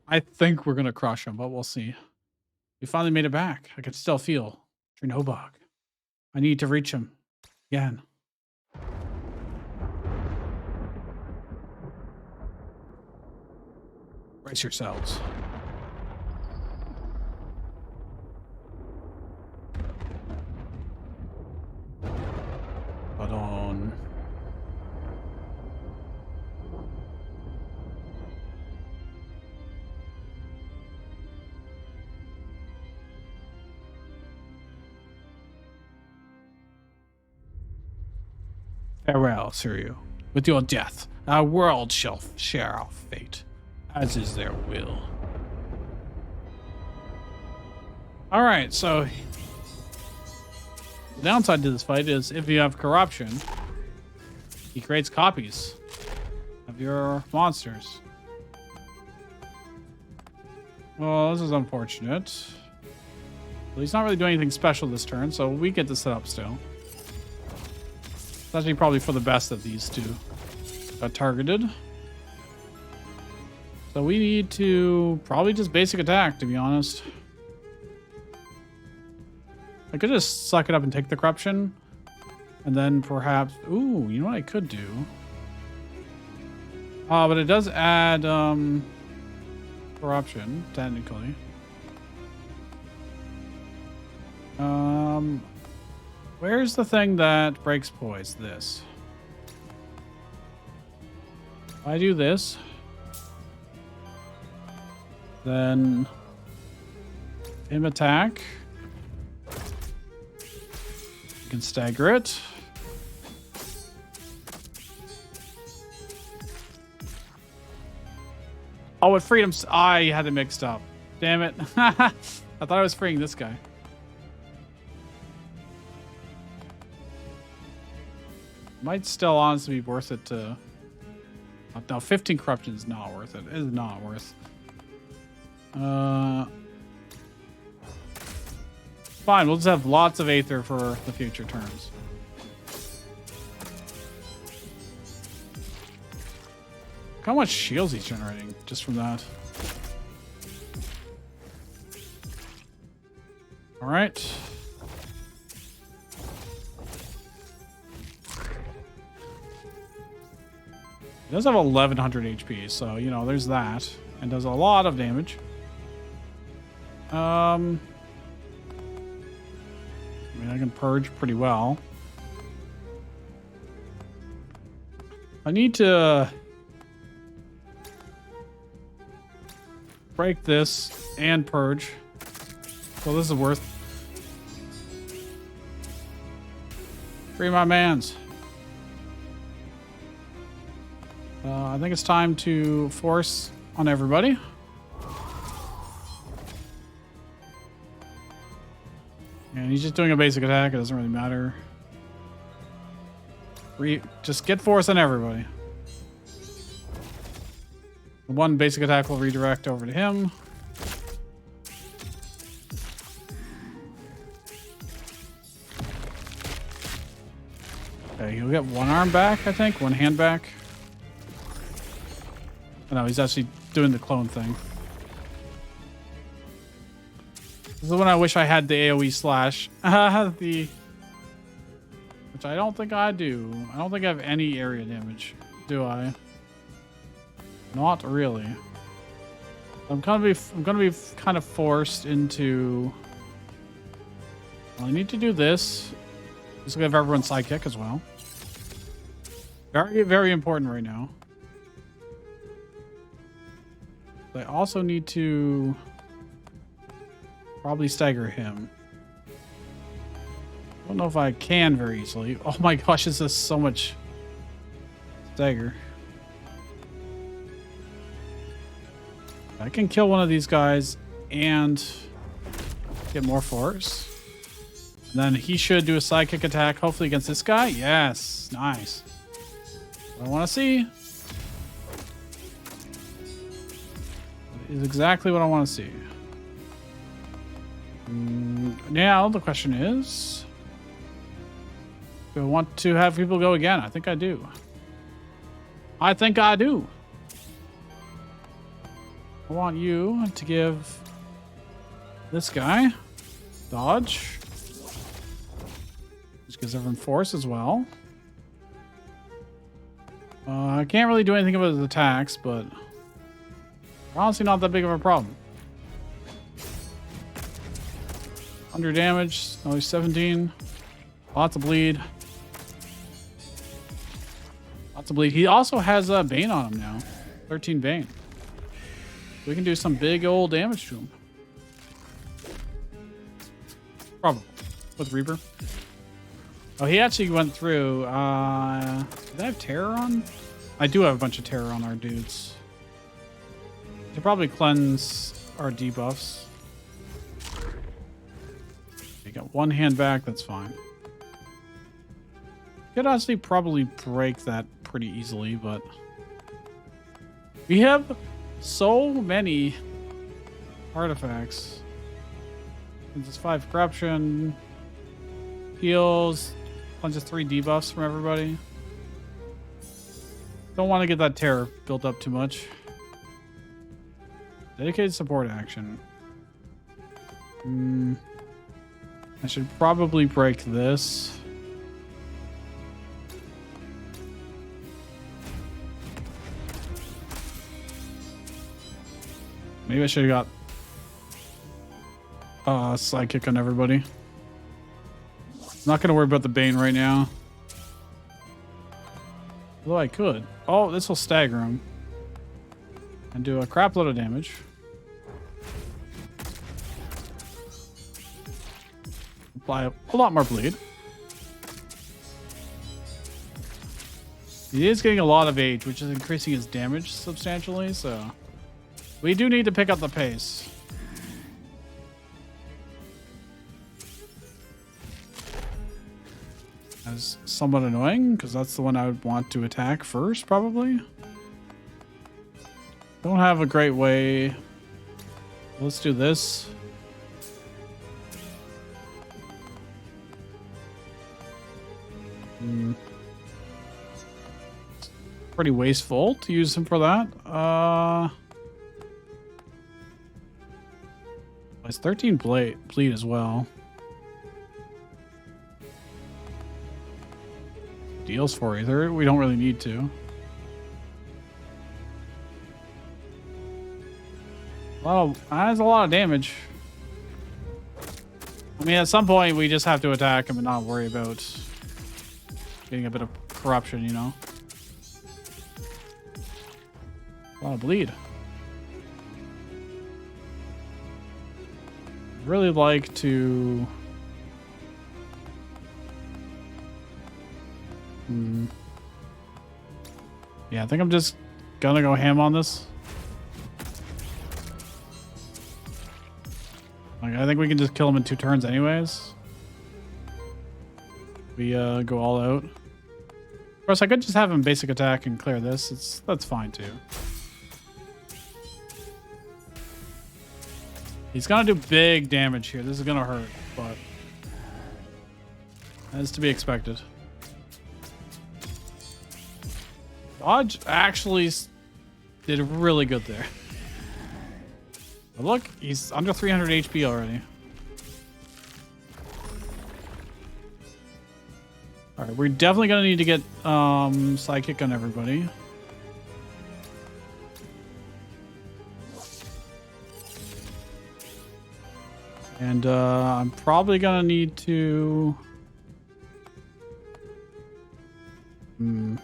I think we're going to crush him, but we'll see. We finally made it back. I can still feel Chernobog. I need to reach him again. Brace yourselves. But on. Farewell, Suryu. With your death, our world shall share our fate, as is their will. All right, so the downside to this fight is if you have corruption, he creates copies of your monsters. Well, this is unfortunate. Well, he's not really doing anything special this turn, so we get to set up still. It's actually probably for the best that these two got targeted. So we need to probably just basic attack, to be honest. I could just suck it up and take the corruption. And then perhaps... Ooh, you know what I could do? But it does add corruption, technically. Where's the thing that breaks poise? This. If I do this, then him attack. You can stagger it. Oh, it freed him. I had it mixed up. Damn it. I thought I was freeing this guy. Might still honestly be worth it to... No, 15 corruption is not worth it. It is not worth. Fine, we'll just have lots of Aether for the future turns. Look how much shields he's generating just from that. All right. He does have 1100 HP, so, you know, there's that. And does a lot of damage. I mean, I can purge pretty well. I need to break this and purge. So this is worth. Free my mans. I think it's time to force on everybody. And he's just doing a basic attack. It doesn't really matter. Just get force on everybody. One basic attack will redirect over to him. Okay, he'll get one arm back, I think. One hand back. Oh, no, he's actually doing the clone thing. This is when I wish I had the AoE slash. Which I don't think I do. I don't think I have any area damage. Do I? Not really. I'm gonna be kind of forced into... Well, I need to do this. This will give everyone sidekick as well. Very, very important right now. I also need to probably stagger him. I don't know if I can very easily. Oh my gosh, this is so much stagger. I can kill one of these guys and get more force. And then he should do a sidekick attack, hopefully against this guy. Yes, nice. What I want to see is exactly what I want to see. Now the question is, do I want to have people go again? I think I do. I think I do. I want you to give this guy dodge. Just gives everyone force as well. I can't really do anything about his attacks, but honestly not that big of a problem. 100 damage, only 17. Lots of bleed. Lots of bleed. He also has a Bane on him now. 13 Bane. We can do some big old damage to him. Probably. With Reaper. Oh, he actually went through. Did I have Terror on? I do have a bunch of Terror on our dudes. Should probably cleanse our debuffs. You got one hand back, that's fine. Could honestly probably break that pretty easily, but we have so many artifacts. It's 5 corruption, heals, punches 3 debuffs from everybody. Don't want to get that terror built up too much. Dedicated support action. I should probably break this. Maybe I should have got sidekick on everybody. Not gonna worry about the Bane right now. Although I could. Oh, this will stagger him. And do a crap load of damage. Apply a lot more bleed. He is getting a lot of age, which is increasing his damage substantially, so we do need to pick up the pace. That's somewhat annoying, because that's the one I would want to attack first, probably. Don't have a great way. Let's do this. Pretty wasteful to use him for that. It's 13 bleed as well. Deals for either. We don't really need to. That's a lot of damage. I mean, at some point, we just have to attack him and not worry about getting a bit of corruption, you know? A lot of bleed. Really like to... Yeah, I think I'm just gonna go ham on this. Like, I think we can just kill him in 2 turns anyways. We go all out. Of course, I could just have him basic attack and clear this. That's fine too. He's gonna do big damage here. This is gonna hurt, but that is to be expected. Dodge actually did really good there. But look, he's under 300 HP already. Alright, we're definitely gonna need to get sidekick on everybody. And I'm probably gonna need to I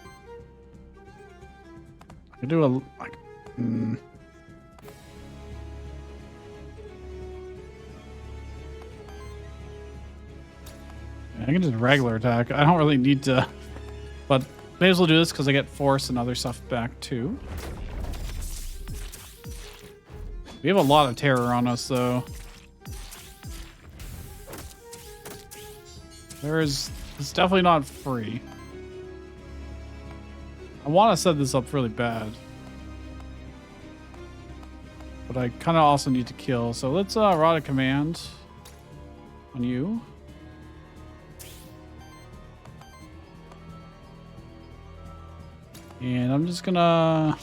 could do a like I can just regular attack. I don't really need to, but may as well do this because I get force and other stuff back too. We have a lot of terror on us though. It's definitely not free. I want to set this up really bad. But I kind of also need to kill. So let's rod a command on you. And I'm just gonna...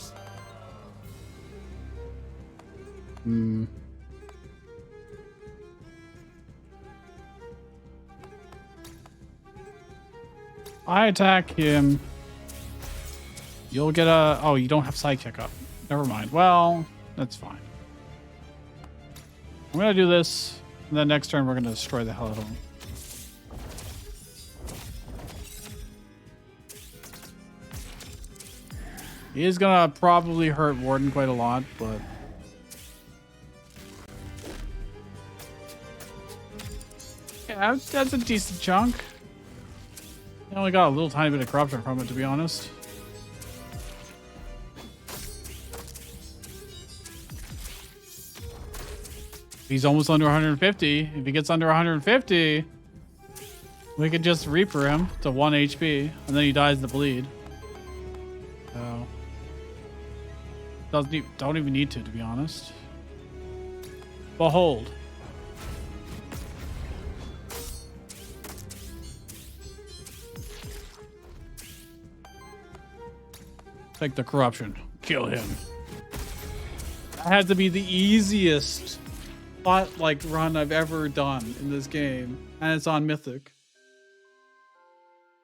I attack him. You'll get a... Oh, you don't have sidekick up. Never mind. Well, that's fine. I'm going to do this. And then next turn, we're going to destroy the hell out of him. He is going to probably hurt Warden quite a lot, but... Yeah, that's a decent chunk. I only got a little tiny bit of corruption from it, to be honest. He's almost under 150. If he gets under 150, we could just Reaper him to 1 HP, and then he dies to bleed. So, don't even need to be honest. Behold. Take the corruption. Kill him. That had to be the easiest bot-like run I've ever done in this game. And it's on Mythic.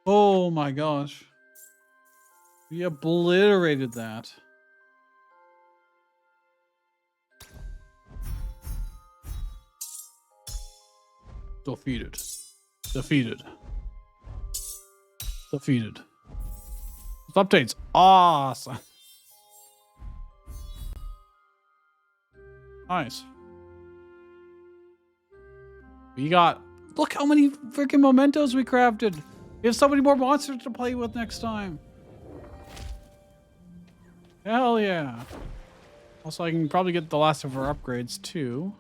Oh my gosh. We obliterated that. Defeated. Defeated. Defeated. This update's awesome. Nice. We got... Look how many freaking mementos we crafted. We have so many more monsters to play with next time. Hell yeah. Also, I can probably get the last of our upgrades too.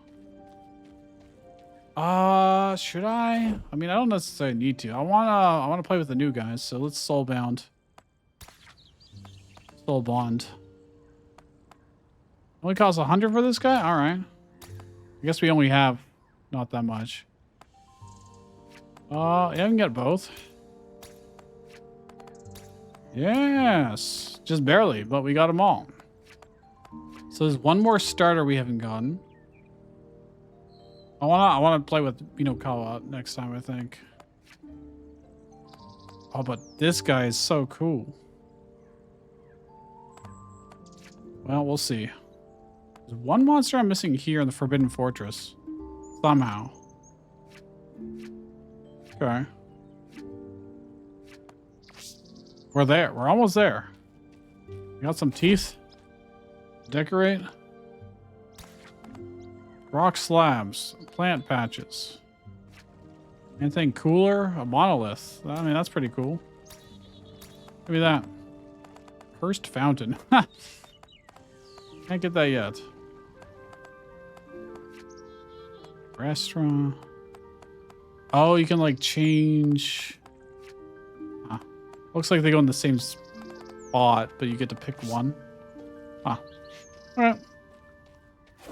Should I? I mean, I don't necessarily need to. I wanna play with the new guys, so let's soulbound. Soul bond. Only costs 100 for this guy? Alright. I guess we only have not that much. Yeah, I can get both. Yes. Just barely, but we got them all. So there's one more starter we haven't gotten. I wanna play with Kawa next time, I think. Oh, but this guy is so cool. Well, we'll see. There's one monster I'm missing here in the Forbidden Fortress. Somehow. Okay. We're there. We're almost there. We got some teeth. Decorate. Rock slabs. Plant patches. Anything cooler? A monolith. I mean, that's pretty cool. Give me that. Cursed fountain. Can't get that yet. Restaurant. Oh, you can like change. Huh. Looks like they go in the same spot, but you get to pick one. Huh. All right.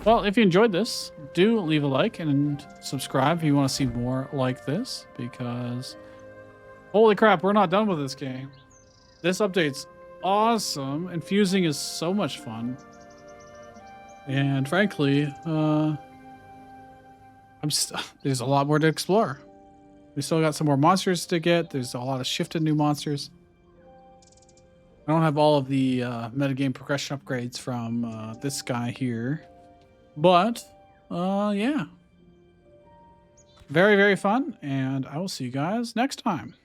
Well, if you enjoyed this, do leave a like and subscribe if you want to see more like this, because holy crap, we're not done with this game. This update's awesome, and fusing is so much fun. And frankly, there's a lot more to explore. We still got some more monsters to get. There's a lot of shifted new monsters. I don't have all of the metagame progression upgrades from this guy here. But, yeah. Very, very fun. And I will see you guys next time.